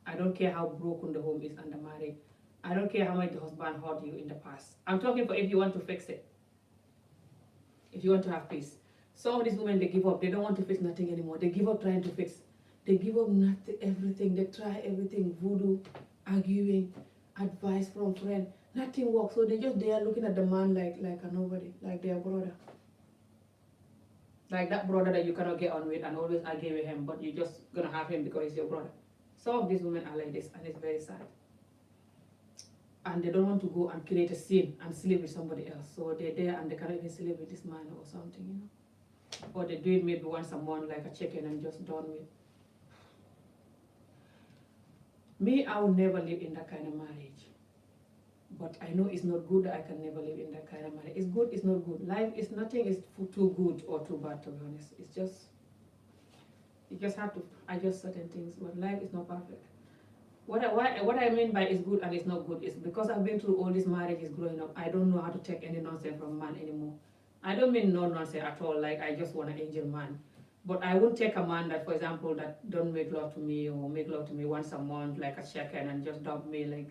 I don't care how broken the home is and the marriage. I don't care how much the husband hurt you in the past. I'm talking for if you want to fix it. If you want to have peace. Some of these women, they give up. They don't want to fix nothing anymore. They give up trying to fix. They give up nothing, everything. They try everything. Voodoo, arguing, advice from friend. Nothing works. So they just there looking at the man like a nobody, like their brother. Like that brother that you cannot get on with and always argue with him, but you're just going to have him because he's your brother. Some of these women are like this, and it's very sad. And they don't want to go and create a scene and sleep with somebody else. So they're there and they cannot even sleep with this man or something, you know. Or they do it maybe once a month, like a chicken, and just done with. Me, I will never live in that kind of marriage. But I know it's not good that I can never live in that kind of marriage. It's good, it's not good. Life is nothing is too good or too bad, to be honest. It's just, you just have to adjust certain things, but life is not perfect. What I mean by it's good and it's not good is because I've been through all these marriages growing up, I don't know how to take any nonsense from man anymore. I don't mean no nonsense at all, like I just want an angel man. But I won't take a man that, for example, that don't make love to me or make love to me once a month, like a chicken, and just dump me. Like,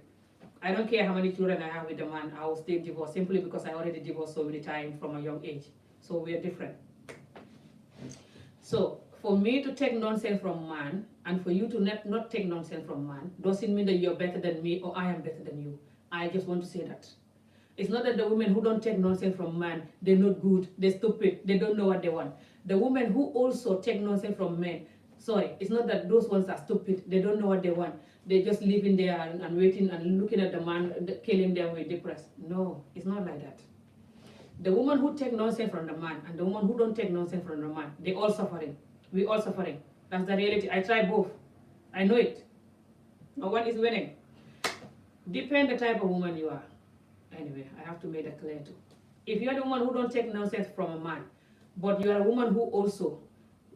I don't care how many children I have with the man, I will still divorce simply because I already divorced so many times from a young age. So we are different. So for me to take nonsense from man, and for you to not take nonsense from man, doesn't mean that you're better than me or I am better than you. I just want to say that. It's not that the women who don't take nonsense from man, they're not good, they're stupid, they don't know what they want. The women who also take nonsense from men, sorry, it's not that those ones are stupid, they don't know what they want. They're just living there and waiting and looking at the man, killing them with depressed. No, it's not like that. The woman who take nonsense from the man and the woman who don't take nonsense from the man, they all suffering. We all suffering. That's the reality. I try both. I know it. No one is winning. Depend the type of woman you are. Anyway, I have to make that clear too. If you are the woman who don't take nonsense from a man, but you are a woman who also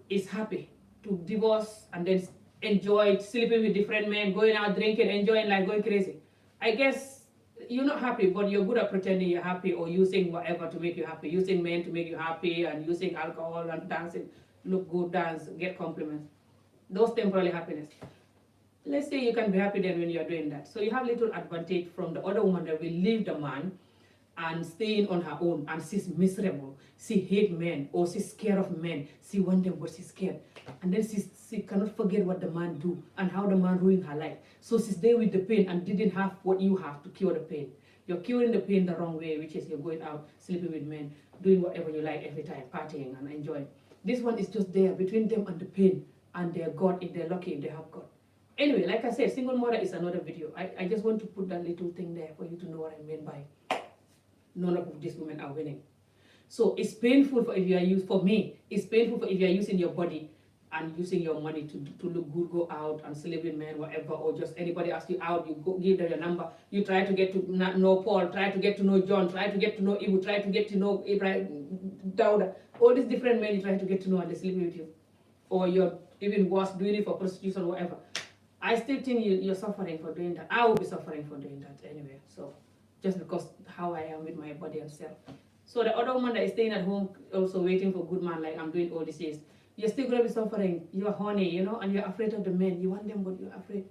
is happy to divorce and then enjoy sleeping with different men, going out drinking, enjoying life, going crazy, I guess you're not happy, but you're good at pretending you're happy or using whatever to make you happy, using men to make you happy and using alcohol and dancing, look good, dance, get compliments. Those temporary happiness. Let's say you can be happy then when you're doing that. So you have little advantage from the other woman that will leave the man and staying on her own, and she's miserable. She hate men, or she's scared of men. She want them, but she's scared. And then she cannot forget what the man do and how the man ruined her life. So she's there with the pain and didn't have what you have to cure the pain. You're curing the pain the wrong way, which is you're going out, sleeping with men, doing whatever you like every time, partying and enjoying. This one is just there between them and the pain and their God, if they're lucky, if they have God. Anyway, like I said, single mother is another video. I just want to put that little thing there for you to know what I mean by none of these women are winning. So it's painful for if you are used, for me, it's painful for if you are using your body and using your money to look good, go out and sleep with men, whatever, or just anybody asks you out, you go give them your number, you try to get to know Paul, try to get to know John, try to get to know Ibu, try to get to know Ibrahim, Dauda, all these different men you try to get to know and they sleep with you. Or you're even worse, doing it for prostitution or whatever. I still think you're suffering for doing that. I will be suffering for doing that anyway. So just because how I am with my body and self. So the other woman that is staying at home also waiting for a good man like I'm doing all these years, you're still going to be suffering. You're horny, you know, and you're afraid of the men. You want them, but you're afraid.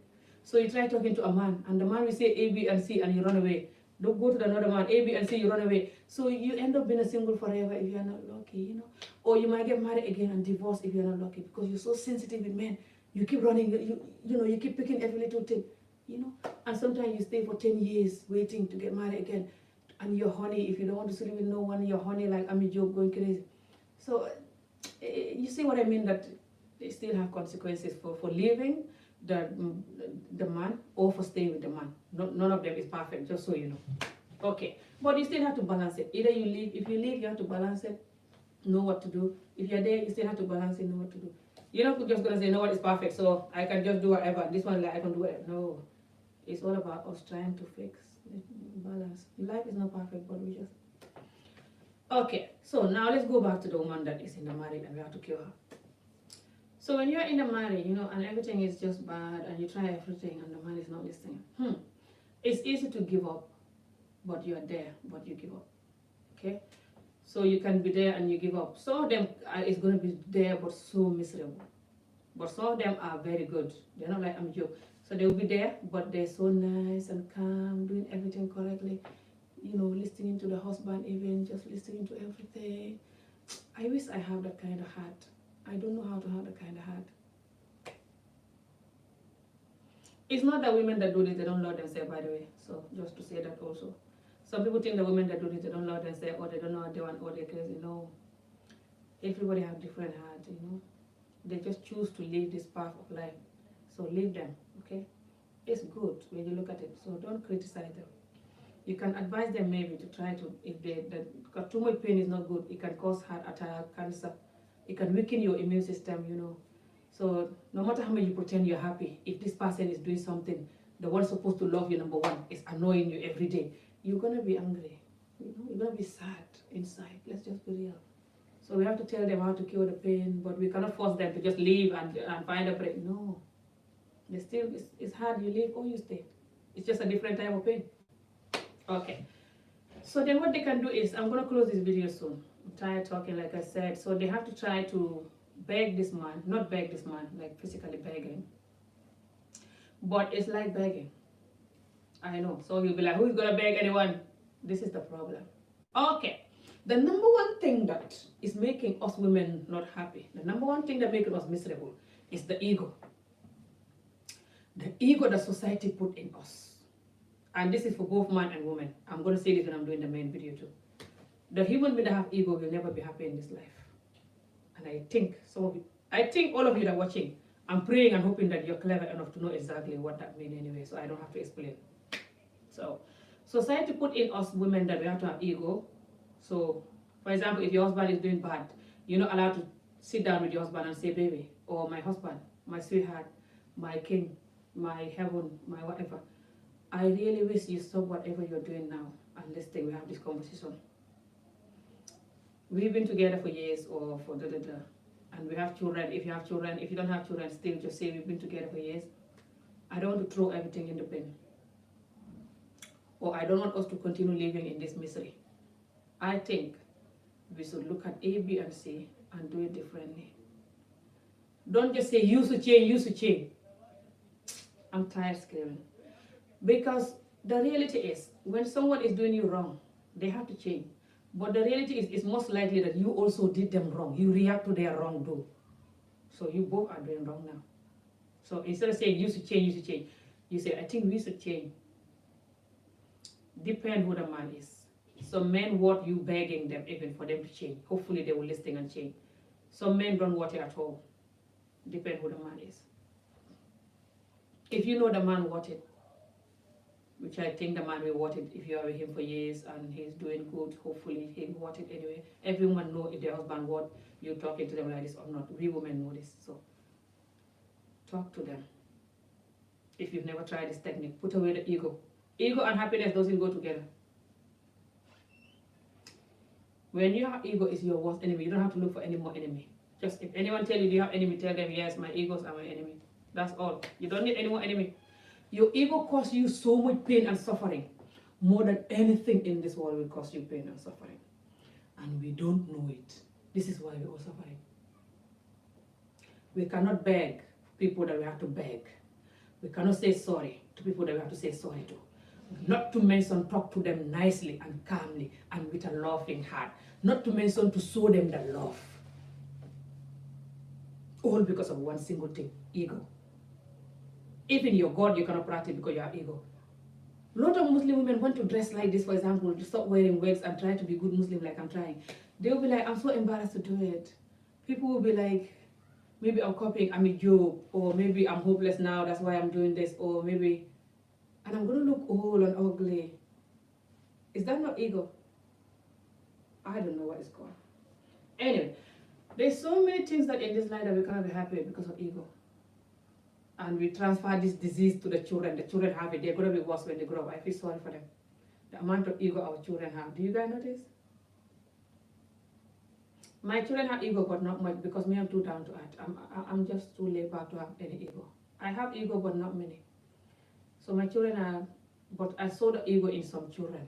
So you try talking to a man, and the man will say A, B, and C, and you run away. Don't go to another man, A, B, and C, you run away. So you end up being a single forever if you're not lucky, you know. Or you might get married again and divorce if you're not lucky because you're so sensitive with men. You keep running, you know, you keep picking every little thing, you know. And sometimes you stay for 10 years waiting to get married again. And you're horny. If you don't want to sleep with no one, you're horny like I'm a joke going crazy. So you see what I mean, that they still have consequences for leaving the man or for staying with the man. None of them is perfect, just so you know. Okay, but you still have to balance it. Either you leave, if you leave, you have to balance it, know what to do. If you're there, you still have to balance it, know what to do. You're not just going to say, no one is perfect, so I can just do whatever. This one, like, I can do whatever. No. It's all about us trying to fix the balance. Life is not perfect, but we just. Okay, so now let's go back to the woman that is in the marriage and we have to kill her. So when you're in a marriage, and everything is just bad and you try everything and the man is not listening, it's easy to give up, but you're there, but you give up. Okay? So you can be there and you give up. Some of them is going to be there, but so miserable. But some of them are very good. They're not like I'm Joe. So they'll be there, but they're so nice and calm, doing everything correctly. Listening to the husband, even just listening to everything. I wish I have that kind of heart. I don't know how to have that kind of heart. It's not that women that do this, they don't love themselves, by the way. So just to say that also. Some people think the women that do this, they don't love themselves, or they don't know what they want, or they're crazy. No. Everybody has different hearts, They just choose to live this path of life. So leave them, okay? It's good when you look at it. So don't criticize them. You can advise them maybe to try to, if because too much pain is not good. It can cause heart attack, cancer. It can weaken your immune system, So no matter how much you pretend you're happy, if this person is doing something, the one supposed to love you, number one, is annoying you every day, you're gonna be angry. You're gonna be sad inside. Let's just be real. So we have to tell them how to cure the pain, but we cannot force them to just leave and find a break. No. It's hard, you leave or you stay. It's just a different type of pain. Okay. So then what they can do is, I'm going to close this video soon. I'm tired talking, like I said. So they have to try to beg this man, not beg this man, like physically begging. But it's like begging. I know. So you'll be like, who's going to beg anyone? This is the problem. Okay. The number one thing that is making us women not happy, the number one thing that makes us miserable is the ego. The ego that society put in us. And this is for both man and woman. I'm going to say this when I'm doing the main video too. The human being that have ego will never be happy in this life. And I think all of you that are watching, I'm praying and hoping that you're clever enough to know exactly what that means anyway, so I don't have to explain. So, society put in us women that we have to have ego. So, for example, if your husband is doing bad, you're not allowed to sit down with your husband and say, baby, or my husband, my sweetheart, my king, my heaven, my whatever. I really wish you stop whatever you're doing now and let's we have this conversation. We've been together for years or for and we have children. If you have children, if you don't have children, still just say we've been together for years. I don't want to throw everything in the bin. Or I don't want us to continue living in this misery. I think we should look at A, B, and C and do it differently. Don't just say you should change. I'm tired screaming. Because the reality is, when someone is doing you wrong, they have to change. But the reality is, it's most likely that you also did them wrong. You react to their wrongdoing. So you both are doing wrong now. So instead of saying you should change, you say, I think we should change. Depend who the man is. Some men want you begging them even for them to change. Hopefully they will listen and change. Some men don't want it at all. Depend who the man is. If you know the man wants it, which I think the man will want it if you are with him for years and he's doing good, hopefully he will want it anyway. Everyone knows if their husband wants you talking to them like this or not. We women know this, so talk to them. If you've never tried this technique, put away the ego. Ego and happiness doesn't go together. When you have ego, is your worst enemy. You don't have to look for any more enemy. Just if anyone tell you, do you have enemy, tell them, yes, my egos are my enemy. That's all. You don't need any more enemy. Your ego causes you so much pain and suffering. More than anything in this world will cause you pain and suffering. And we don't know it. This is why we're all suffering. We cannot beg people that we have to beg. We cannot say sorry to people that we have to say sorry to. Not to mention talk to them nicely and calmly and with a loving heart. Not to mention to show them the love. All because of one single thing, ego. Even your God you cannot practice because you have ego. A lot of Muslim women want to dress like this, for example, to stop wearing wigs and try to be good Muslim like I'm trying. They'll be like, I'm so embarrassed to do it. People will be like, maybe I'm copying, I'm a Job, or maybe I'm hopeless now, that's why I'm doing this, or maybe, and I'm going to look old and ugly. Is that not ego? I don't know what it's called. Anyway, there's so many things that in this life that we cannot be happy because of ego. and we transfer this disease to the children have it, they're going to be worse when they grow up. I feel sorry for them. The amount of ego our children have. Do you guys notice? My children have ego, but not much, because me, I'm too down to earth. I'm just too laid back to have any ego. I have ego, but not many. So my children are, but I saw the ego in some children.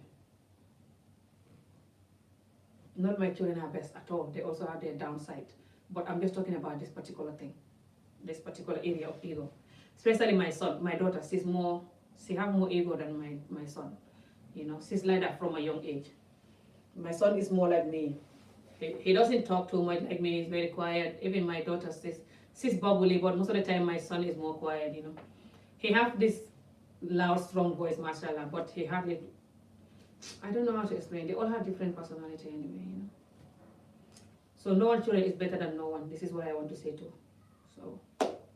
Not my children are best at all. They also have their downside. But I'm just talking about this particular thing, this particular area of ego. Especially my son, my daughter, she have more ego than my son. You know, she's like that from a young age. My son is more like me. He doesn't talk too much like me. He's very quiet. Even my daughter, she's bubbly, but most of the time my son is more quiet, you know. He have this loud, strong voice, mashallah, but he hardly, I don't know how to explain. They all have different personality anyway, you know. So no one children is better than no one. This is what I want to say too. So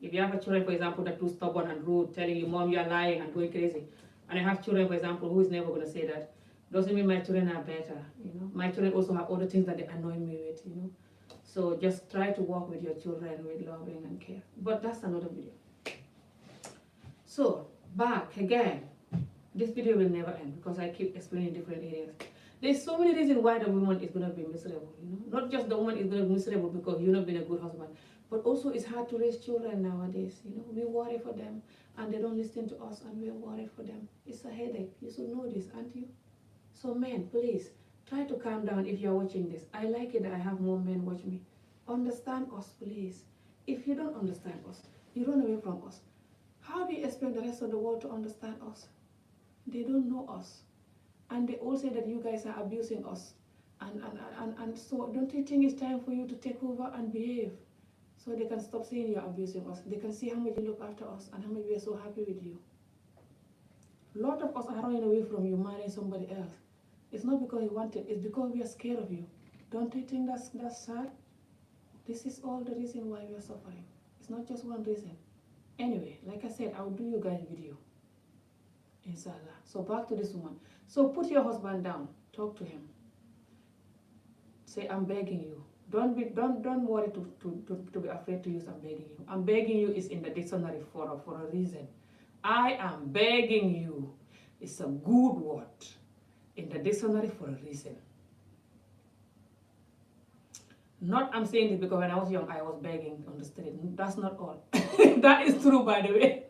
if you have a children, for example, that too stubborn and rude, telling you, Mom, you're lying and going crazy. And I have children, for example, who is never going to say that. Doesn't mean my children are better, you know. My children also have other things that they annoy me with, you know. So just try to work with your children with loving and care. But that's another video. So back again. This video will never end because I keep explaining different areas. There's so many reasons why the woman is going to be miserable, you know. Not just the woman is going to be miserable because you've not been a good husband, but also it's hard to raise children nowadays, you know. We worry for them and they don't listen to us and we're worried for them. It's a headache. You should know this, aren't you? So men, please, try to calm down if you're watching this. I like it that I have more men watch me. Understand us, please. If you don't understand us, you run away from us. How do you expect the rest of the world to understand us? They don't know us. And they all say that you guys are abusing us. And so don't you think it's time for you to take over and behave? So they can stop saying you're abusing us. They can see how much you look after us and how much we are so happy with you. A lot of us are running away from you, marrying somebody else. It's not because we want it, it's because we are scared of you. Don't you think that's sad? This is all the reason why we are suffering. It's not just one reason. Anyway, like I said, I'll do you guys video. Inshallah. So back to this woman. So put your husband down. Talk to him. Say, I'm begging you. Don't worry to be afraid to use I'm begging you. I'm begging you is in the dictionary for a reason. I am begging you. It's a good word in the dictionary for a reason. Not I'm saying this because when I was young I was begging on the street. That's not all. That is true, by the way.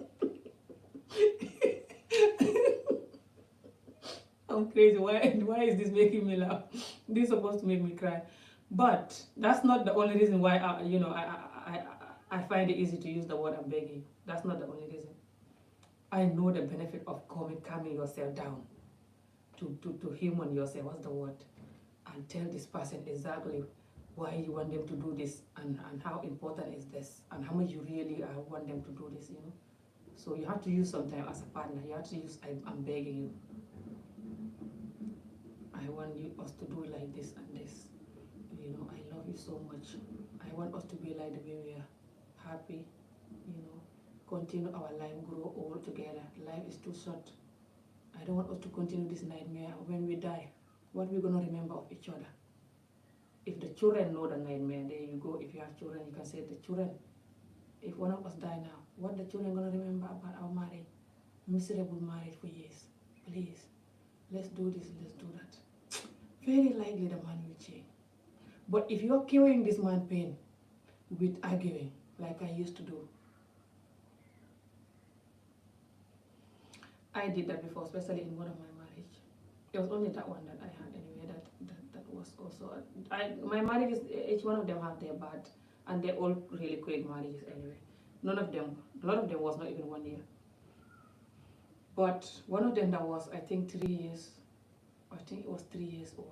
I'm crazy. Why is this making me laugh? This is supposed to make me cry. But that's not the only reason why I find it easy to use the word I'm begging you. That's not the only reason. I know the benefit of calming yourself down. To human yourself, what's the word? And tell this person exactly why you want them to do this and how important is this and how much you really want them to do this, you know. So you have to use sometimes as a partner, you have to use I'm begging you. I want us to do like this and this. You know, I love you so much. I want us to be like the way we are, happy, you know, continue our life, grow old together. Life is too short. I don't want us to continue this nightmare. When we die, what we're going to remember of each other. If the children know the nightmare, there you go. If you have children, you can say to the children, if one of us die now, what the children going to remember about our marriage? Miserable marriage for years. Please, let's do this, let's do that. Very likely the man will change. But if you're curing this man's pain with arguing, like I used to do, I did that before, especially in one of my marriage. It was only that one that I had anyway. That was also my marriages. Each one of them have their bad, and they're all really quick marriages anyway. None of them, a lot of them was not even 1 year. But one of them that was, I think, 3 years. I think it was 3 years old.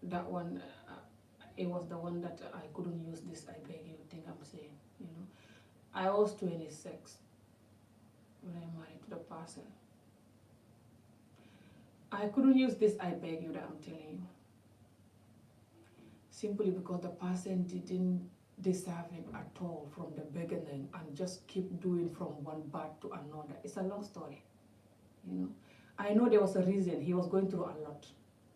That one, it was the one that I couldn't use this. I beg you, think I'm saying, you know. I was 26 when I married to the person. I couldn't use this I beg you that I'm telling you. Simply because the person didn't deserve it at all from the beginning and just keep doing from one bad to another. It's a long story, you know. I know there was a reason. He was going through a lot.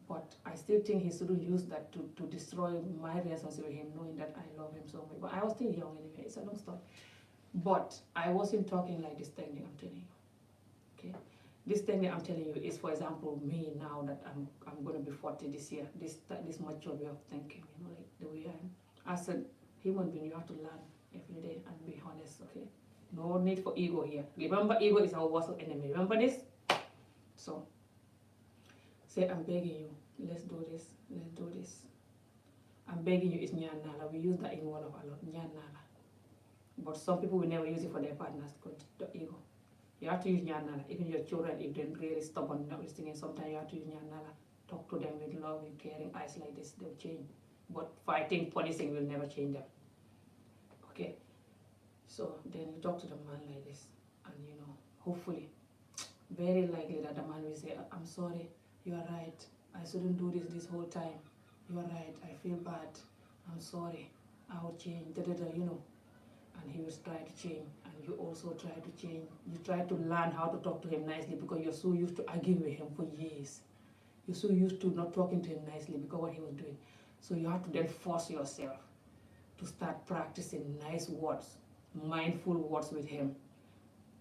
But I still think he shouldn't use that to destroy my relationship with him, knowing that I love him so much. But I was still young anyway, it's a long story. But I wasn't talking like this technique I'm telling you. Okay? This technique I'm telling you is, for example, me now that I'm gonna be 40 this year, this mature way of thinking, you know, like the way I am. As a human being, you have to learn every day and be honest, okay? No need for ego here. Remember, ego is our worst enemy. Remember this? So, say, I'm begging you, let's do this, let's do this. I'm begging you is nyan nala. We use that in one of a lot, nyan nala. But some people will never use it for their partners because the ego. You have to use nyan nala. Even your children, if they're really stubborn, not listening, sometimes you have to use nyan nala. Talk to them with love, with caring eyes like this, they'll change. But fighting, punishing will never change them. Okay? So then you talk to the man like this, and you know, hopefully, very likely that the man will say, I'm sorry, you are right, I shouldn't do this whole time. You are right, I feel bad, I'm sorry, I will change, you know. And he will try to change, and you also try to change. You try to learn how to talk to him nicely because you're so used to arguing with him for years. You're so used to not talking to him nicely because what he was doing. So you have to then force yourself to start practicing nice words, mindful words with him,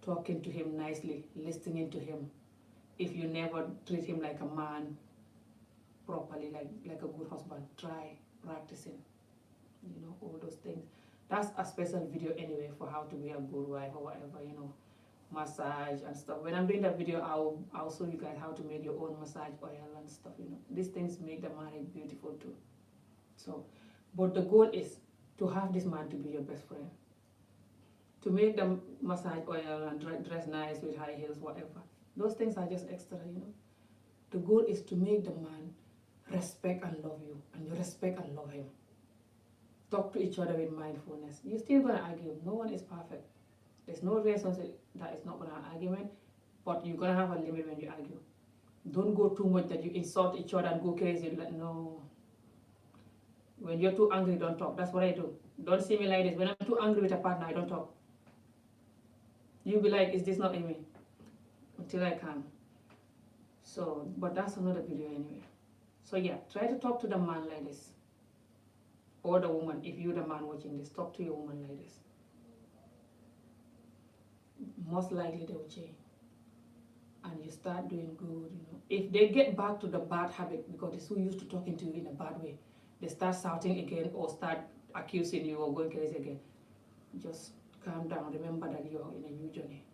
talking to him nicely, listening to him. If you never treat him like a man properly, like a good husband, try practicing, you know, all those things. That's a special video anyway for how to be a good wife or whatever, you know, massage and stuff. When I'm doing that video, I'll show you guys how to make your own massage oil and stuff, you know. These things make the marriage beautiful too. So, but the goal is to have this man to be your best friend, to make the massage oil and dress nice with high heels, whatever. Those things are just extra, you know. The goal is to make the man respect and love you, and you respect and love him. Talk to each other with mindfulness. You're still gonna argue. No one is perfect. There's no relationship that is not gonna have argument, but you're gonna have a limit when you argue. Don't go too much that you insult each other and go crazy. Like, no. When you're too angry, don't talk. That's what I do. Don't see me like this. When I'm too angry with a partner, I don't talk. You'll be like, is this not in me? Until I can. So, but that's another video anyway. So yeah, try to talk to the man like this. Or the woman, if you're the man watching this, talk to your woman like this. Most likely they will change. And you start doing good, you know. If they get back to the bad habit because they're so used to talking to you in a bad way, they start shouting again or start accusing you or going crazy again, just calm down. Remember that you're in a new journey.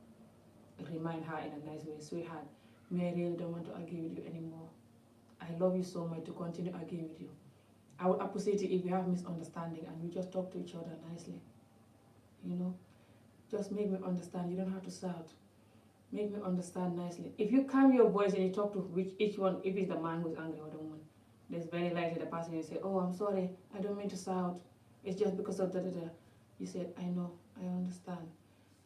Remind her in a nice way, sweetheart, I really don't want to argue with you anymore. I love you so much to continue arguing with you. I would appreciate it if you have misunderstanding and you just talk to each other nicely. You know, just make me understand. You don't have to shout. Make me understand nicely. If you calm your voice and you talk to each one, if it's the man who's angry or the woman, there's very likely the person will say, oh, I'm sorry, I don't mean to shout. It's just because of da-da-da. You said, I know, I understand.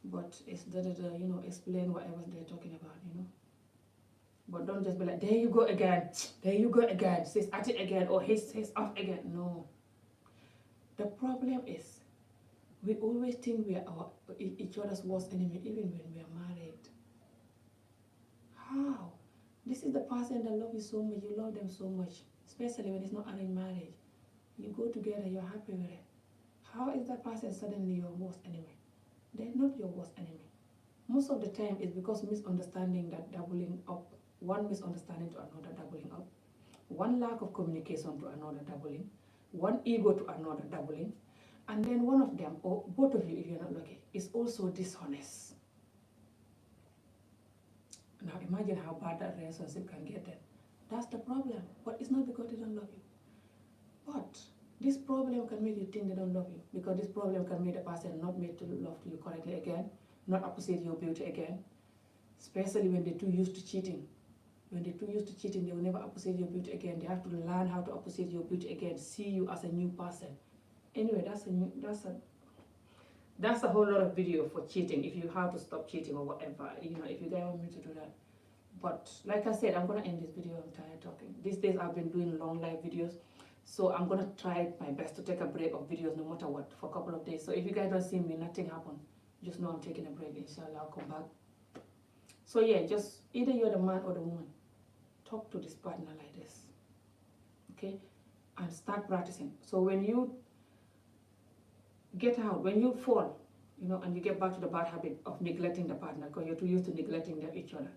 But it's da-da-da, you know, explain whatever they're talking about, you know. But don't just be like, there you go again, there you go again, she's at it again, or he's off again. No. The problem is, we always think we are each other's worst enemy, even when we are married. How? This is the person that loves you so much, you love them so much, especially when it's not arranged marriage. You go together, you're happy with it. How is that person suddenly your worst enemy? They're not your worst enemy. Most of the time, it's because misunderstanding that doubling up. One misunderstanding to another doubling up, one lack of communication to another doubling, one ego to another doubling, and then one of them, or both of you if you're not lucky, is also dishonest. Now imagine how bad that relationship can get then. That's the problem. But it's not because they don't love you. But this problem can make you think they don't love you, because this problem can make the person not made to love you correctly again, not appreciate your beauty again, especially when they're too used to cheating. When they're too used to cheating, they will never appreciate your beauty again. They have to learn how to appreciate your beauty again, see you as a new person. Anyway, that's a whole lot of video for cheating, if you how to stop cheating or whatever, you know, if you guys want me to do that. But like I said, I'm gonna end this video. I'm tired talking. These days I've been doing long live videos, so I'm gonna try my best to take a break of videos no matter what for a couple of days. So if you guys don't see me, nothing happened, just know I'm taking a break. Inshallah, I'll come back. So yeah, just either you're the man or the woman, talk to this partner like this. okay? And start practicing. So when you get out, when you fall, and you get back to the bad habit of neglecting the partner because you're too used to neglecting each other,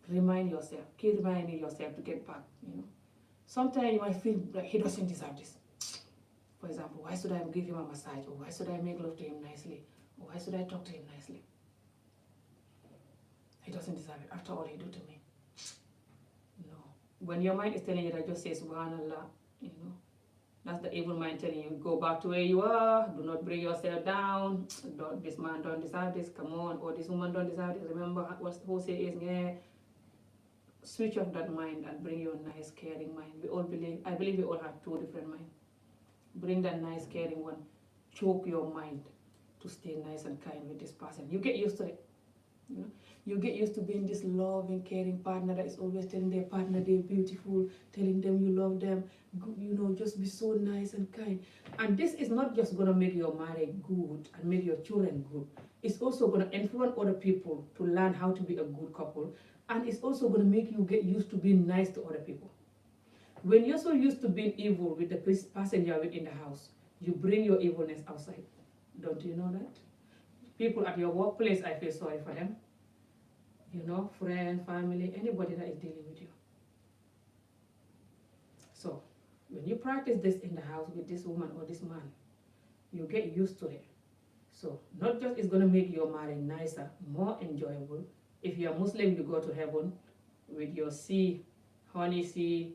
remind yourself, keep reminding yourself to get back. Sometimes you might feel like he doesn't deserve this. For example, why should I give him a massage? Or why should I make love to him nicely? Or why should I talk to him nicely? He doesn't deserve it after all he did to me. No. When your mind is telling you that, just say subhanallah, that's the evil mind telling you, go back to where you are, do not bring yourself down, this man don't deserve this, come on, or this woman don't deserve this, remember what Hosea is, yeah. Switch off that mind and bring your nice, caring mind. I believe we all have two different minds. Bring that nice, caring one, choke your mind to stay nice and kind with this person. You get used to it. You get used to being this loving, caring partner that is always telling their partner they're beautiful, telling them you love them, just be so nice and kind. And this is not just going to make your marriage good and make your children good. It's also going to influence other people to learn how to be a good couple. And it's also going to make you get used to being nice to other people. When you're so used to being evil with the person you're with in the house, you bring your evilness outside. Don't you know that? People at your workplace, I feel sorry for them. Friend, family, anybody that is dealing with you. So, when you practice this in the house with this woman or this man, you get used to it. So, not just it's going to make your marriage nicer, more enjoyable. If you're Muslim, you go to heaven with your sea, honey sea,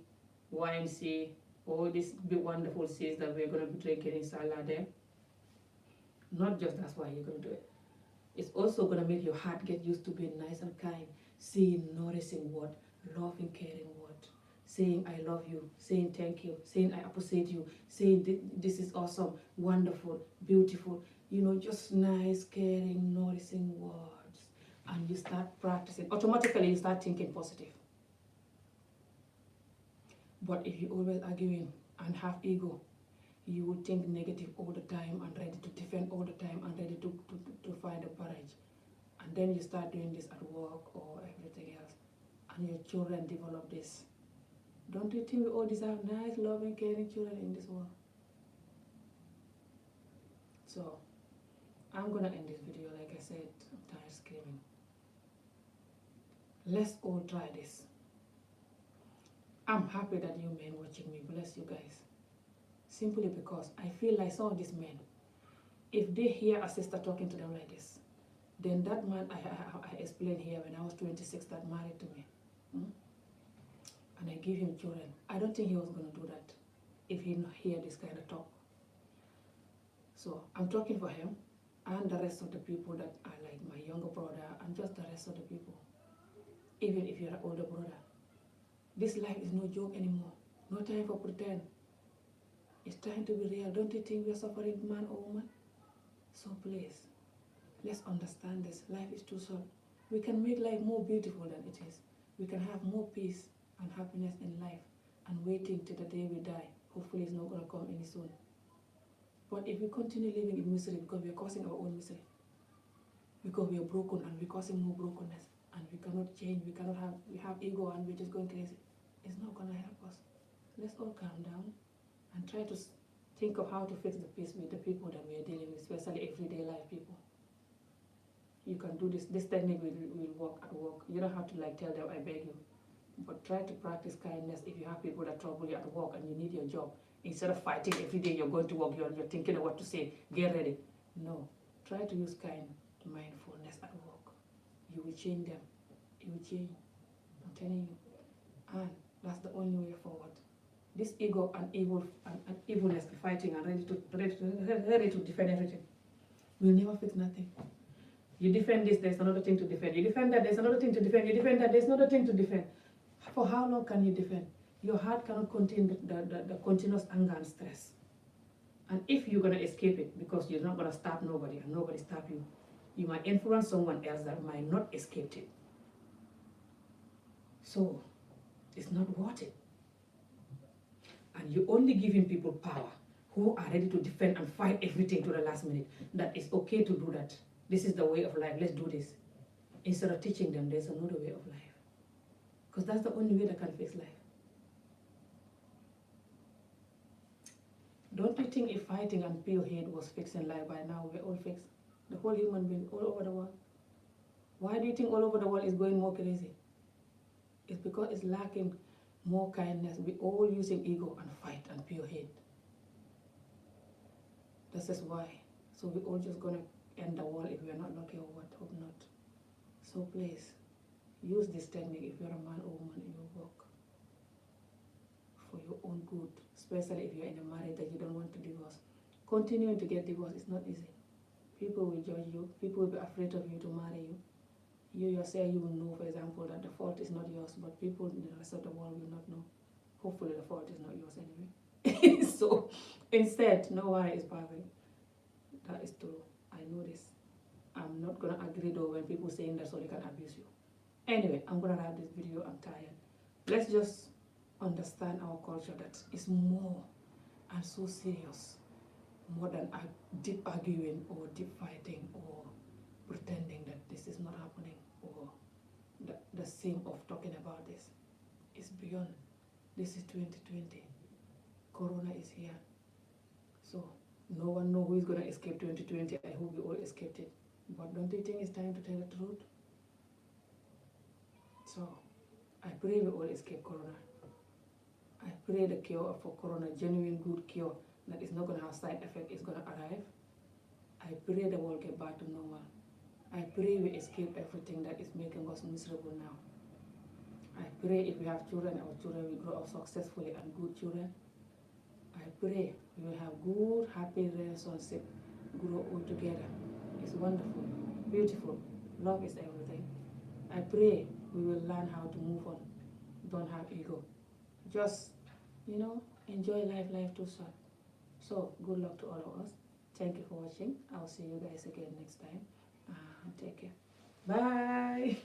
wine sea, all these big wonderful seas that we're going to be drinking inshallah there. Not just that's why you're going to do it. It's also going to make your heart get used to being nice and kind, saying nourishing word, loving, caring word, saying I love you, saying thank you, saying I appreciate you, saying this is awesome, wonderful, beautiful, just nice, caring, nourishing words. And you start practicing. Automatically, you start thinking positive. But if you always arguing and have ego, you will think negative all the time and ready to defend all the time and ready to find a barrage. And then you start doing this at work or everything else. And your children develop this. Don't you think we all deserve nice, loving, caring children in this world? So, I'm going to end this video. Like I said, I'm tired screaming. Let's all try this. I'm happy that you men watching me. Bless you guys. Simply because I feel like some of these men, if they hear a sister talking to them like this, then that man I explained here when I was 26 that married to me, and I give him children, I don't think he was going to do that if he hear this kind of talk. So I'm talking for him and the rest of the people that are like my younger brother and just the rest of the people. Even if you're an older brother, this life is no joke anymore. No time for pretend. It's time to be real. Don't you think we're suffering, man or woman? So please, let's understand this. Life is too short. We can make life more beautiful than it is. We can have more peace and happiness in life and waiting till the day we die. Hopefully it's not going to come any soon. But if we continue living in misery because we are causing our own misery, because we are broken and we're causing more brokenness, and we cannot change, we have ego and we're just going crazy, it's not going to help us. Let's all calm down and try to think of how to fix the peace with the people that we are dealing with, especially everyday life people. You can do this. This technique will work at work. You don't have to tell them, I beg you. But try to practice kindness if you have people that trouble you at work and you need your job. Instead of fighting every day you're going to work, you're thinking of what to say, get ready. No. Try to use kind mindfulness at work. You will change them. You will change. I'm telling you. And that's the only way forward. This ego and evilness and fighting and ready to defend everything will never fix nothing. You defend this, there's another thing to defend. You defend that, there's another thing to defend. You defend that, there's another thing to defend. For how long can you defend? Your heart cannot contain the continuous anger and stress. And if you're going to escape it, because you're not going to stop nobody and nobody stop you, you might influence someone else that might not escape it. So, it's not worth it. And you're only giving people power who are ready to defend and fight everything to the last minute. That it's okay to do that. This is the way of life. Let's do this. Instead of teaching them, there's another way of life. Because that's the only way that can fix life. Don't you think if fighting and pure hate was fixing life by now, we're all fixed? The whole human being all over the world. Why do you think all over the world is going more crazy? It's because it's lacking more kindness. We all using ego and fight and pure hate. This is why. So we all just gonna end the world if we're not lucky or what, hope not. So please, use this technique if you're a man or woman in your work for your own good, especially if you're in a marriage that you don't want to divorce. Continuing to get divorced is not easy. People will judge you. People will be afraid of you to marry you. You yourself, you will know, for example, that the fault is not yours, but people in the rest of the world will not know. Hopefully the fault is not yours anyway. So instead, no one is perfect. That is true. I know this. I'm not gonna agree though when people saying that so they can abuse you. Anyway, I'm gonna wrap this video. I'm tired. Let's just understand our culture that is more and so serious, more than deep arguing or deep fighting or pretending that this is not happening or the same of talking about this. It's beyond. This is 2020. Corona is here. So no one knows who is going to escape 2020. I hope we all escaped it. But don't you think it's time to tell the truth? So I pray we all escape Corona. I pray the cure for Corona, genuine good cure that is not going to have side effect, is going to arrive. I pray the world get back to normal. I pray we escape everything that is making us miserable now. I pray if we have children, our children will grow up successfully and good children. I pray we will have good, happy relationship, grow all together. It's wonderful, beautiful. Love is everything. I pray we will learn how to move on. Don't have ego. Just, enjoy life too short. So, good luck to all of us. Thank you for watching. I'll see you guys again next time. Take care. Bye.